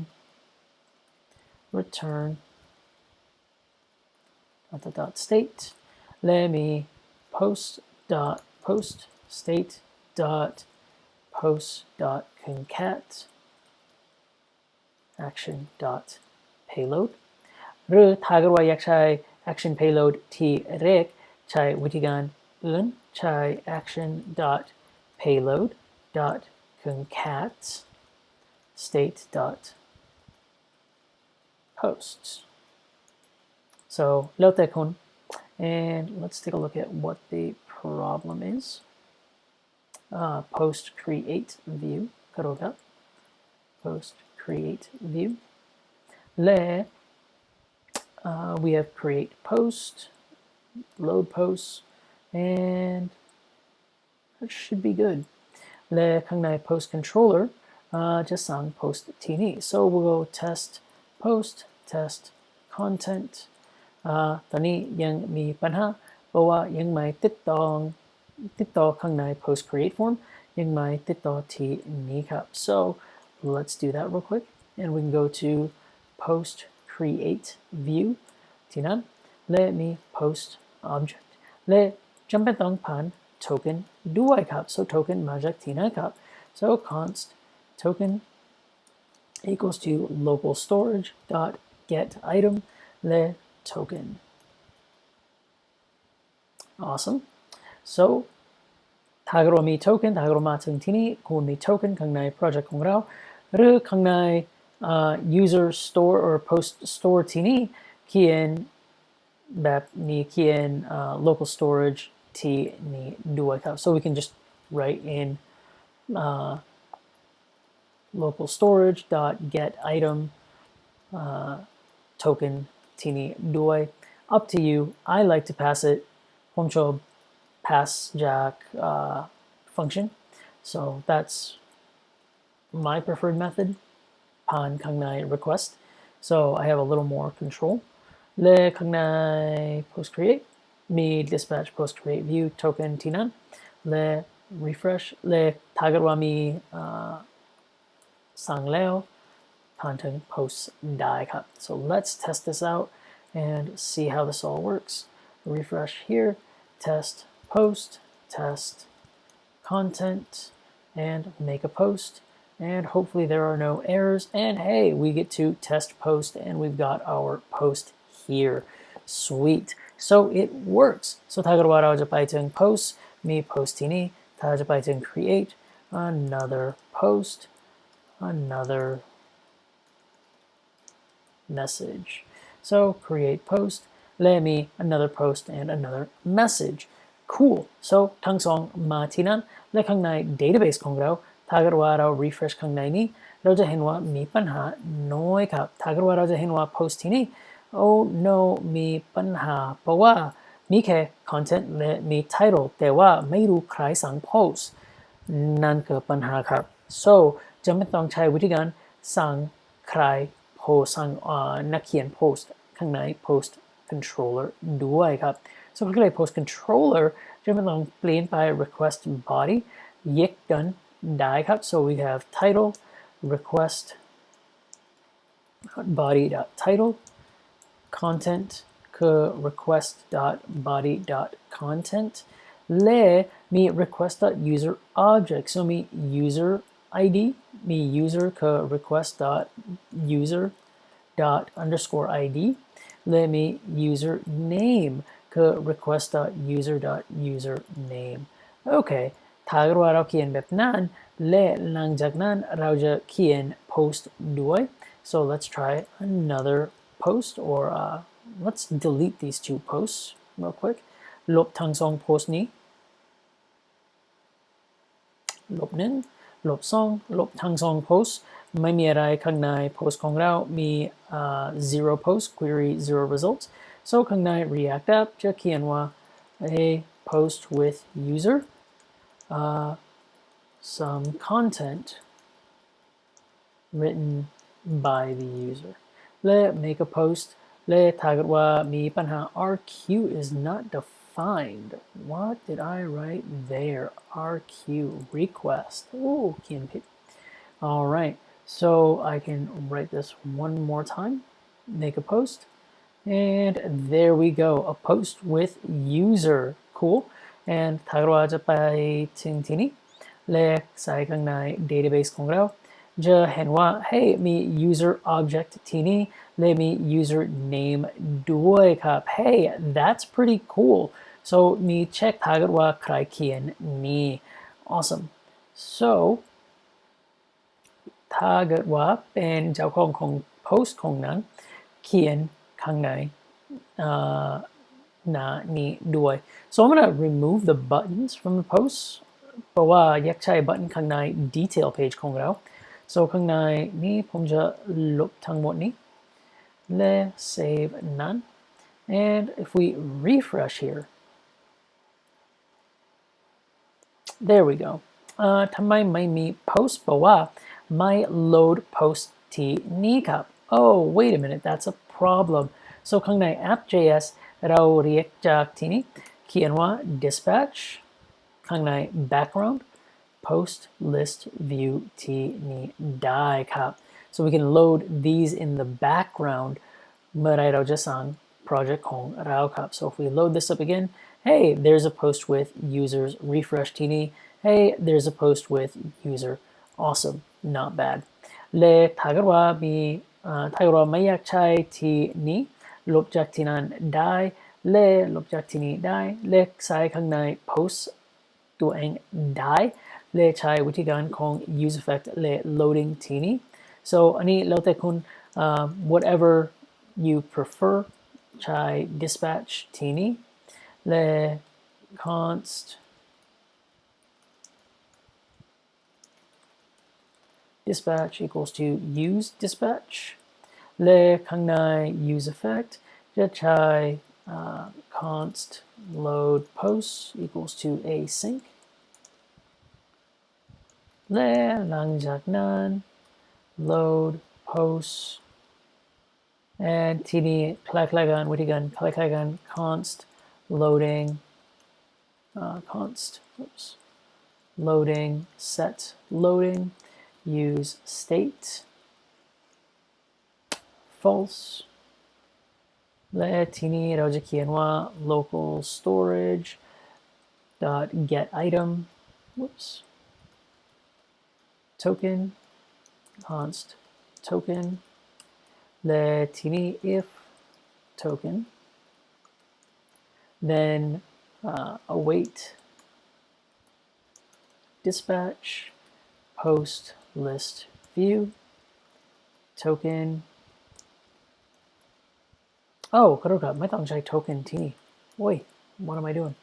A: return .state let me post state post concat action payload หรือถ้าเกิดว่าอยากใช้ action payload ที่แรกใช้วิธีการอื่นใช้ action payload concat state posts so แล้วแต่คุณ and let's take a look at what the problem is post create view กระโดดครับ post create view let we have create post load posts and that should be good และข้างใน post controller จะสั่ง post ที่นี่ so we'll go test post test content ตอนนี้ยังมีปัญหาเพราะว่ายังไม่ติดต่อข้างใน post create form ยังไม่ติดต่อที่นี้ครับ so let's do that real quick and we can go to post create view ที่นั้น let me post object และจำเป็นต้องผ่าน token ด้วยครับ so token มาจากที่ไหนครับ so const token equals to local storage dot get item และ token awesome so ถ้าเรามี token ถ้าเรามาถึงที่นี่คุณมี token ข้างใน project ของเราหรือข้างในuser store or post store ที่นี่เขียนแบบนี้เขียนlocal storage ที่นี่ด้วยครับ so we can just write in local storage dot get item token ที่นี่ด้วย up to you I like to pass it ผมชอบ pass จาก function so that's my preferred method ผ่านข้างใน request so I have a little more control และข้างใน post create มี dispatch post create view token ที่นั้นและ refresh และถ้าเกิดว่ามีสั่งแล้วผ่านถึง post ได้ครับ so let's test this out and see how this all works refresh here test post test content and make a post and hopefully there are no errors and hey we get to test post and we've got our post here sweet so it works so ถ้าเกิดว่าเราจะไปถึง post มี post ที่นี่ถ้าจะไปถึง create another post another message so create post let me another post and another message cool so ทั้งสองมาที่นั่นและข้างใน database ของเราถ้าเกิดว่าเรา refresh ข้างในนี้เราจะเห็นว่ามีปัญหาน้อยครับถ้าเกิดว่าเราจะเห็นว่า post ที่นี่ oh no มีปัญหาเพราะว่ามีแค่ content และมี title แต่ว่าไม่รู้ใครสั่ง post นั่นคือปัญหาครับ so จะไม่ต้องใช้วิธีการสั่งใคร post สั่งนักเขียน post ข้างใน post controller ด้วยครับ so ข้างใน post controller จะไม่ต้องเปลี่ยนไป request body แยกกันได้ครับ so we have title request body title content คือ request body content และมี request user object so มี user id มี user คือ request user underscore id และมี user name คือ request user name โอเคถ้าเราเขียนแบบนั้นและหลังจากนั้นเราจะเขียน post ด้วย so let's try another post or let's delete these two posts real quick ลบทั้งสอง post นี้ลบหนึ่งลบสองลบทั้งสอง post ไม่มีอะไรข้างใน post ของเรามี zero post query zero results so ข้างใน react app จะเขียนว่า a post with user some content written by the user let make a post และถ้าเกิดว่ามีปัญหา RQ is not defined what did I write there RQ request โอ้เขียนผิด all right so I can write this one more time make a post and there we go a post with user cool and ถ้าเราจะไปถึงที่นี้และใส่ข้างใน database ของเราจะเห็นว่าเฮ้ยมี user object ที่นี่และมี user name ด้วยครับ hey that's pretty cool so มีเช็คถ้าเกิดว่าใครเขียนนี่ awesome so ถ้าเกิดว่าเป็นเจ้าของ post ของนั้นเขียนข้างในหน้านี้ด้วย so I'm gonna remove the buttons from the post เพราะว่าอยากใช้ button ข้างใน detail page ของเรา so ข้างในนี้ผมจะลบทั้งหมดนี้และ save none and if we refresh here there we go ทำไมไม่มี post เพราะว่าไม่ load post ที่นี่ครับ oh wait a minute that's a problem so ข้างใน app.js เราเรียกจากที่นี้เขียนว่า dispatch ข้างใน background post list view ที่นี่ได้ครับ so we can load these in the background เมื่อไรเราจะสร้าง project ของเราครับ so if we load this up again hey there's a post with users refresh ที่นี่ hey there's a post with user awesome not bad และถ้าเกิดว่ามีถ้าเกิดว่าไม่อยากใช้ที่นี้ลบจากที่นั้นได้และลบจากที่นี้ได้และใส่ข้างใน post ตัวเองได้และใช้วิธีการของ use effect และ loading ที่นี้ so อันนี้แล้วแต่คุณwhatever you prefer ใช้ dispatch ที่นี้และ const dispatch equals to use dispatch และข้างใน use effect จะใช้ const load post equals to async และหลังจากนั้น load post and ที่นี้คล้ายๆกันวิธีการคล้ายๆกัน const loading const loading set loading use state false และทีนี้เราจะเขียนว่า local storage dot get item whoops token const token และทีนี้ if token then await dispatch post list view token oh ขอโทษครับไม่ต้องใช้ token ที่นี่โอ้ย what am I doing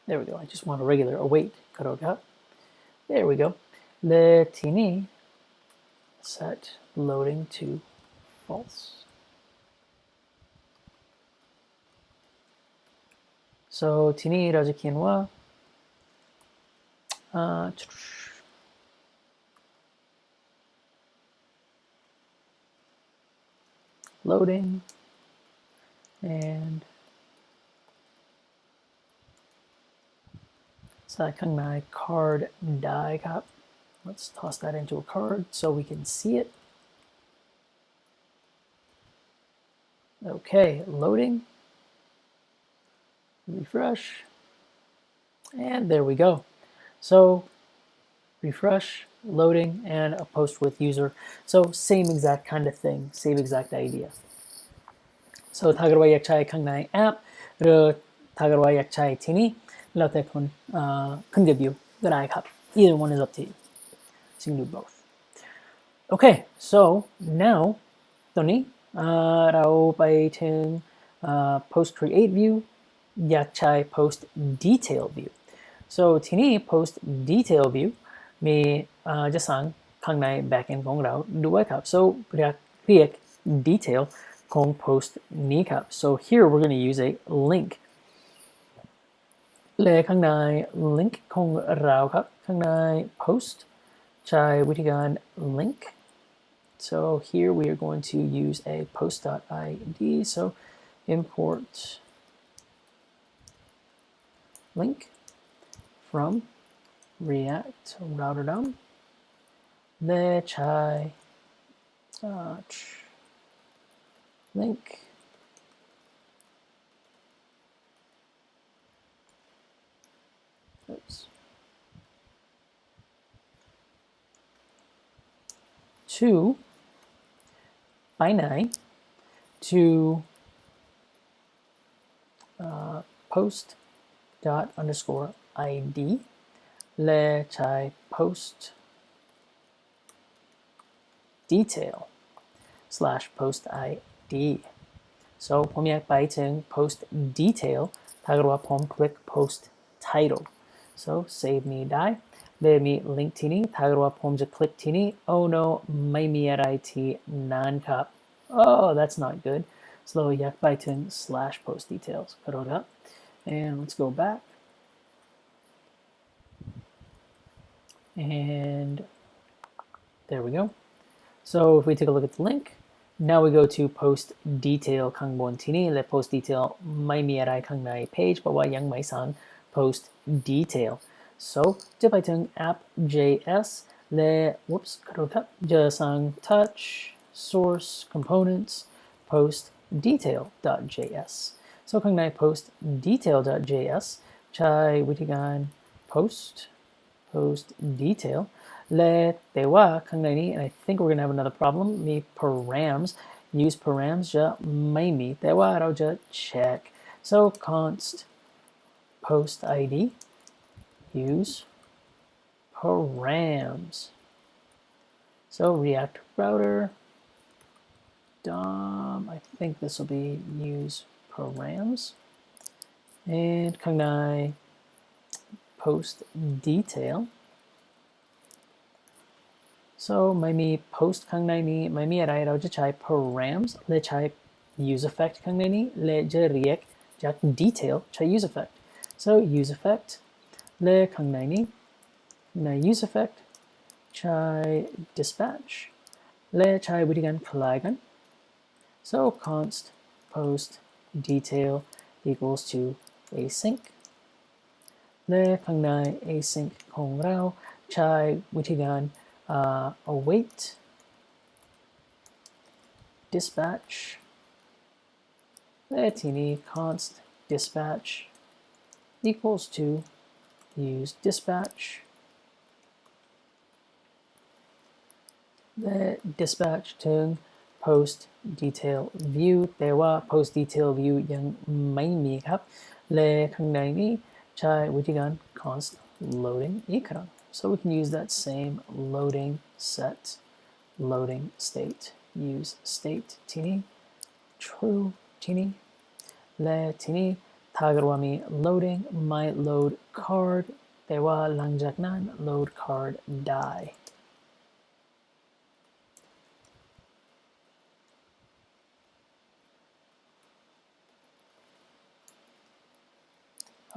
A: there we go I just want a regular await ขอโทษครับ there we go และทีนี้ set loading to false so ทีนี้เราจะเขียนว่า loading and ใส่ข้างใน card ได้ครับ let's toss that into a card so we can see it okay loading refresh and there we go so refresh loading and a post with user so same exact kind of thing same exact idea so ถ้าเกิดว่าอยากใช้ข้างในแอปหรือถ้าเกิดว่าอยากใช้ที่นี่แล้วแต่คุณขึ้นกับวิวก็ได้ครับ either one is up to you so you can do both okay so now ตอนนี้เราไปถึงpost create view อยากใช้ post detail view so ที่นี่ post detail view มีจะสั่งข้างใน backend ของเราด้วยครับ so เรียก detail ของ post นี้ครับ so here we're going to use a link และข้างใน link ของเราครับข้างใน post ใช้วิธีการ link So here we are going to use a post.id. So import link from React router DOM. และใช้ link oops, to ไปไหน to post dot underscore id และใช้ post detail slash post id so ผมอยากไปถึง post detail ถ้าเกิดว่าผมคลิก post title so save นี้ได้และมี link ที่นี่ถ้าเกิดว่าผมจะคลิกที่นี่ oh no ไม่มีอะไรที่นั่นครับ oh that's not good so อยากไปถึง slash post details ขอโทษครับ and let's go back and there we go so if we take a look at the link now we go to post detail ข้างบนที่นี่และ post detail ไม่มีอะไรข้างใน page เพราะว่ายังไม่สั่ง post detail so จะไปถึง app.js และ whoops ขอโทษครับจะสั่ง touch source components post detail.js so ข้างใน post detail.js ใช้วิธีการ post detail และแต่ว่าข้างในนี้ and I think we're gonna have another problem มี params use params จะไม่มีแต่ว่าเราจะ check so const post id use params so react router DOM I think this will be use params and ข้างใน post detail so ไม่มี post ข้างในนี้ไม่มีอะไรเราจะใช้ params และใช้ use effect ข้างในนี้และจะเรียกจาก detail ใช้ use effect so use effect และข้างในนี้ใน use effect ใช้ dispatch และใช้วิธีการคล้ายกัน so const post detail equals to async และข้างใน async ของเราใช้วิธีการawait dispatch และทีนี้ const dispatch equals to use dispatch และ dispatch ถึง post detail view แต่ว่า post detail view ยังไม่มีครับและข้างในนี้ใช้วิธีการ const loading อีกครั้ง so we can use that same loading set loading state use state ที่นี่ true ที่นี่และที่นี่ถ้าเกิดว่ามี loading ไม่ load card แต่ว่าหลังจากนั้น load card ได้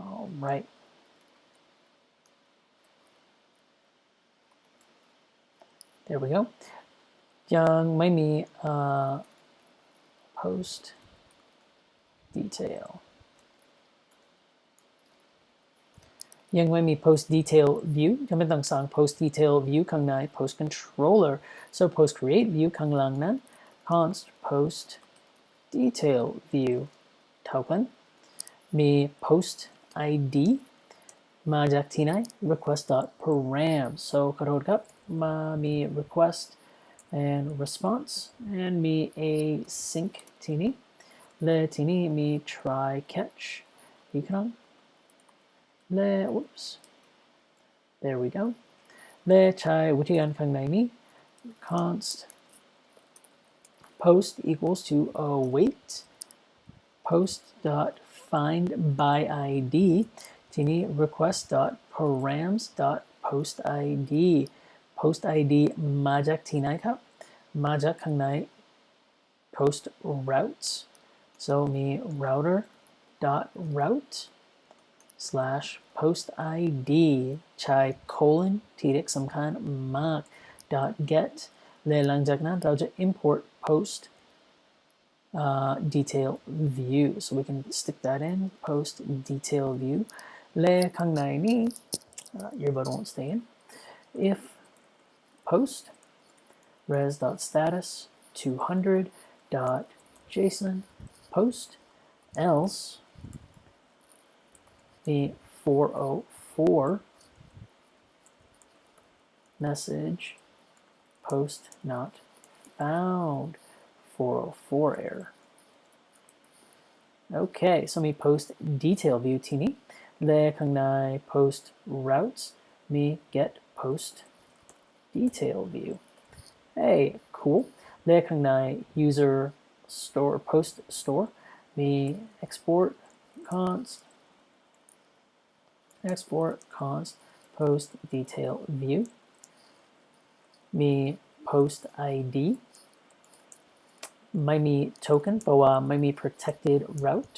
A: all right there we go ยังไม่มีpost detail ยังไม่มี post detail view จะไม่ต้องสั่ง post detail view ข้างใน post controller so post create view ข้างหลังนั้น const post detail view เท่ากันมี post id มาจากที่ไหน request.param so ขอโทษครับมามี request and response and มี async ที่นี่และที่นี่มี try catch อีกครั้งและ whoops there we go และใช้วิธีการข้างในนี้ const post equals to await post dot find by id ทีนี้ request dot params dot post id post id มาจากที่ไหนครับมาจากข้างใน post routes so มี router dot route slash post id ใช้ colon ที่เรียกสำคัญมาก dot get และหลังจากนั้นเราจะ import post detail view so we can stick that in post detail view และข้างในนี้ earbud won't stay in if post res.status 200.json post else the 404 message post not found 404 error okay so มี post detail view ทีนี้และข้างใน post routes มี get post detail view hey cool และข้างใน user store post store มี export const post detail view มี post id ไม่มี token เพราะว่าไม่มี protected route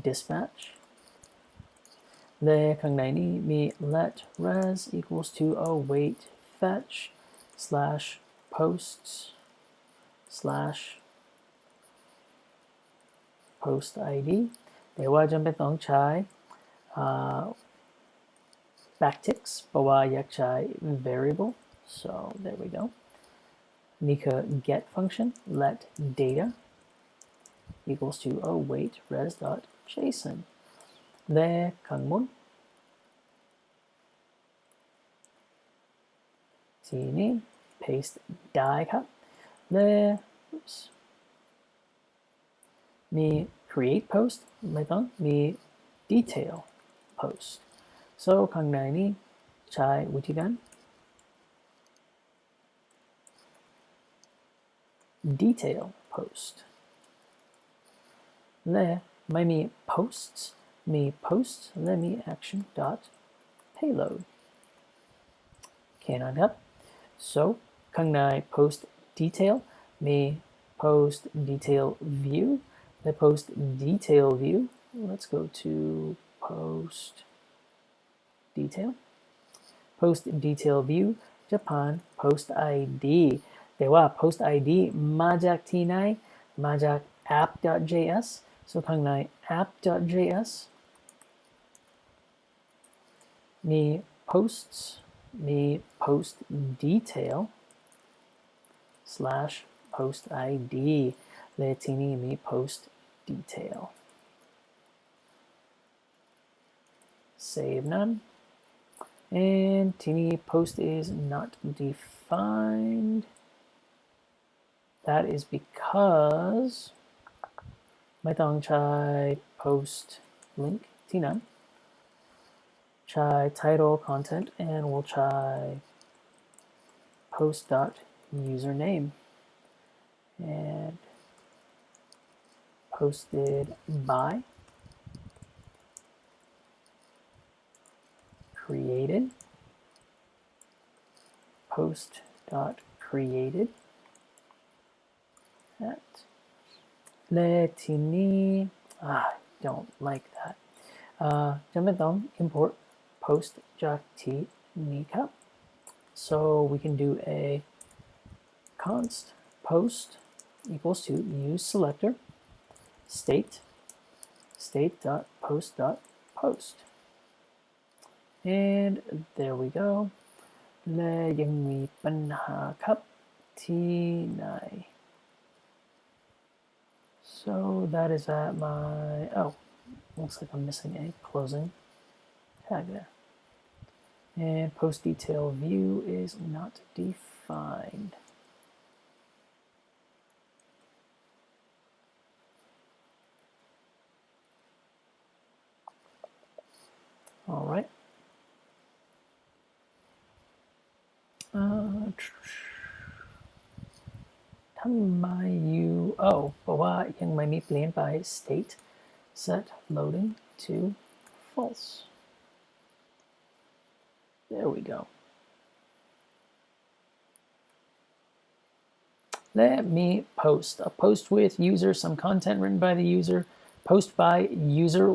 A: dispatch และข้างในนี้มี let res equals to await fetch slash posts slash post id แต่ว่าจำเป็นต้องใช้backticks เพราะว่าอยากใช้ variable so there we go นี่คือ get function let data equals to await res.json และข้างบนทีนี้ paste ได้ครับและมี create post ไม่ต้องมี detail post so ข้างในนี้ใช้วิธีการ detail post และไม่มี posts มี posts และมี action dot payload แค่นั้นครับ so ข้างใน post detail มี post detail view และ post detail view let's go to post detail view จะผ่าน post id แต่ว่า post id มาจากที่ไหนมาจาก app.js so ข้างใน app.js มี posts มี post detail slash post id และที่นี่มี post detail save none and tini post is not defined that is because ไม่ต้องใช้ post link ที่นั้นใช้ title content and we'll try post dot username and posted by created post dot created at และทีนี้ I don't like that จำเป็นต้อง import post จากที่นี้ครับ so we can do a const post equals to use selector state dot post dot post and there we go และยังมีปัญหาครับที่ไหน so that is at my oh looks like I'm missing a closing tag there and post detail view is not defined all rightทำไมอยู่เพราะว่ายังไม่มีเปลี่ยนไป state set loading to false there we go และมี post a post with user some content written by the user post by user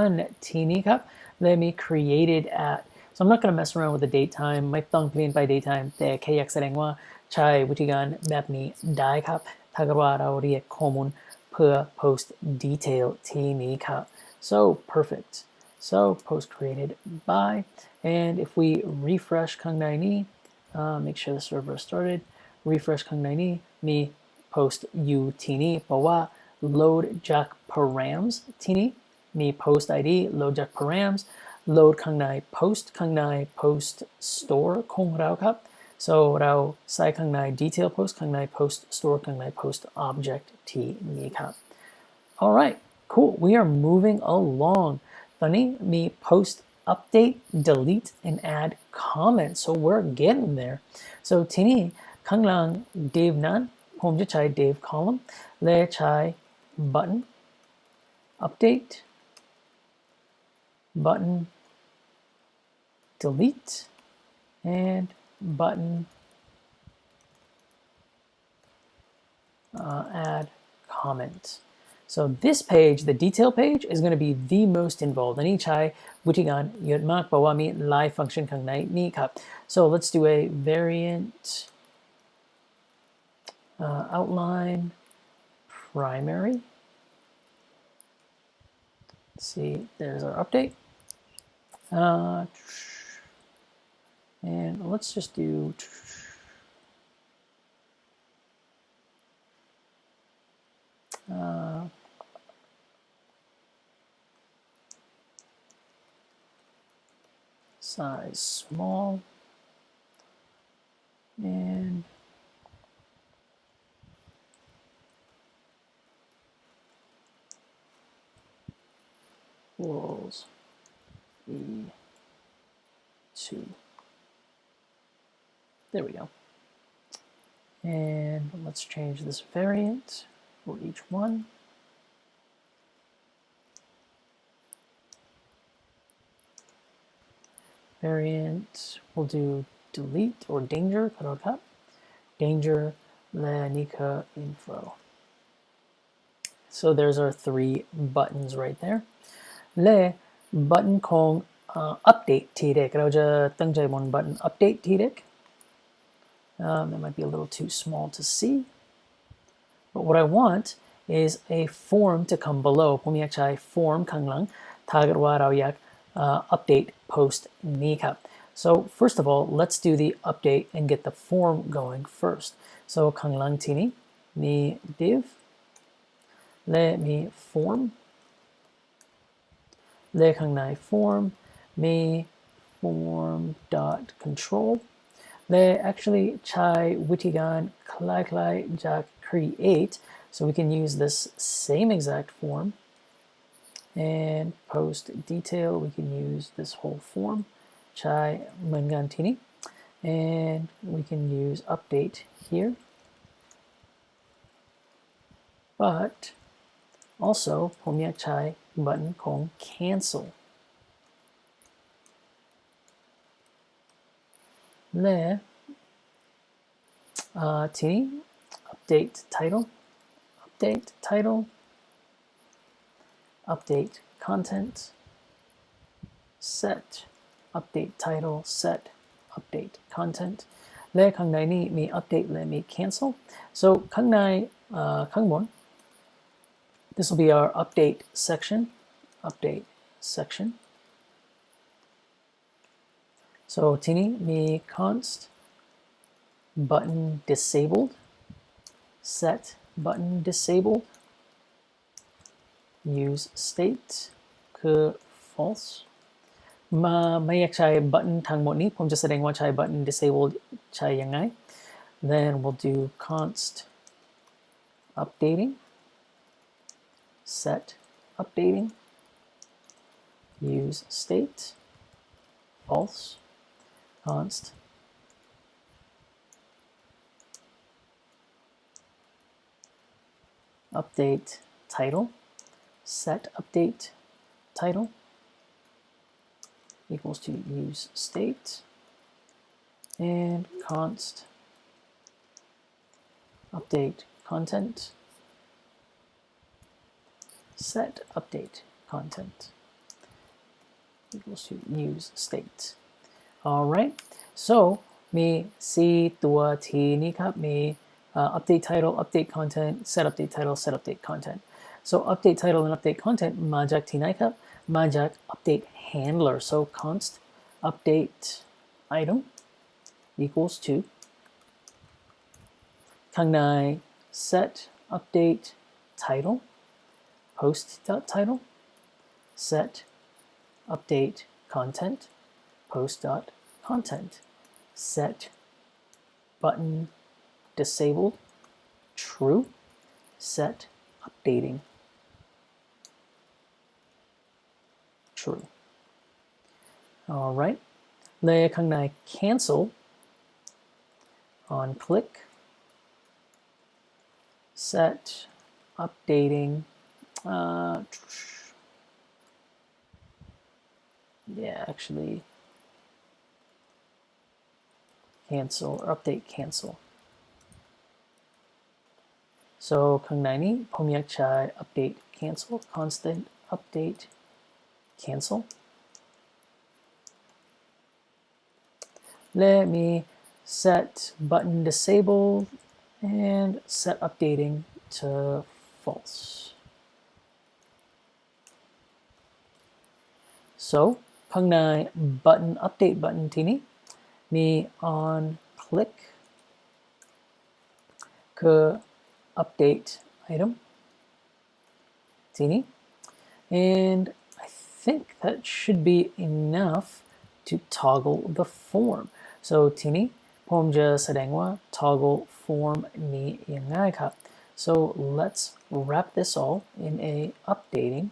A: 1ทีนี้ครับและมี created at so I'm not going to mess around with the date time ไม่ต้องเปลี่ยนไป date time แต่แค่อยากแสดงว่า ใช้วิธีการแบบนี้ได้ครับถ้าเกิดว่าเราเรียกข้อมูลเพื่อ post detail ที่นี้ครับ so perfect so post created by and if we refresh ข้างในนี้ make sure the server started refresh ข้างในนี้มี post อยู่ที่นี้เพราะว่า load จาก params ที่นี้มี post id load จาก params load ข้างใน post ข้างใน post store ของเราครับ so เราใส่ข้างใน detail post ข้างใน post store ข้างใน post object ที่นี้ครับ alright cool we are moving along ตอนนี้มี post update delete and add comment so we're getting there so ที่นี้ข้างล่าง div นั้นผมจะใช้ div column และใช้ button update button delete and button add comment so this page the detail page is going to be the most involved อันนี้ใช้วิธีการเยอะมากเพราะว่ามีหลายฟังก์ชันข้างในนี่ครับ so let's do a variant outline primary let's see there's our update and let's just do size small and equals E2 there we go and let's change this variant for each one variant we'll do delete or danger danger Lanika info so there's our 3 buttons right there Le button ของ update ทีเด็กเราจะตั้งใจบน button update ทีเด็กthat might be a little too small to see but what I want is a form to come below ผมอยากใช้ form ข้างหลังถ้าเกิดว่าเราอยากupdate post นี้ครับ so first of all let's do the update and get the form going first so ข้างหลังทีนี้มี div และมี form และข้างใน form มี form dot control และ actually ใช้วิธีการคล้ายๆจาก create so we can use this same exact form and post detail we can use this whole form ใช้เหมือนกันทีนี้ and we can use update here but also ผมอยากใช้ button ของ cancel และทีนี้ update title update content set update title set update content และข้างในนี้มี update และมี cancel so ข้างในข้างบน this will be our update section so ทีนี้มี const button disabled set button disabled use state คือ false ไม่อยากใช้ button ทั้งหมดนี้ผมจะแสดงว่าใช้ button disabled ใช้ยังไง then we'll do const updating set updating use state false const update title set update title equals to use state and const update content set update content equals to use state all right so มี C ตัว T นี้ครับมี update title update content set update title set update content so update title and update content มาจากที่ไหนครับมาจาก update handler so const update item equals to ข้างใน set update title post title set update content post content set button disabled true set updating true all right และข้างใน cancel on click set updating yeah actually cancel or update cancel so ข้างในนี้ผมอยากใช้ update cancel constant update cancel และมี set button disabled and set updating to false so ข้างใน button update button ที่นี้มี on click คือ update item ที่นี้ and I think that should be enough to toggle the form so ที่นี้ผมจะแสดงว่า toggle form นี้ยังไงครับ so let's wrap this all in a updating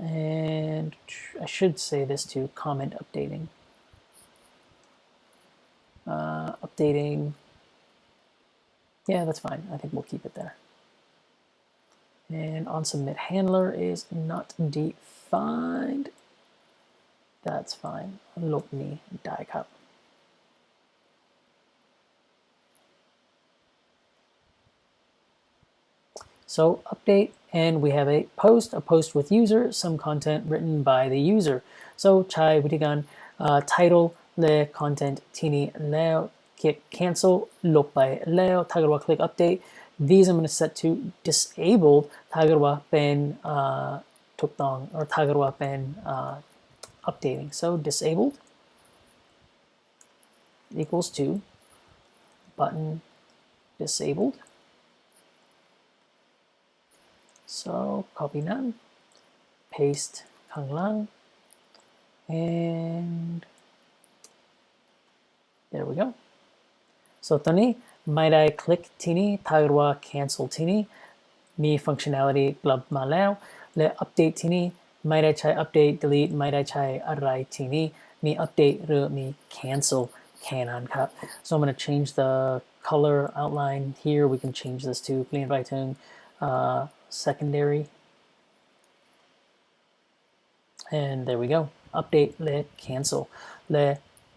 A: and I should say this too comment updating updating yeah that's fine I think we'll keep it there and on submit handler is not defined that's fine ลบนี้ได้ครับso update and we have a post with user some content written by the user so ใช้วิธีการ title และ content ที่นี้แล้ว cancel ลบไปแล้วถ้าเกิดว่า click update these I'm going to set to disabled ถ้าเกิดว่าเป็นถูกต้องหรือถ้าเกิดว่าเป็นupdating so disabled equals to button disabled so copy นั้น paste ข้างล่าง and there we go so ตอนนี้ไม่ได้คลิกที่นี่ถ้าเกิดว่า cancel ที่นี่มี functionality กลับมาแล้วและ update ที่นี่ไม่ได้ใช้ update delete ไม่ได้ใช้อะไรที่นี่มี update หรือมี cancel แค่นั้นครับ so I'm going to change the color outline here we can change this to เปลี่ยนไปถึงsecondary and there we go update และ cancel และ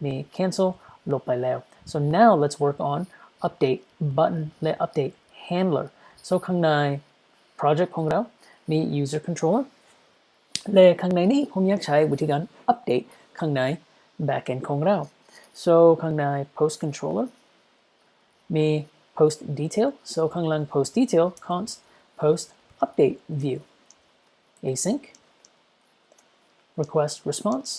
A: มี cancel ลบไปแล้ว so now let's work on update button และ update handler so ข้างใน project ของเรามี user controller และข้างในนี้ผมอยากใช้วิธีการ update ข้างใน backend ของเรา so ข้างใน post controller มี post detail so ข้างล่าง post detail const post update view async request response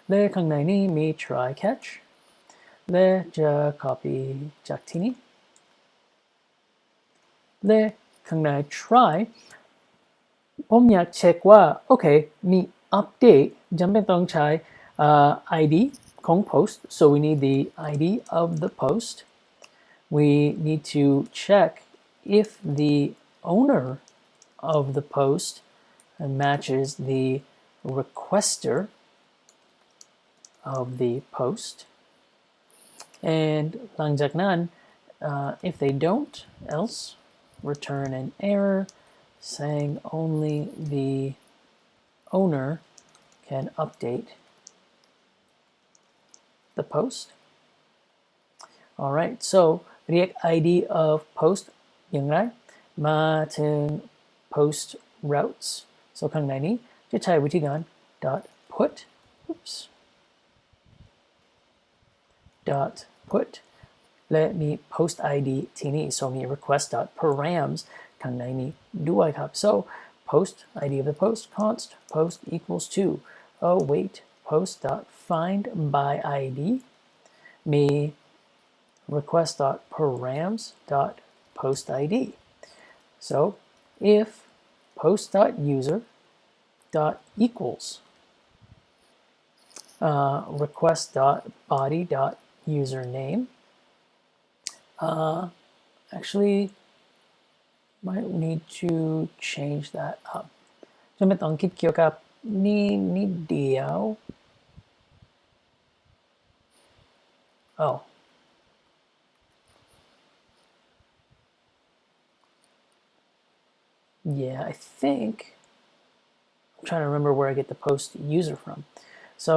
A: และข้างในนี้มี try catch และจะ copy จากที่นี้และข้างใน try ผมอยากเช็คว่าโอเคมี update จำเป็นต้องใช้ ID ของ post so we need the ID of the post we need to check if the owner of the post matches the requester of the post and หลังจากนั้นif they don't else return an error saying only the owner can update the post alright so เรียก ID of post อย่างไรมาถึง post routes so ข้างในนี้จะใช้วิธีการ put put และมี post id ที่นี่ so มี request params ข้างในนี้ด้วยครับ so post id of the post const post equals to await post find by id มี request params post id so if post user equals request body username actually might need to change that up จะไม่ต้องคิดเกี่ยวกับนี่นิดเดียว oh yeah I think I'm trying to remember where I get the post user from so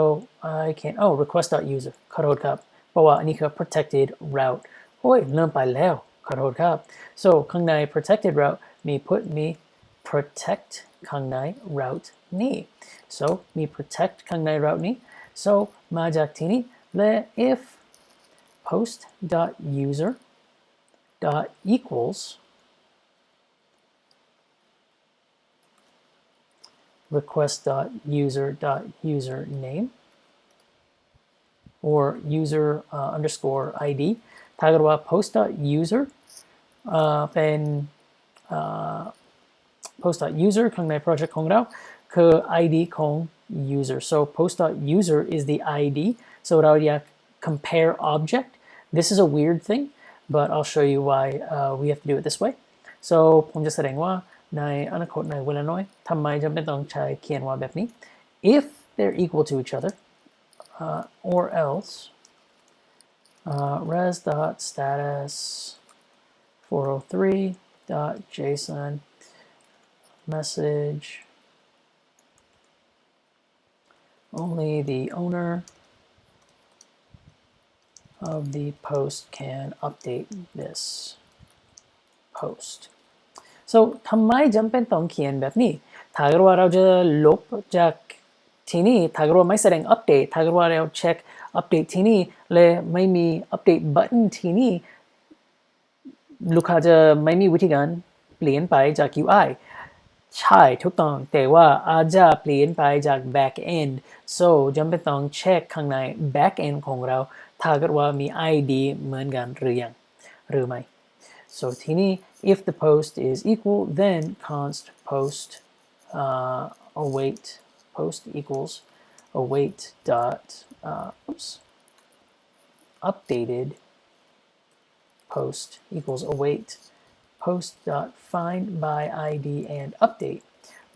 A: I can request.user ขอโทษครับเพราะว่าอันนี้คือ protected route โอ้ยเริ่มไปแล้วขอโทษครับ so ข้างใน protected route มี put มี protect ข้างใน route นี้ so มี protect ข้างใน route นี้ so มาจากที่นี้และ if post.user equals request.user.username or user underscore id ถ้าเกิดว่า post.user เป็น post.user ข้างใน project ของเราคือ id ของ user so post.user is the id so เราอยาก compare object this is a weird thing but I'll show you why we have to do it this way so ผมจะแสดงว่าในอนาคตในเวลาน้อยทำไมจำเป็นต้องใช้เขียนว่าแบบนี้ if they're equal to each other or else res.status 403.json message only the owner of the post can update this post so ทำไมจำเป็นต้องเขียนแบบนี้ถ้าเกิดว่าเราจะลบจากที่นี่ถ้าเกิดว่าไม่แสดงอัปเดตถ้าเกิดว่าเราเช็คอัปเดตที่นี่และไม่มีอัปเดตบัตนที่นี่ลูกค้าจะไม่มีวิธีการเปลี่ยนไปจาก UI ใช่ถูกต้องแต่ว่าอาจจะเปลี่ยนไปจาก back end so จำเป็นต้องเช็คข้างใน back end ของเราถ้าเกิดว่ามี ID เหมือนกันหรือยังหรือไม่ so ที่นี่if the post is equal then const post await post equals await dot updated post equals await post dot find by id and update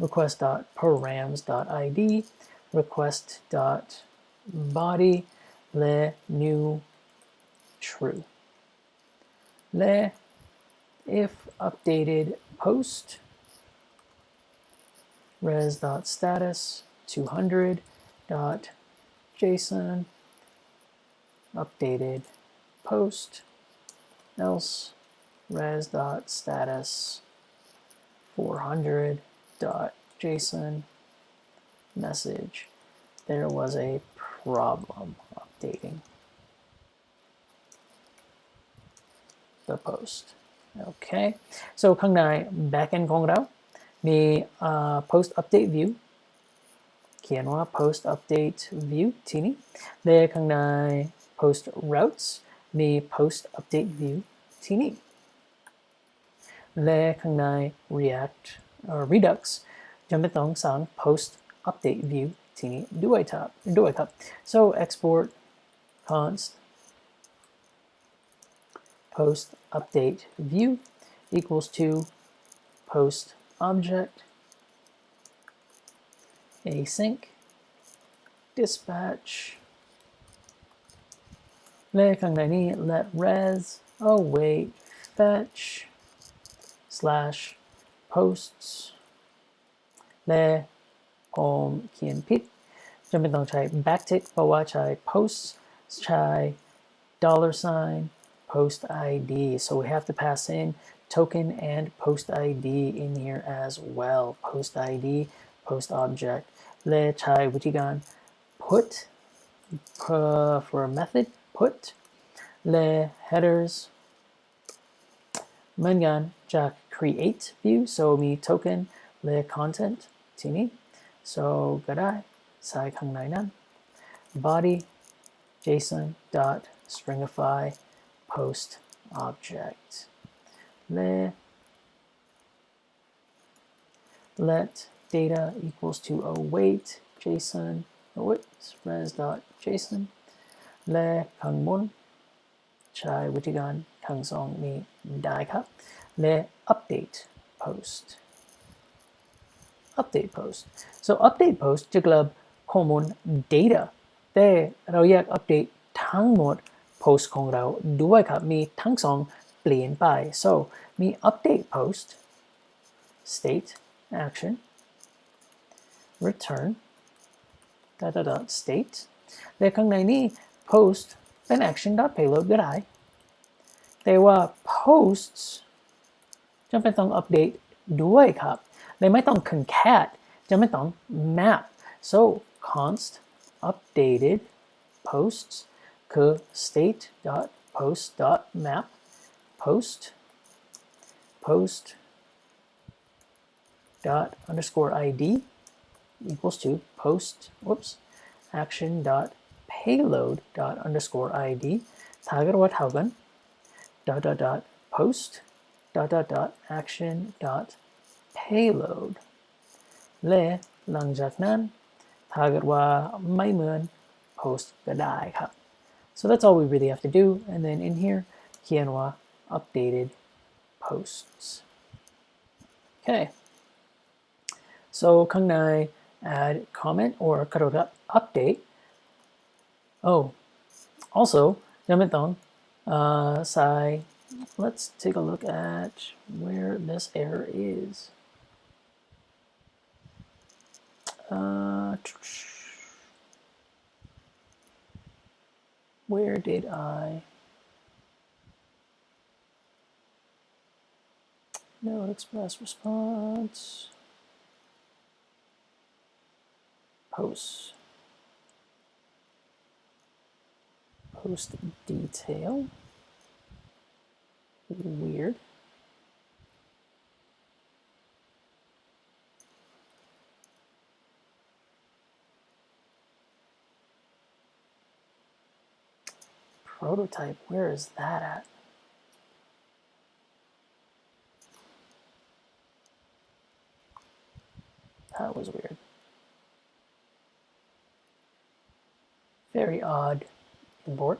A: request dot params dot id request dot body le new true le if updated post res.status 200.json updated post else res.status 400.json message there was a problem updating the post okay so ข้างใน backend ของเรามี post update view เขียนว่า post update view ที่นี้และข้างใน post routes มี post update view ที่นี้และข้างใน react redux จำเป็นต้องสร้าง post update view ที่นี้ด้วยครับ so export const post update view equals to post object async dispatch และข้างในนี้ let res await fetch slash posts และผมเขียนผิดจำเป็นต้องใช้ backtick เพราะว่าใช้ posts ใช้ $sign post ID so we have to pass in token and post ID in here as well. Post ID, post object. และใช้วิธีการ put for a method put และ headers เหมือนกันจาก create view so มี token และ content ที่นี้ so ก็ได้ใส่ข้างในนั้น body json dot stringify post object และ let data equals to await json res dot json และข้างบนใช้วิธีการทั้งสองนี้ได้ครับและ update post so update post จะกลับข้อมูล data แต่เราอยาก update ทั้งหมด post ของเราด้วยครับมีทั้งสองเปลี่ยนไป so มี update post state action return state และข้างในนี้ post เป็น action payload ก็ได้แต่ว่า posts จำเป็นต้อง update ด้วยครับและไม่ต้อง concat จะไม่ต้อง map so const updated posts คือ state post map post dot underscore id equals to post action dot payload dot underscore id ถ้าเกิดว่าเท่ากัน dot post dot action dot payload และหลังจากนั้นถ้าเกิดว่าไม่เหมือน post ก็ได้ครับ so that's all we really have to do and then in here เขียนว่า updated posts okay so ข้างใน add comment or กระโดด update oh also ยังไม่ต้องsay let's take a look at where this error is where did I node express response post detail weird prototype where is that at that was weird very odd import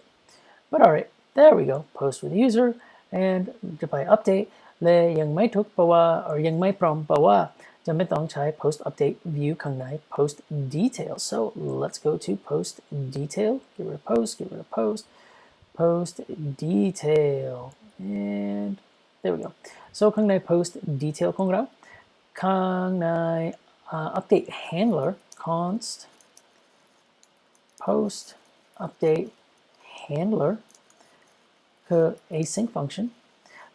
A: but all right there we go post with user and จะไป update และยังไม่ถูกเพราะว่า or ยังไม่พร้อมเพราะว่าจะไม่ต้องใช้ post update view ข้างใน post detail so let's go to post detail get rid of post detail and there we go so ข้างใน post detail ของเราข้างใน update handler const post update handler คือ async function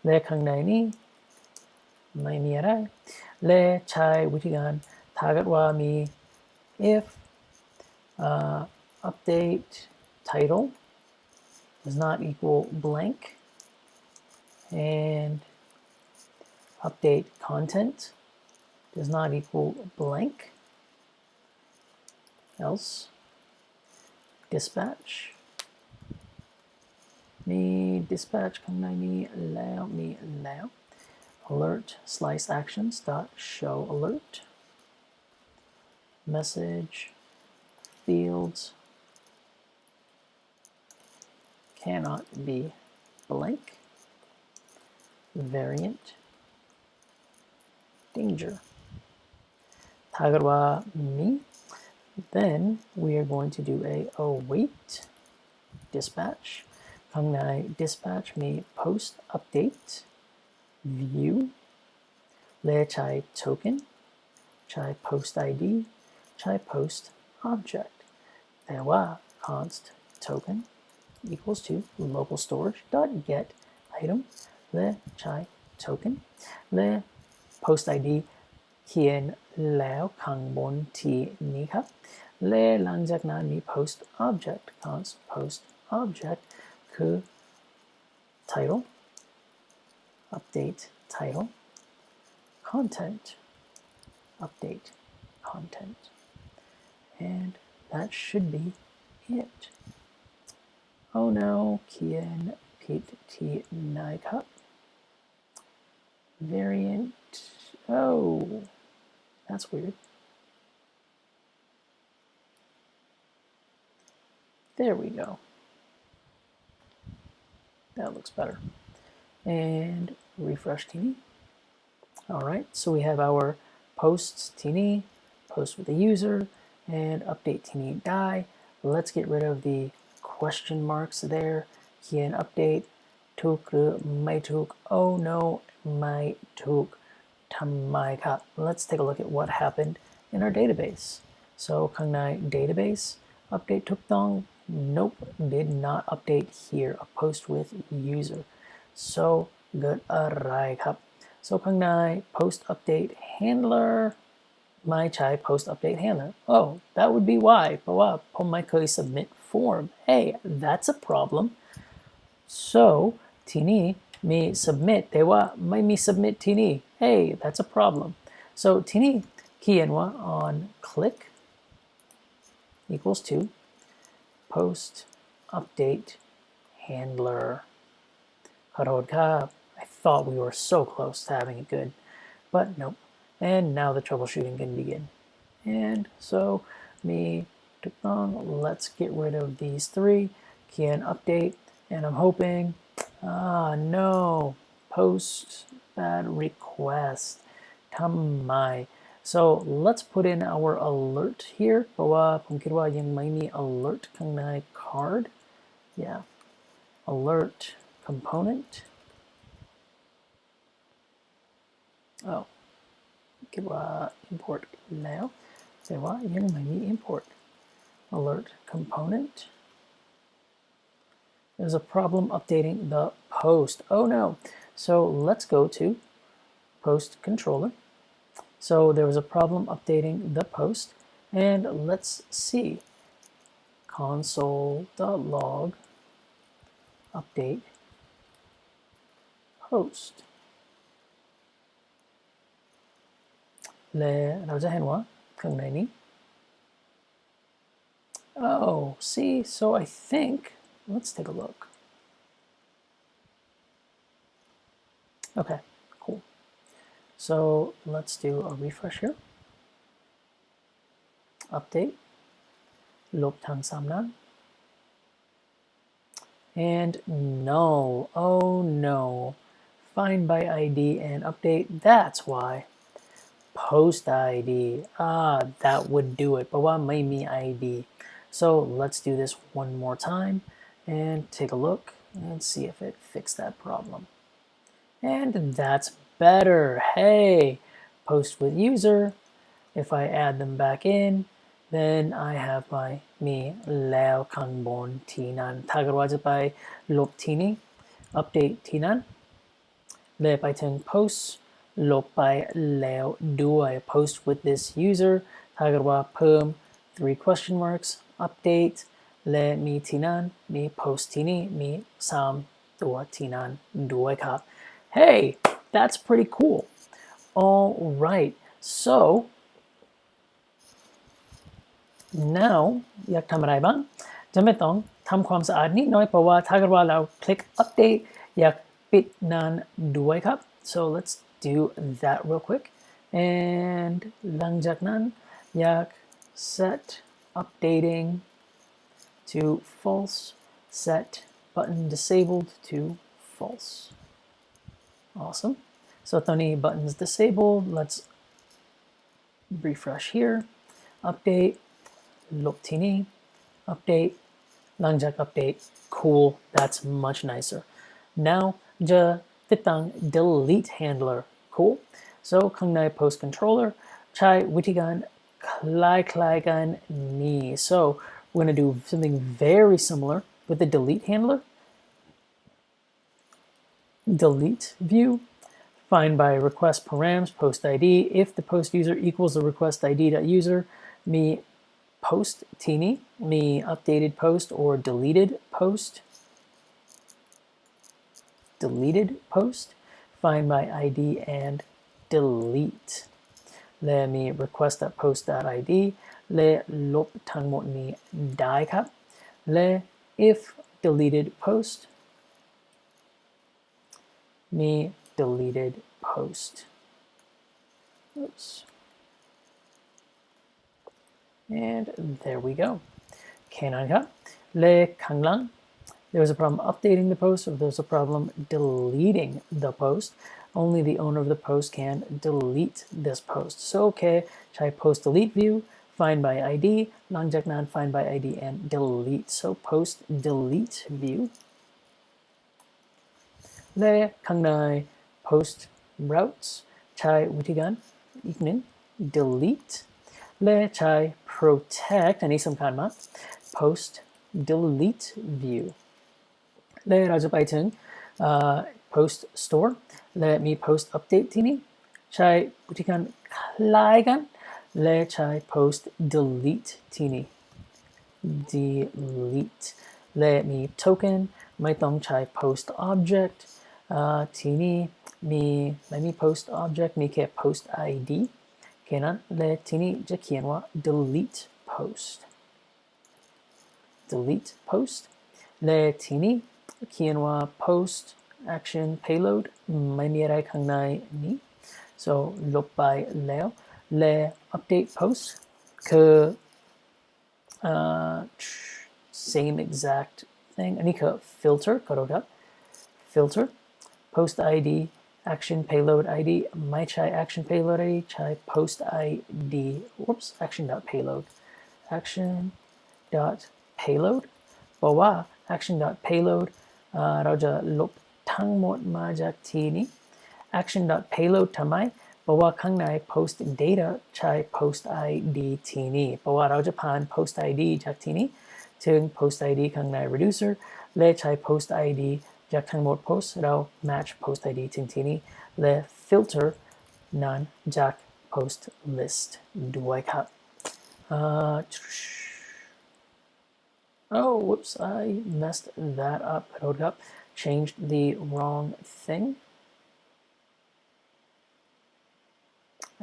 A: และข้างในนี้ไม่มีอะไรและใช้วิธีการถ้าเกิดว่ามี if update title does not equal blank and update content does not equal blank else dispatch มี dispatch ข้างในนี้แล้วมีแล้ว alert slice actions dot show alert message fields cannot be blank variant danger ถ้าเกิดว่ามี then we are going to do a await dispatch ข้างใน dispatch มี post update view และใช้ token ใช้ post id ใช้ post object แต่ว่า const token equals to local storage dot get item และใช้ token และ post id เขียนแล้วข้างบนที่นี้ครับและหลังจากนั้นมี post object const post object คือ title update title content update content and that should be it oh no เขียนผิดที่ไหนครับ variant oh that's weird there we go that looks better and refresh tini all right so we have our posts tini post with the user and update tini die let's get rid of the question marks there เขียน update ถูกหรือไม่ถูก oh no ไม่ถูกทำไมครับ let's take a look at what happened in our database so ข้างใน database update ถูกต้อง nope did not update here a post with user so เกิดอะไรครับ so ข้างใน post update handler ไม่ใช้ post update handler oh that would be why เพราะว่าผมไม่เคย submit form hey that's a problem so ที่นี่มี submit แต่ว่าไม่มี submit ที่นี่ hey that's a problem so ที่นี่เขียนว่า on click equals to post update handler ขอโทษครับ I thought we were so close to having it good but nope and now the troubleshooting can begin and so me let's get rid of these three can update and I'm hoping no post bad request ทำไม so let's put in our alert here เพราะว่าผมคิดว่ายังไม่มี alert ข้างใน card yeah alert component oh คิดว่า import แล้วแต่ว่ายังไม่มี import alert component there's a problem updating the post oh no so let's go to post controller so there was a problem updating the post and let's see console.log update post และเราจะเห็นว่าข้างในนี้ oh see so I think let's take a look okay cool so let's do a refresh here update ลบทั้งสามนั้น and no oh no find by ID and update that's why post ID that would do it butว่าไม่มี ID so let's do this one more time and take a look and see if it fixed that problem and that's better hey post with user if I add them back in then I have my มีแล้วข้างบนที่นั้นถ้าเกิดว่าจะไปลบที่นี้ update ที่นั้นเลยไปถึง post ลบไปแล้วด้วย post with this user ถ้าเกิดว่าเพิ่ม three question marks update และมีที่นั้นมี post ที่นี่มี3ตัวที่นั้นด้วยครับ hey that's pretty cool all right so now อยากทำอะไรบ้างจะไม่ต้องทำความสะอาดนิดหน่อยเพราะว่าถ้าเกิดว่าเราคลิก update อยากปิดนานด้วยครับ so let's do that real quick and หลังจากนั้นอยาก set updating to false set button disabled to false awesome so ตอนนี้ buttons disabled let's refresh here update ลบที่นี่ update หลังจาก update cool that's much nicer now จะติดตั้ง delete handler cool so ข้างใน post controller ใช้วิธีการคล้ายๆกันนี้ so we're going to do something very similar with the delete handler delete view find by request params post id if the post user equals the request id.user มี post ทีนี้มี updated post or deleted post find by id and delete และมี request.post.id และลบทั้งหมดนี้ได้ครับและ if deleted post มี deleted post oops and there we go แค่นั้นครับและข้างหลังthere was a problem updating the post or there's a problem deleting the post only the owner of the post can delete this post so okay ใช้ post delete view find by id หลังจากนั้น find by id and delete so post delete view และข้างใน post routes ใช้วิธีการอีกหนึ่ง delete และใช้ protect อันนี้สำคัญมาก post delete view และเราจะไปถึงpost store และมี post update ที่นี่ใช้วิธีการคล้ายกันและใช้ post delete ที่นี่ delete และมี token ไม่ต้องใช้ post object ที่นี่ไม่มี post object มีแค่ post id แค่นั้นและที่นี่จะเขียนว่า delete post และที่นี่เขียนว่า post action payload ไม่มีอะไรข้างในนี้ so ลบไปแล้วและ update post คือ same exact thing อันนี้คือ filter ขอโทษครับ filter post id action payload id ไม่ใช่ action payload id ใช้ post id whoops action.payload action.payload เพราะว่า action.payload เราจะลบทั้งหมดมาจากที่นี้ action.payload ทำไมเพราะว่าข้างใน post data ใช้ post id ที่นี่เพราะว่าเราจะผ่าน post id จากที่นี้ถึง post id ข้างใน reducer และใช้ post id จากทั้งหมด post เรา match post id ถึงที่นี้และ filter นั้นจาก post list ด้วยครับoh whoops I messed that up ขอโทษครับ changed the wrong thing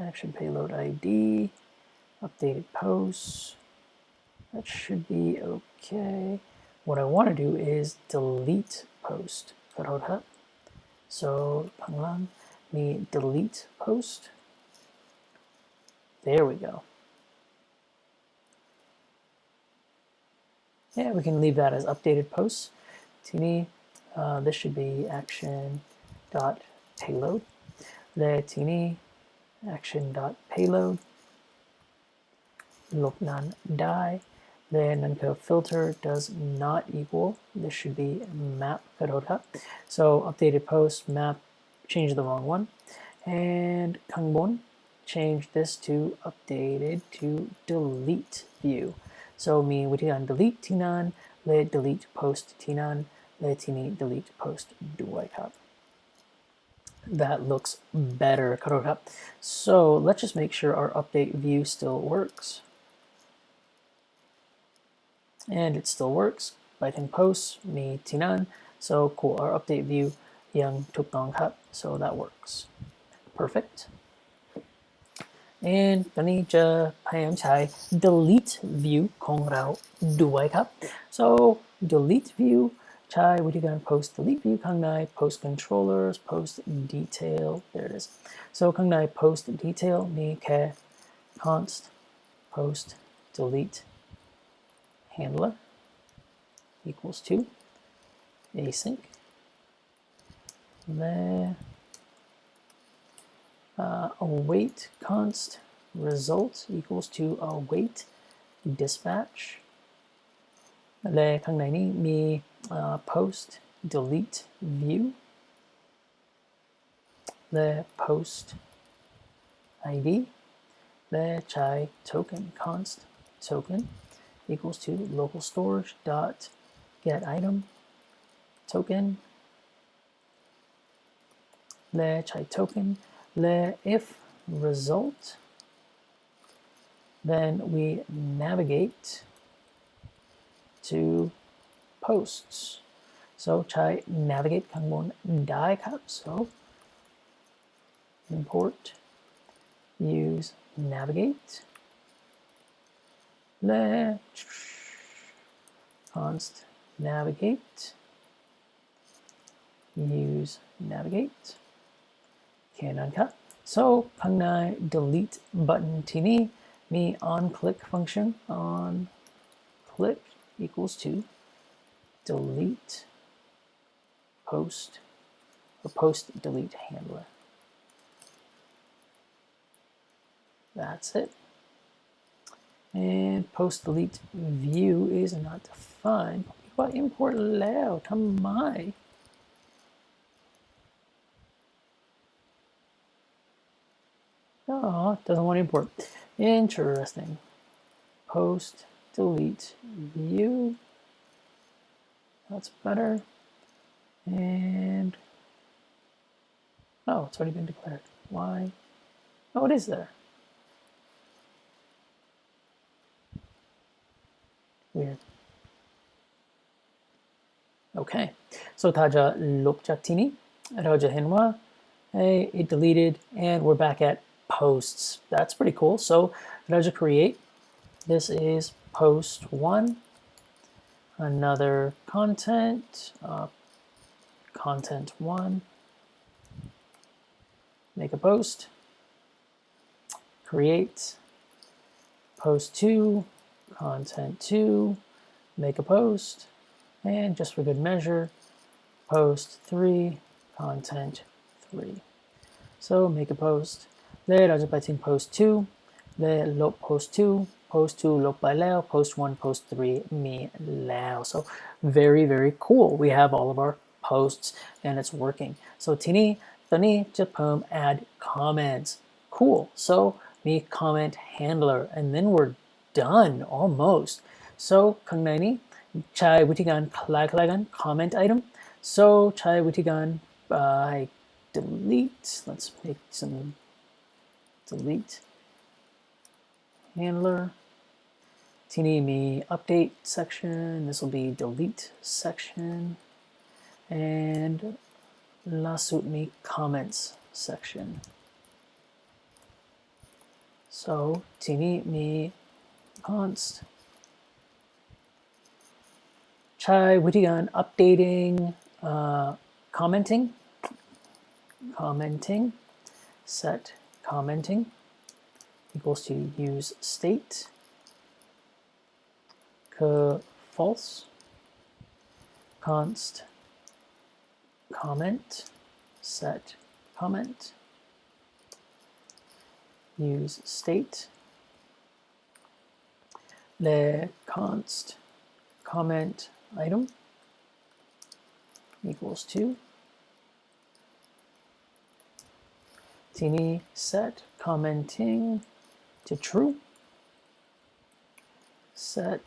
A: action payload id updated posts that should be okay what I want to do is delete post ขอโทษครับ so ข้างล่างมี delete post there we go yeah we can leave that as updated postsทีนี้this should be action.payload และทีนี้action.payload ลบนั้นได้then until filter does not equal this should be map ขอโทษครับ so updated post map change the wrong one and ข้างบน change this to updated to delete view so มีวิธีการ delete ที่นั้นและ delete post ที่นั้นและที่นี้ delete post ด้วยครับ that looks better ขอโทษครับ so let's just make sure our update view still works and it still works ไปถึง post มีที่นั้น so cool our update view ยังถูกต้องครับ so that works perfect and ตอนนี้จะพยายามใช้ delete view ของเราด้วยครับ so delete view ใช้วิธีการ post delete view ข้างใน post controllers post detail there it is so ข้างใน post detail มีแค่ const post delete handler equals to async then await const result equals to await dispatch และข้างในนี้มี post delete view และ post id และใช้ token const token equals to local storage dot get item token และใช้ token และ if result then we navigate to posts so ใช้ navigate ข้างบนได้ครับ so import use navigate และ const navigate use navigate แค่นั้นครับ so ข้างใน delete button ที่นี่มี on click function on click equals to delete post or post delete handler. That's it. And post delete view is not defined. But import แล้วทำไม Oh, doesn't want to import. Interesting. Post delete view. That's better. And oh, it's already been declared. Why? Oh, it is there. Weird. Okay. So ถ้าจะลบจากที่นี้เราจะเห็นว่า hey, it deleted and we're back at posts. That's pretty cool. So เราจะ create. This is post 1. Another content. Content 1. Make a post. Create. Post 2. Content 2. Make a post. And just for good measure, post 3. Content 3. So make a post. แล้วเราจะไปถึง post 2. แล้วลบ post 2. Post 2 ลบไปแล้ว post 1, post 3 มีแล้ว so very very cool. We have all of our posts and it's working. So ทีนี้ตอนนี้จะเพิ่ม add comments. Cool. So มี comment handler and then we're done almost. So ข้างในนี้ใช้วิธีการคล้ายๆกัน comment item. So ใช้วิธีการdelete. Let's make some delete handler. ที่นี่มี update section. This will be delete section. And ล่าสุดมี comments section. So ที่นี่มี const ใช้วิธีการ updating commenting set commenting equals to use state false const comment set comment use state le const comment item equals toทีนี้ set commenting to true set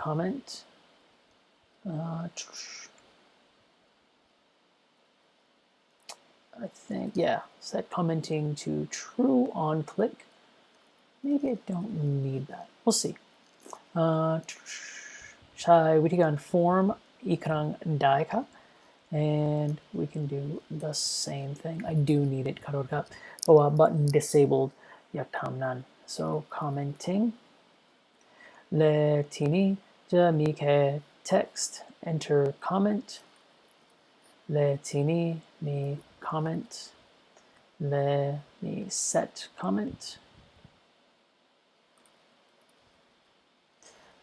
A: comment I think yeah set commenting to true on click. Maybe I don't need that. We'll see. ใช้วิธีการ form อีกครั้งได้ครับ and we can do the same thing. I do need it ขอโทษครับเพราะว่า button disabled อยากทำนั้น so commenting และทีนี้จะมีแค่ text enter comment และทีนี้มี comment และมี set comment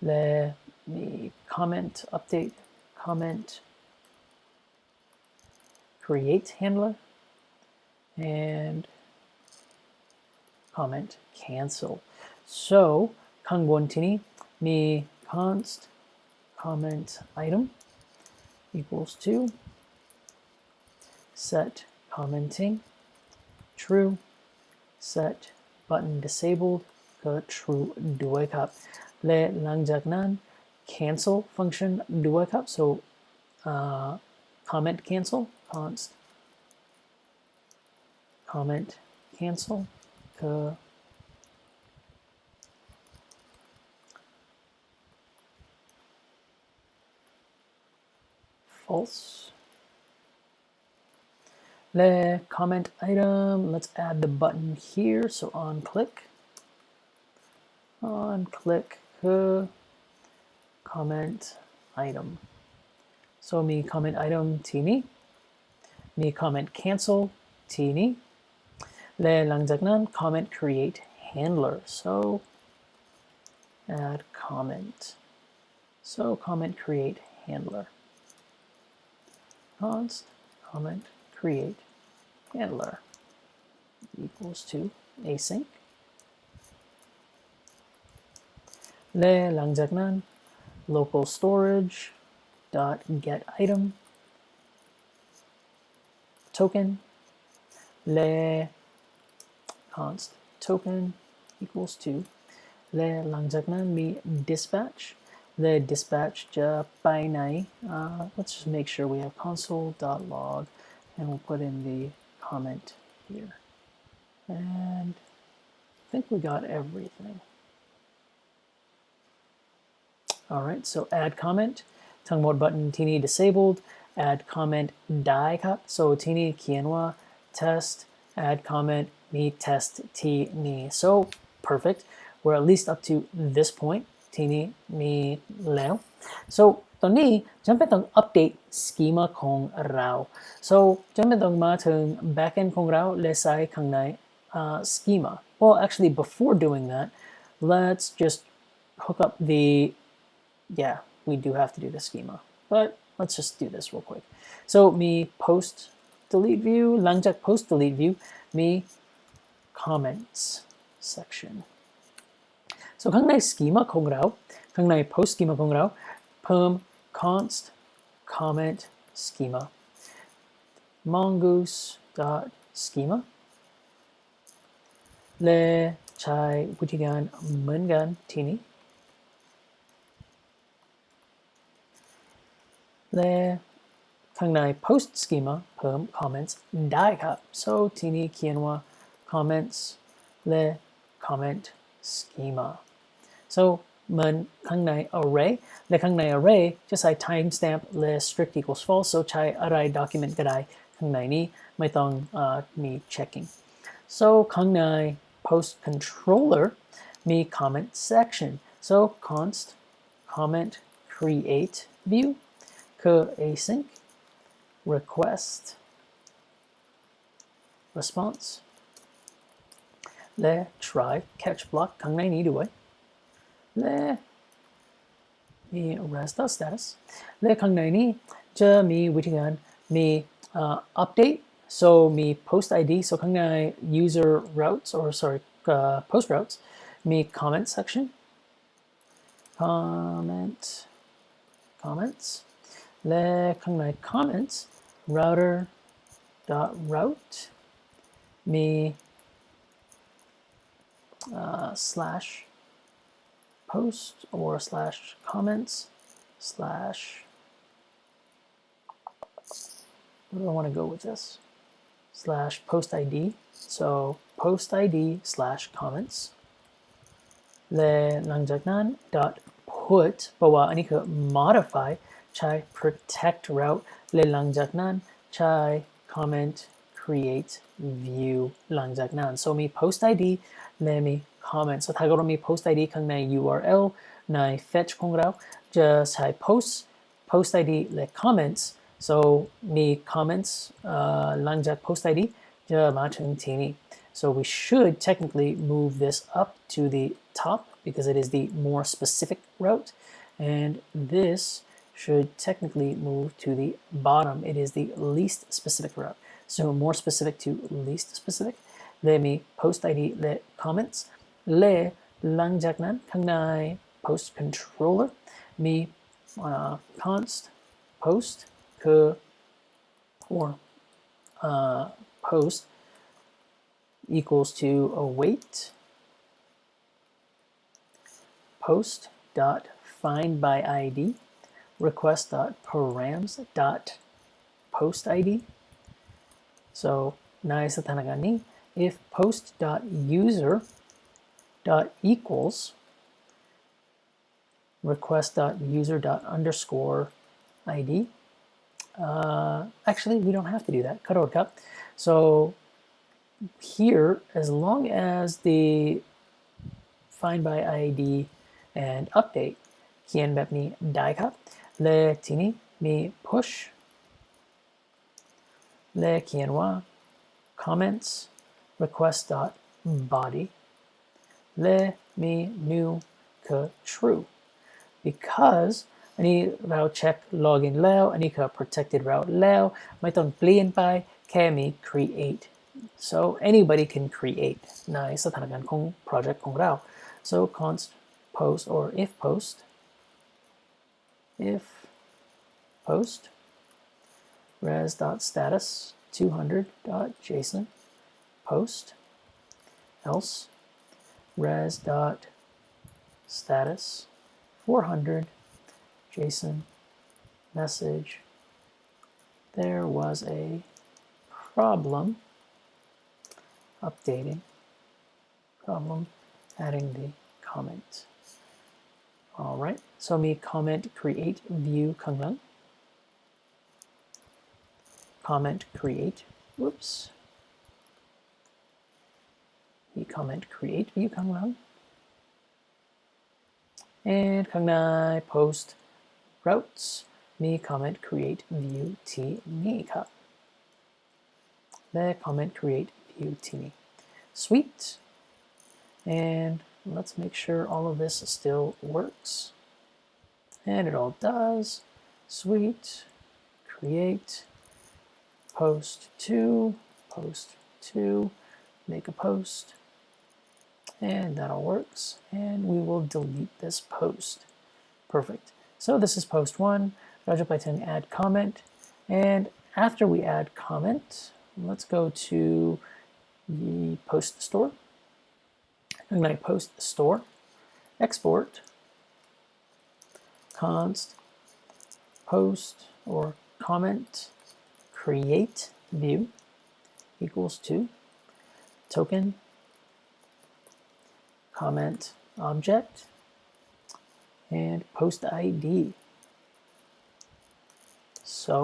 A: และมี comment update comment create handler and comment cancel. So ข้างบนที่นี้มี const comment item equals to set commenting true set button disabled ก็ true ด้วยครับและหลังจากนั้น cancel function ด้วยครับ so comment cancel const comment cancel คือ false และ comment item let's add the button here so on click คือ comment item so มี comment item ที่นี้มี comment cancel ที่นี้และหลังจากนั้น comment create handler so add comment so comment create handler const comment create handler equals to async และหลังจากนั้น local storage dot get item token และ const token equals to และหลังจากนั้นมี dispatch และ dispatch จะไปไหน let's just make sure we have console.log and we'll put in the comment here and I think we got everything alright so add comment ทั้งหมด button ที่นี่ disabled add comment ได้ครับ so ที่นี่เขียนว่า test add comment มี test ที่นี่ so perfect we're at least up to this point ที่นี่มีแล้ว so ตอนนี้จำเป็นต้อง update schema ของเรา so จำเป็นต้องมาถึง backend ของเราและใส่ข้างใน schema well actually before doing that let's just hook up the yeah we do have to do the schema but let's just do this real quick so มี post delete view หลังจาก post delete view มี comments section so ข้างใน schema ของเราข้างใน post schema ของเราเพิ่ม const comment schema mongoose dot schema และใช้วิธีการเหมือนกันที่นี้และข้างใน post schema เพิ่ม comments ได้ครับ so ที่นี้เขียนว่า comments และ comment schema so เหมือนข้างใน array และข้างใน array จะใส่ timestamp และ strict equals false so ใช้อะไร document ก็ได้ข้างในนี้ไม่ต้องมี checking so ข้างใน post controller มี comment section so const comment create view คือ async request response และ try catch block ข้างในนี้ด้วยและมี rest status และข้างในนี้จะมีวิธีการมี update so มี post id so ข้างใน user routes or sorry post routes มี comment section comments และข้างใน comments router dot route มี slash post or slash comments slash where do I want to go with this slash post id so post id slash comments และหลังจากนั้น dot put เพราะว่าอันนี้คือ modify ใช้ protect route และหลังจากนั้นใช้ comment create view หลังจากนั้น so มี post id และมี comment so ถ้าเรามี post id ข้างใน url ใน fetch ของเราจะใช้ post id และ comments so มี comments หลังจาก post id จะมาถึงที่นี้ so we should technically move this up to the top because it is the more specific route and this should technically move to the bottom it is the least specific route so more specific to least specific และมี post id และ comments และหลังจากนั้นข้างใน post controller มี const post คือ or post equals to await post dot find by id request dot params dot post id so ในสถานการณ์นี้ if post user equals request user underscore id actually we don't have to do that ขอโทษครับ so here as long as the find by id and update เขียนแบบนี้ได้ครับและทีนี้มี push และเขียนว่า comments request body และมี new คือ true because อันนี้เราเช็ค login แล้วอันนี้คือ protected route แล้วไม่ต้องเปลี่ยนไปแค่มี create so anybody can create ในสถานการณ์ของ project ของเรา so const post or if post res.status 200.json post else res.status 400 JSON message there was a problem adding the comment all right so me comment create view ข้างหลัง comment create whoops me comment create view ข้างหลัง and ข้างใน post routes มี comment create view ที่นี่ครับและ comment create view ที่นี่ sweet and let's make sure all of this still works and it all does sweet create post 2 make a post and that all works and we will delete this post perfect so this is post 1 เราจะไปถึง add comment and after we add comment let's go to the post storeข้างใน post store export const post or comment create view equals to token comment object and post id so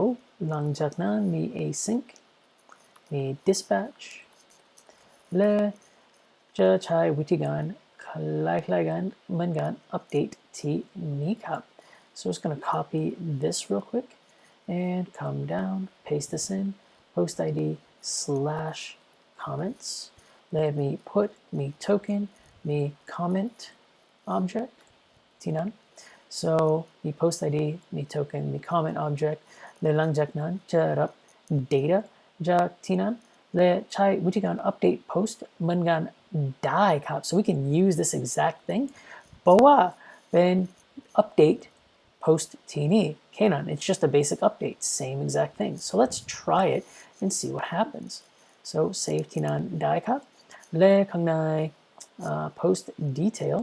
A: หลังจากนั้นมี async มี dispatch และจะใช้วิธีการคล้ายๆกันเหมือนกัน update ที่นี้ครับ so I'm just going to copy this real quick and come down paste this in post id slash comments let me put me token me comment object ที่นั้น so มี post id มี token มี comment object และหลังจากนั้นจะรับ data จากที่นั้นและใช้วิธีการ update post เหมือนกันได้ครับ so we can use this exact thing เพราะว่าเป็น update post ที่นี่แค่นั้น it's just a basic update same exact thing so let's try it and see what happens so save ที่นั้นได้ครับและข้างในpost detail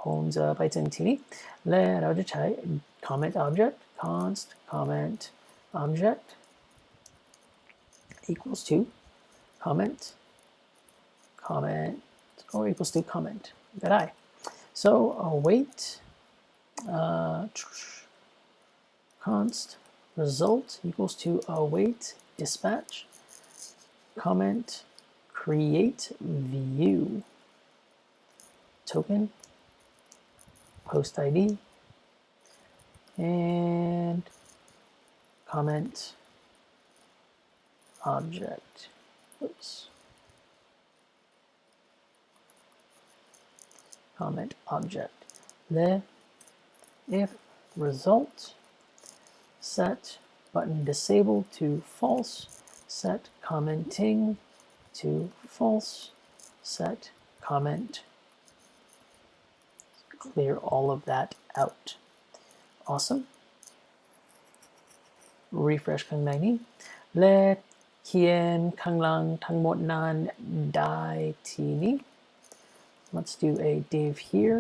A: ผมจะไปถึงที่นี้และเราจะใช้ comment object const comment object equals to comment or equals to comment ก็ได้ so await const result equals to await dispatch comment create view token post id and comment object oops comment object le if result set button disabled to false set commenting to false set comment clear all of that out awesome refresh ข้างในนี้และเขียนข้างล่างทั้งหมดนั้นได้ที่นี้ let's do a div here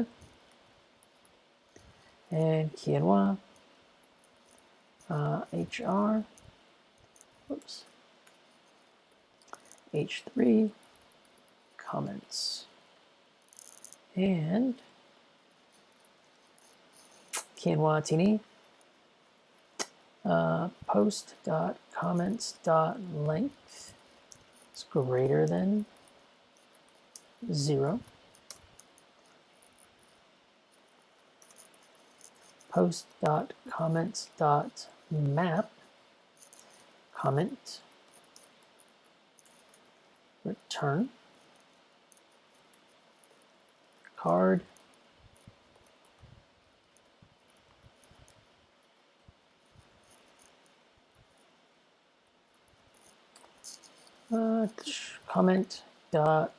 A: and เขียนว่าhr oops h3 comments and เขียนว่าทีนี้post dot comments dot length is greater than 0. Post dot comments dot map comment return card comment dot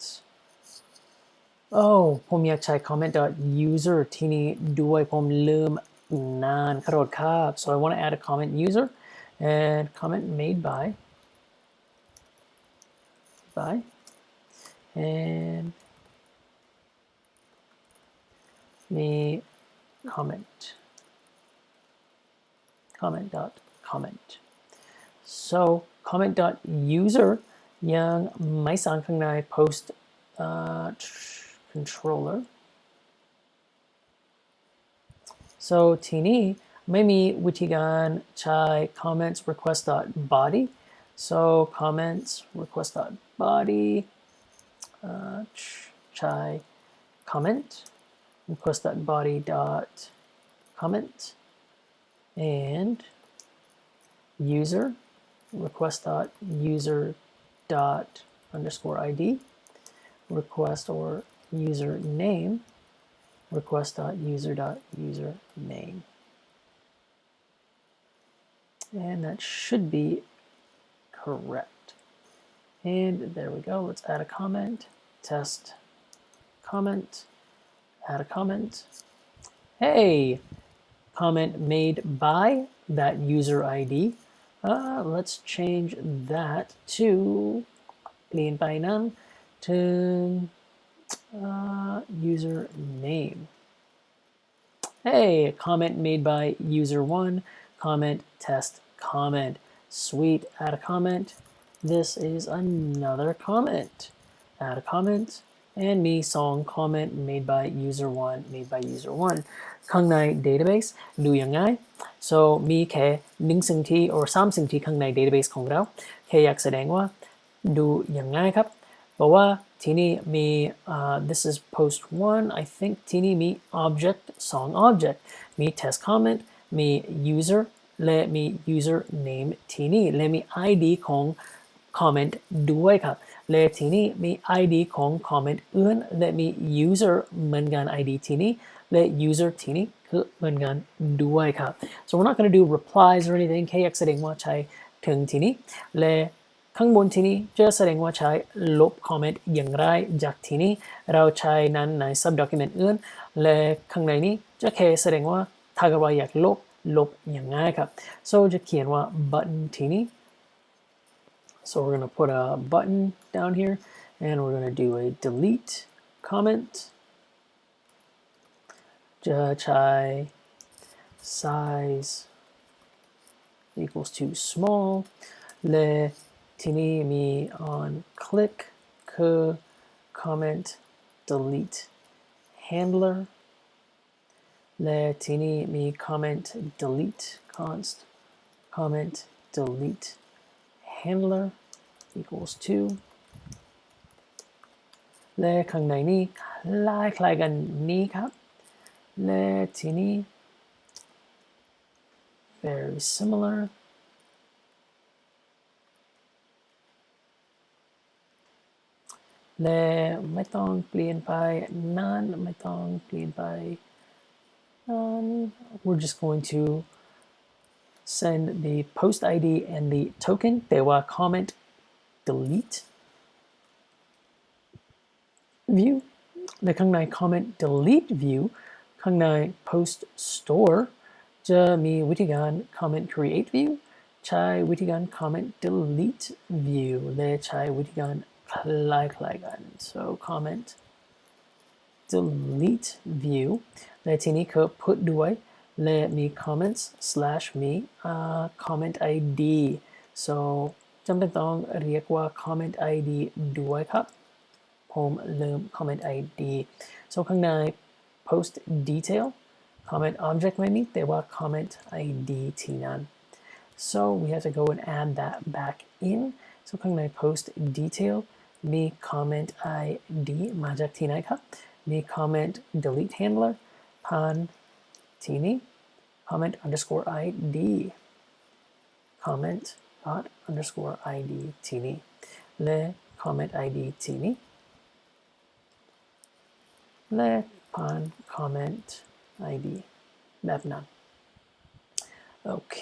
A: ผมอยากใช้ comment dot user ที่นี้ด้วยผมลืมนานขอโทษครับ so I want to add a comment user and comment made by and มี comment dot comment so comment dot user ยังไม่สร้างข้างใน post controller so ทีนี้ไม่มีวิธีการใช้ comments request dot body so comments request dot body ใช้ comment request dot body dot comment and user request dot user dot underscore id request or user name request dot user name and that should be correct and there we go. Let's add a comment, test comment, add a comment. Hey, comment made by that user ID. Let's change that to plian pai nang to user name. Hey, comment made by user 1, comment test comment. Sweet, add a comment. This is another comment. Add a comment and me song comment made by user 1 made by user 1 ข้างใน database ดูยังไง so มีแค่1สิ่งที่ or 3สิ่งที่ข้างใน database ของเราแค่อยากแสดงว่าดูยังไงครับบอกว่าที่นี่มี this is post 1 I think ที่นี่มี object 2 object มี test comment มี user และมี user name ที่นี่และมี id ของ comment ด้วยครับและที่นี่มี id ของ comment อื่นและมี user เหมือนกัน id ที่นี่และ user ที่นี่คือเหมือนกันด้วยครับ so we're not going to do replies or anything แค่อยากแสดงว่าใช้ถึงที่นี่และข้างบนที่นี้จะแสดงว่าใช้ลบ comment อย่างไรจากที่นี้เราใช้นั้นใน subdocument อื่นและข้างในนี้จะแค่แสดงว่าถ้าเกิดว่าอยากลบอย่างง่ายครับ so จะเขียนว่า button ที่นี้so we're going to put a button down here and we're going to do a delete comment จะใช้ size equals to small และที่นี่มี on click คือ comment delete handler และที่นี่มี comment delete const comment delete handler equals to และข้างในนี้คล้ายกันนี้ครับและที่นี่ very similarและไม่ต้องเปลี่ยนไปนั้นไม่ต้องเปลี่ยนไปนั้น we're just going to send the post ID and the token แต่ว่า comment delete view และข้างใน comment delete view ข้างใน post store จะมีวิธีการ comment create view ใช้วิธีการ comment delete view และใช้วิธีการคล้ายกัน so comment delete view และทีนี้คือ put ด้วยและมี comments slash มีcomment ID so จำเป็นต้องเรียกว่า comment id ด้วยครับผมลืม comment id so ข้างใน post detail comment object ไม่มีแต่ว่า comment id ที่นั้น so we have to go and add that back in so ข้างใน post detail มี comment id มาจากที่ไหนครับมี comment delete handler ผ่านที่นี้ comment underscore id comment dot underscore id ที่นี้และ comment id ที่นี้และผ่าน comment id แบบนั้นโอเค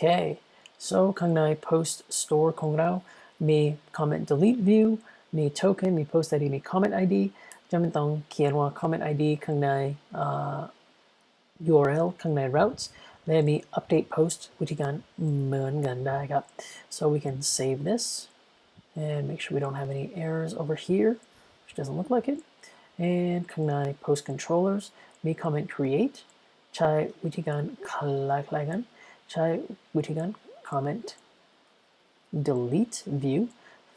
A: so ข้างใน post store ของเรามี comment delete view มี token มี post id มี comment id จำเป็นต้องเขียนว่า comment id ข้างในURL ข้างใน routes และมี update post วิธีการเหมือนกันได้ครับ so we can save this and make sure we don't have any errors over here which doesn't look like it and ข้างใน post controllers มี comment create ใช้วิธีการคล้ายๆกันใช้วิธีการ comment delete view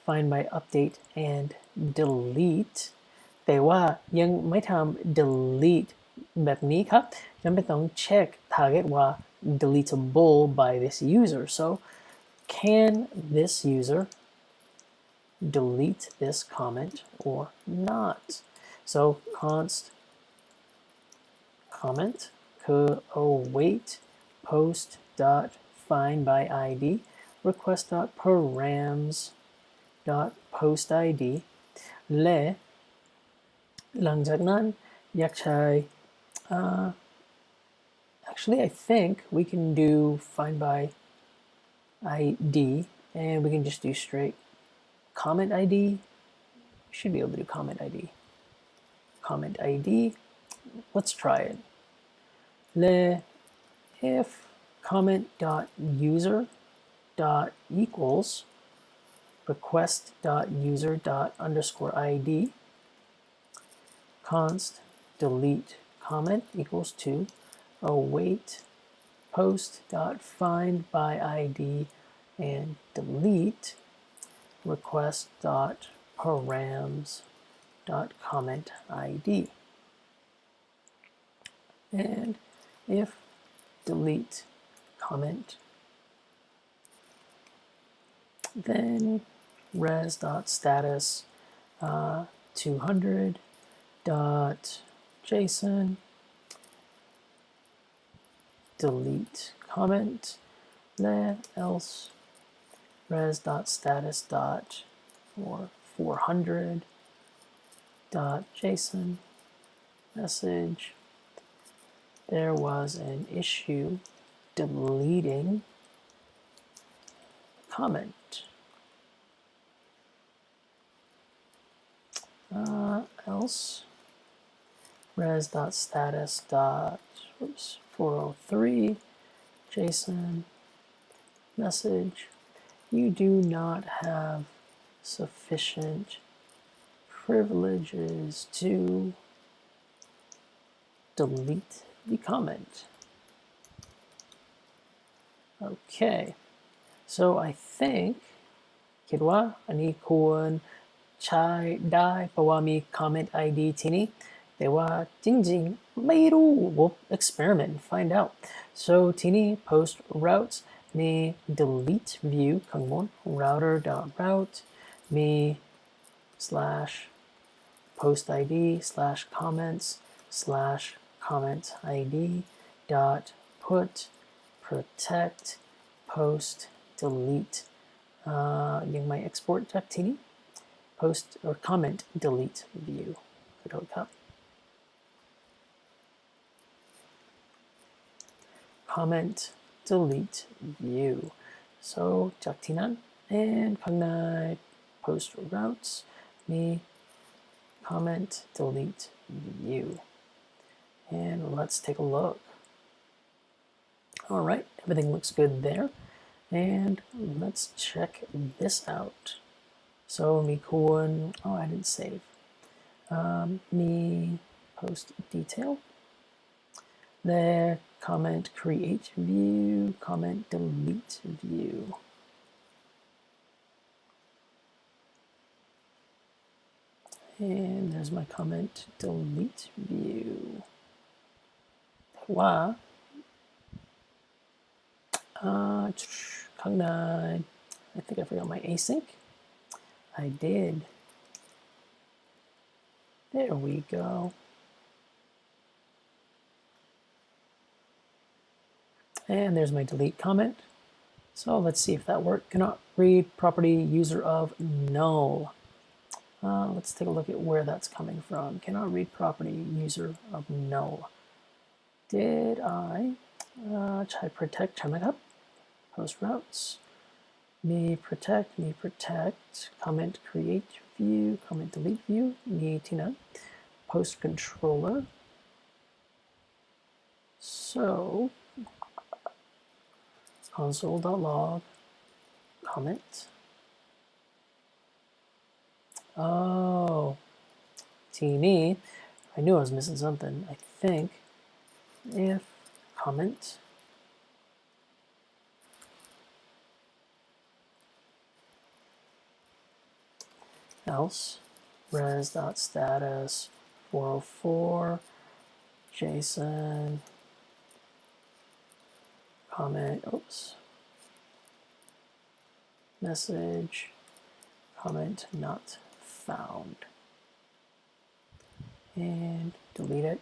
A: find by update and delete แต่ว่ายังไม่ทำ delete แบบนี้ครับจำเป็นต้องเช็ค target ว่า deletable by this user so can this user delete this comment or not so const comment คือ await post dot find by id request dot params dot post id และหลังจากนั้นอยากใช้ actually I think we can do find by id and we can just do straight comment id we should be able to do comment id let's try it le if comment dot user dot equals request dot user dot underscore id const delete comment equals to await post dot find by id and delete request dot params dot comment id and if delete comment then res dot status 200 dot json delete comment there else res dot status dot or 400 dot json message there was an issue deleting comment else res dot status dot 403 json message you do not have sufficient privileges to delete the comment okay so I think คิดว่าอันนี้ควรใช้ได้เพราะว่ามี comment id ที่นี้แต่ว่าจริงๆไม่รู้ we'll experiment find out so ที่นี้ post routes มี delete view ข้างบน router dot route มี slash post id slash comments slash comment id dot put protect post delete ยังไม่ export จากที่นี้ post or comment delete view ขอโทษครับ comment delete view so จากที่นั้น and ข้างใน post routes มี comment delete view and let's take a look all right everything looks good there and let's check this out so มีควร oh I didn't save มี post detail there comment create view comment delete view and there's my comment delete view แต่ว่าข้างใน I think I forgot my async I did there we go and there's my delete comment so let's see if that worked cannot read property user of null let's take a look at where that's coming from cannot read property user of null did I try protect ใช่ไหมครับ post routes me protect comment create view comment delete view มีที่นั้น post controller so console.log comment oh teeny I knew I was missing something I think if comment else res.status 404 JSON comment oops message comment not found and delete it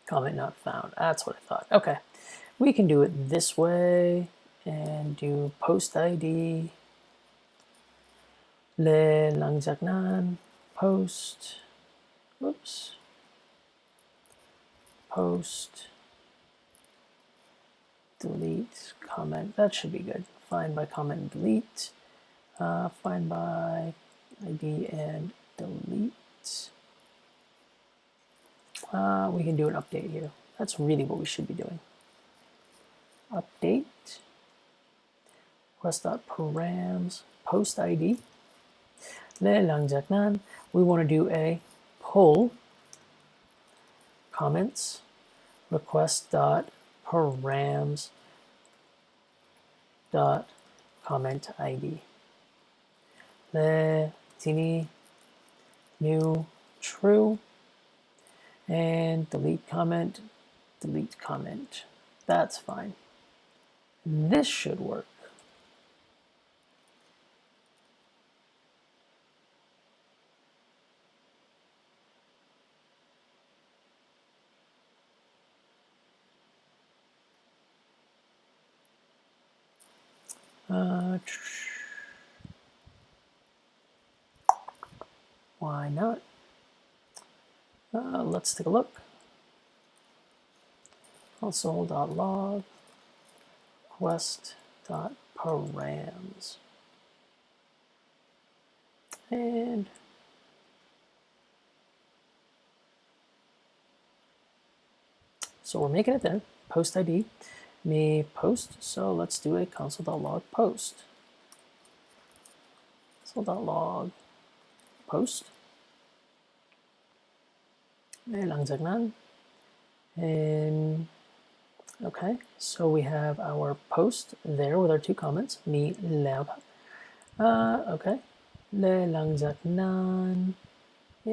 A: comment not found that's what I thought okay we can do it this way and do post ID และหลังจากนั้น post oops post delete comment that should be good find by comment and delete find by ID and delete we can do an update here that's really what we should be doing update request.params post ID และหลังจากนั้น we want to do a pull comments request.params comment ID และทีนี้ new true and delete comment that's fine this should work why not let's take a look console.log request.params and so we're making it there post ID me post so let's do a console.log post console.log post and หลังจากนั้น and okay so we have our post there with our two comments มีแล้วครับokay และหลังจากนั้น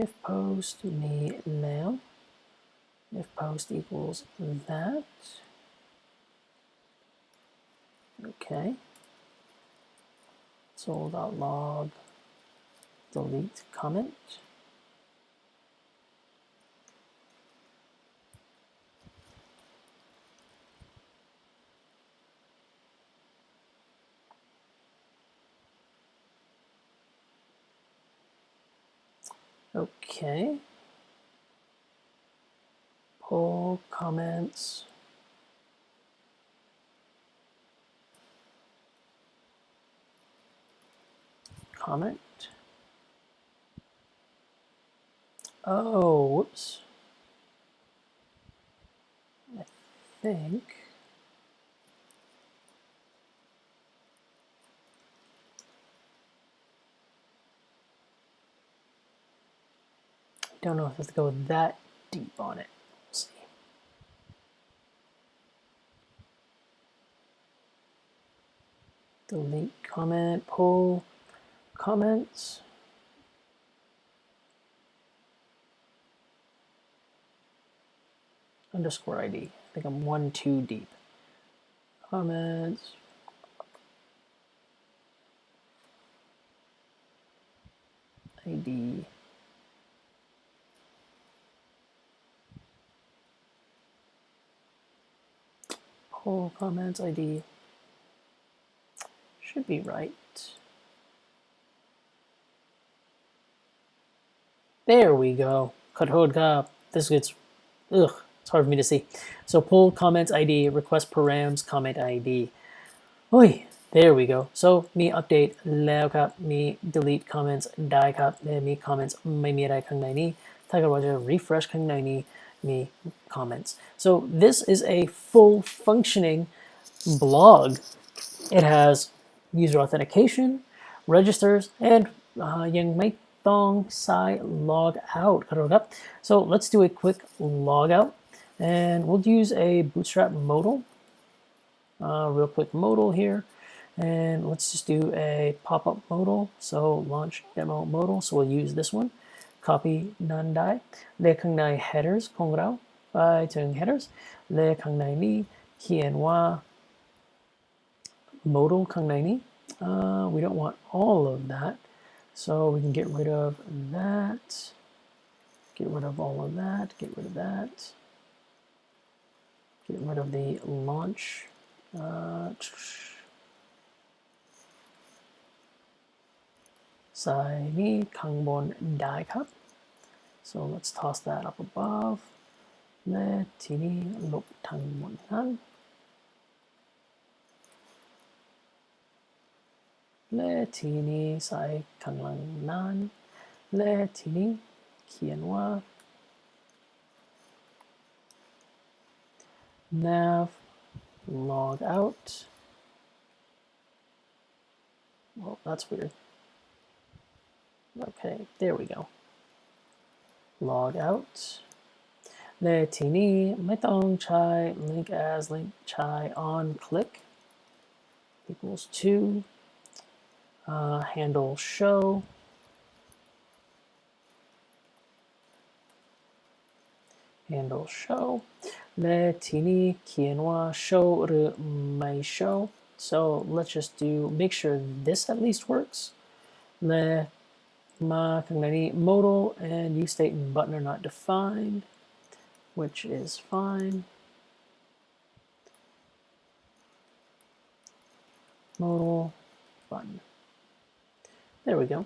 A: if post มีแล้ว if post equals that okay console.log delete comment okay pull comments comment oh whoops I think don't know if I have to go that deep on it. We'll see. delete comment, pull comments. Underscore ID. I think I'm 1 too deep. Comments. ID. Pull comments ID. Should be right. There we go. This gets, it's hard for me to see. So pull comments ID, request params, comment ID. Oi, there we go. So มี update แล้วครับ มี delete comments ได้ครับและมี comments ไม่มีอะไรข้างในนี้ถ้าเกิดว่าจะ refresh ข้างในนี้มี comments. So this is a full functioning blog. It has user authentication, registers, and ยังไม่ต้องใช้ log out ครับ So let's do a quick log out, and we'll use a bootstrap modal. Real quick modal here, and let's just do a pop-up modal. So launch demo modal. So we'll use this one. Copy นั้นได้เลขข้างใน headers ของเราไปถึง headers เลขข้างในนี้เขียนว่า modal ข้างในนี้ we don't want all of that, so we can get rid of that, get rid of all of that, get rid of that, get rid of the launch. Side ข้างบนได้ครับ so let's toss that up above และทีนี้ลบทั้งหมดนั้นและทีนี้ใส่ข้างหลังนั้นและทีนี้เขียนว่า nav log out. Well, that's weird. Okay, there we go. Log out. และทีนี้ไม่ต้องใช้ link as link ใช้ on click equals to handle show. Handle show. และทีนี้เขียนว่า show หรือไม่ show. So let's just make sure this at least works. และมาข้างในนี้ modal and use state and button are not defined, which is fine. Modal button. There we go.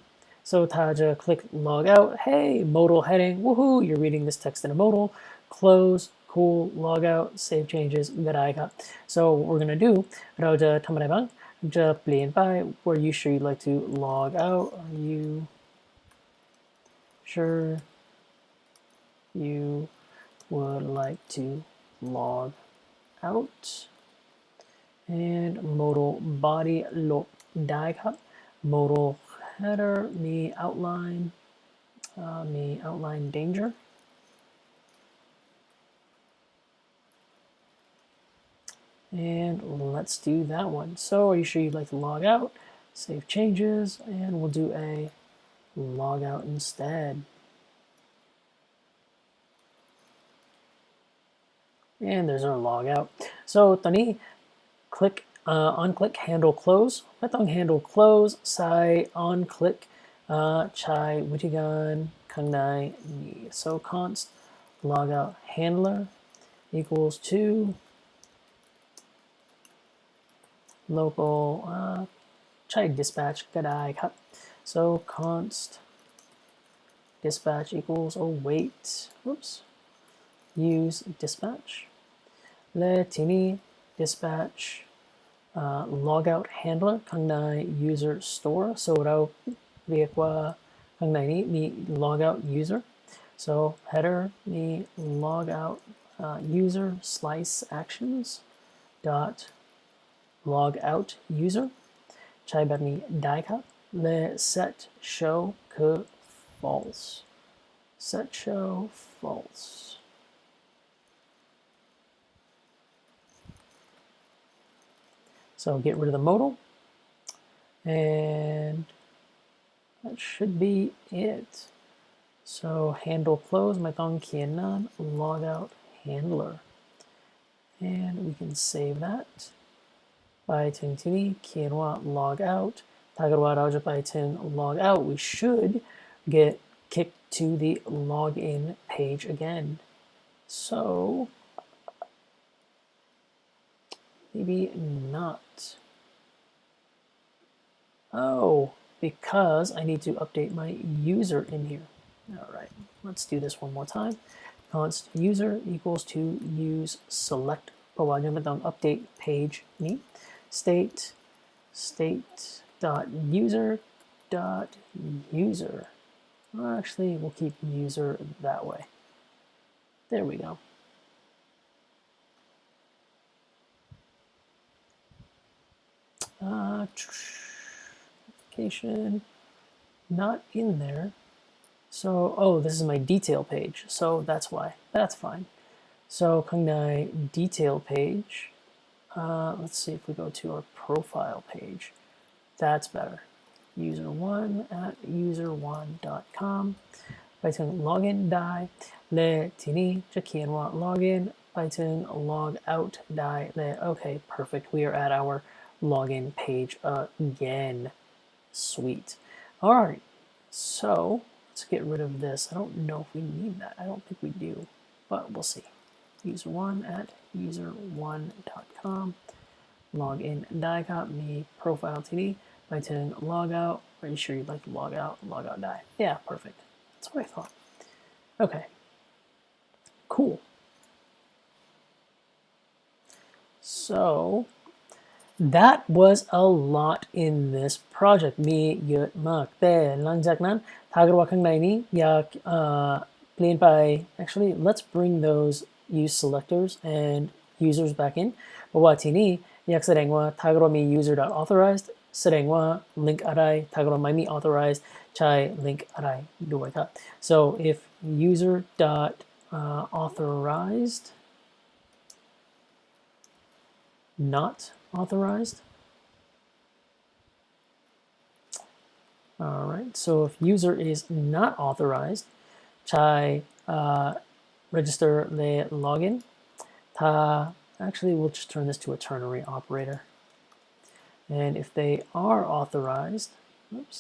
A: So Taja, click log out. Hey, modal heading. Woohoo! You're reading this text in a modal. Close. Cool. Log out. Save changes. So what we're gonna do, เราจะทำอะไรบ้างจะเปลี่ยนไป Were you sure you'd like to log out? Are you sure you would like to log out? And modal body ลบได้ครับ modal header มี outline danger. And let's do that one. So are you sure you'd like to log out? Save changes, and we'll do a log out instead. And there's our log out. So ตอนนี้ click on click handle close ไม่ต้อง handle close ใส่ on click ใช้วิธีการข้างในนี้ so const log out handler equals to local ใช้ dispatch ก็ได้ครับ so const dispatch equals wait whoops use dispatch และทีนี้ dispatch logout handler ข้างใน user store so เราเรียกว่าข้างในนี้มี logout user so header มี logout user slice actions dot logout user ใช้แบบนี้ได้ครับและ set show คือ false set show false. So get rid of the modal and that should be it. So handle close ไม่ต้องเขียนนาน logout handler and we can save that ไปถึงที่นี่เขียนว่า logout ถ้าเกิดว่าเราจะไปถึง logout we should get kicked to the login page again so maybe not oh because I need to update my user in here all right let's do this one more time const user equals to use select เพราะว่ายังไม่ต้อง update page นี้ state dot user dot user actually we'll keep user that way there we go application not in there so oh this is my detail page so that's why that's fine so ข้างใน detail page let's see if we go to our profile page that's better user1 at user1.com ไปถึง login ได้และทีนี้จะเขียนว่า login ไปถึง logout ได้และ okay perfect we are at our login page again sweet all right so let's get rid of this I don't know if we need that I don't think we do but we'll see user1 at user1.com login ได้ครับมี profile ที่นี่ไปถึง logout are you sure you'd like to logoutได้ yeah perfect that's what I thought okay cool so that was a lot in this project มีเยอะมากแต่หลังจากนั้นถ้าเกิดว่าข้างในนี้อยากเปลี่ยนไป actually let's bring those use selectors and users back in เพราะว่าที่นี่อยากแสดงว่าถ้าเกิดว่ามี user.authorized แสดงว่า link อะไรถ้าเกิดว่าไม่มี authorized ใช้ link อะไรด้วยครับ so if user.authorized not authorized all right so if user is not authorized ใช้ register the login ถ้า actually we'll just turn this to a ternary operator and if they are authorized oops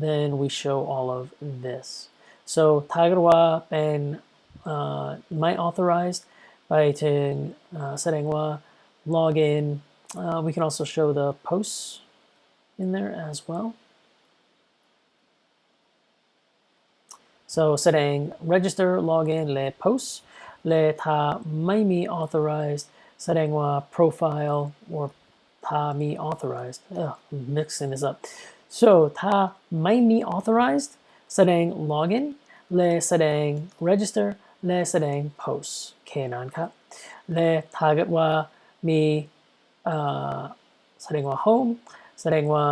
A: then we show all of this so ถ้าเกิดว่าเป็นไม่ authorized ไปถึงแสดงว่า login we can also show the posts in there as well so แสดง register login และ posts และถ้าไม่มี authorized แสดงว่า profile or ถ้ามี authorized I'm mixing this up so ถ้าไม่มี authorized แสดง login และแสดง register และแสดง post แค่นั้นครับและถ้าเกิดว่ามีแสดงว่า home แสดงว่า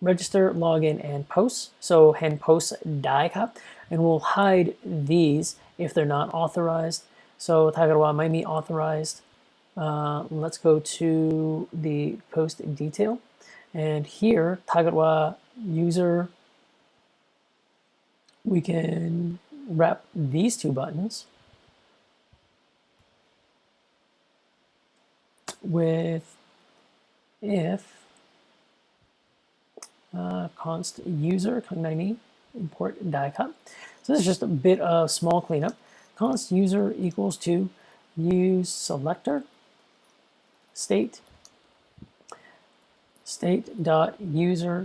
A: register login and post so hand post ได้ครับ and we'll hide these if they're not authorized so ถ้าเกิดว่าไม่มี authorized let's go to the post detail and here ถ้าเกิดว่า user we can wrap these two buttons with if const user ข้างในนี้ import ได้ครับ so this is just a bit of small cleanup const user equals to use selector state dot user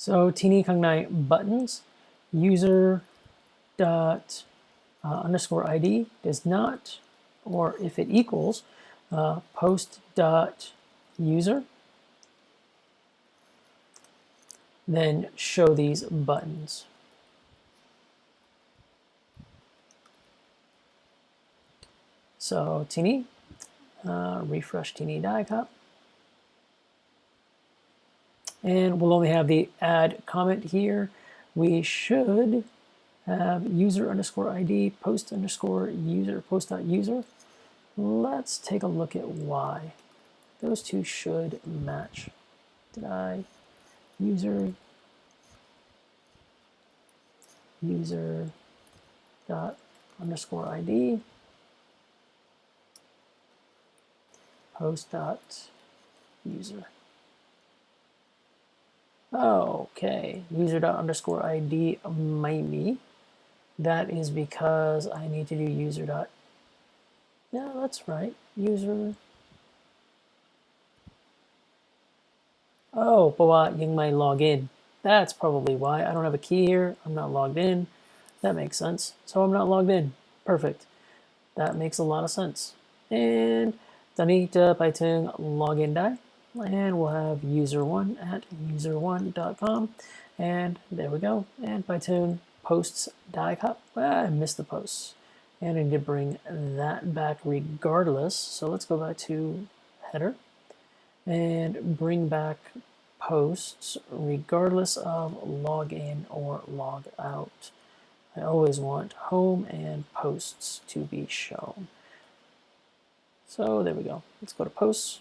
A: so ที่นี่ข้างใน buttons user dot underscore id does not or if it equals post dot user then show these buttons so ที่นี่refresh ที่นี่ได้ครับ and we'll only have the add comment here we should have user underscore ID, post underscore user, post dot user. Let's take a look at why. Those two should match. Did I user dot underscore ID, post dot user. Okay, user dot underscore ID might be. That is because I need to do user dot. Yeah, that's right. User. Oh, but yung may log in. That's probably why. I don't have a key here. I'm not logged in. That makes sense. So I'm not logged in. Perfect. That makes a lot of sense. And Danita Python login die. And we'll have user1 at user1.com. And there we go. And Python posts die cup. I missed the posts. And I need to bring that back regardless. So let's go back to header and bring back posts regardless of login or log out. I always want home and posts to be shown. So there we go. Let's go to posts.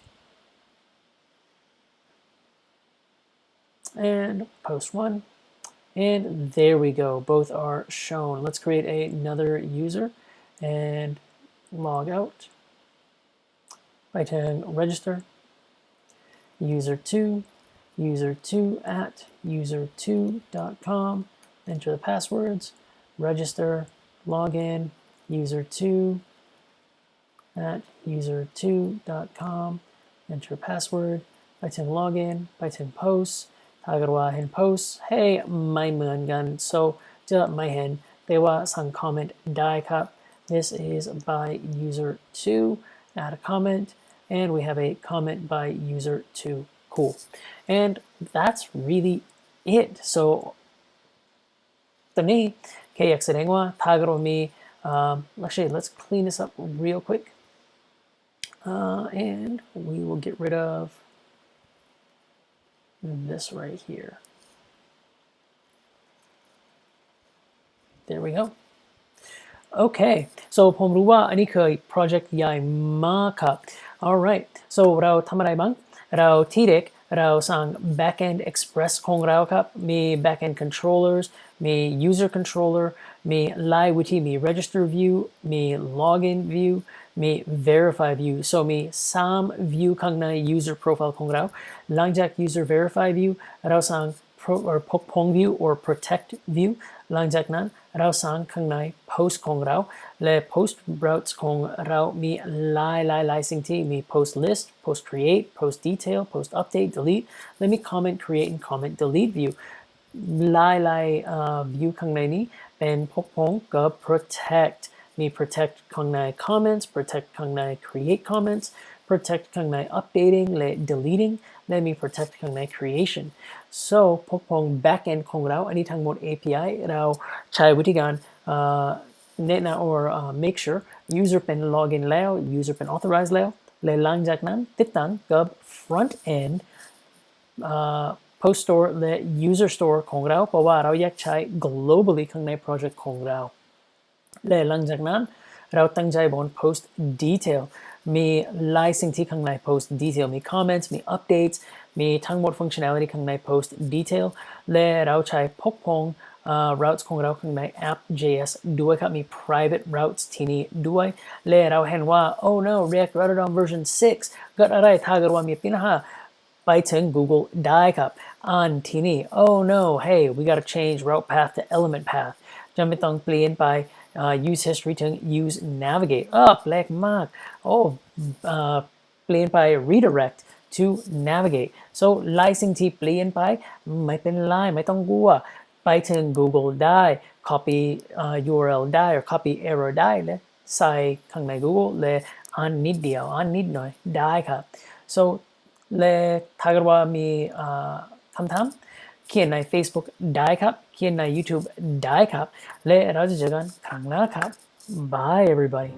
A: And post one. And there we go. Both are shown. Let's create another user and log out. Python register. User2 at user2.com. Enter the passwords. Register. Login. User2 at user2.com. Enter password. Python login. Python posts. ถ้าเกิดว่าเห็น post ให้ไม่เหมือนกัน so จะไม่เห็นแต่ว่าสั่ง comment ได้ครับ this is by user2 add a comment and we have a comment by user2 cool and that's really it so ตอนนี้แค่อยากแสดงว่าถ้าเกิดว่ามี actually let's clean this up real quick and we will get rid of this right here. There we go. Okay, so ผมรู้ว่าอันนี้คือ project ใหญ่มากครับ Alright, so เราทำอะไรบ้างเราที่เด็กเราสร้าง backend express ของเราครับมี backend controllers มี user controller มีหลายวิธีมี register view มี login view มี verify view so มี3 view ข้างใน user profile ของเราหลังจาก user verify view เราสร้าง ปกป้อง view or protect view หลังจากนั้นเราสร้างข้างใน post ของเราและ post routes ของเรามีหลายสิ่งที่มี post list post create post detail post update delete และมี comment create and comment delete view หลายview ข้างในนี้เป็นปกป้องกับ protect มี protect ข้างใน comments protect ข้างใน create comments protect ข้างใน updating และ deleting และมี protect ข้างใน creation so ปกป้อง backend ของเราอันนี้ทั้งหมด API เราใช้วิธีการแนะนำ or make sure user เป็น login แล้ว user เป็น authorized แล้วและหลังจากนั้นติดตั้งกับ front end post store และ user store ของเราเพราะว่าเราอยากใช้ globally ข้างใน project ของเราและหลังจากนั้นเราตั้งใจบน post detail มีหลายสิ่งที่ข้างใน post detail มี comments มี updates มีทั้งหมด functionality ข้างใน post detail และเราใช้ปกป้องroutes ของเราข้างใน app.js ด้วยครับมี private routes ที่นี่ด้วยและเราเห็นว่า oh no React Router on version 6 เกิดอะไรถ้าเกิดว่ามีปัญหาไปถึง Google ได้ครับอันที่นี่ oh no hey we gotta change route path to element path จำเป็นต้องเปลี่ยนไปuse history ถึง use navigate แปลกมากเปลี่ยนไป redirect to navigate so หลายสิ่งที่เปลี่ยนไปไม่เป็นไรไม่ต้องกลัวไปถึง Google ได้ copy URL ได้หรือ copy error ได้และใส่ข้างใน Google และอันนิดเดียวอันนิดหน่อยได้ครับ so และถ้าเกิดว่ามีคำถามเขียนใน Facebook ได้ครับเขียนใน YouTube ได้ครับและเราจะเจอกันครั้งหน้าครับ Bye everybody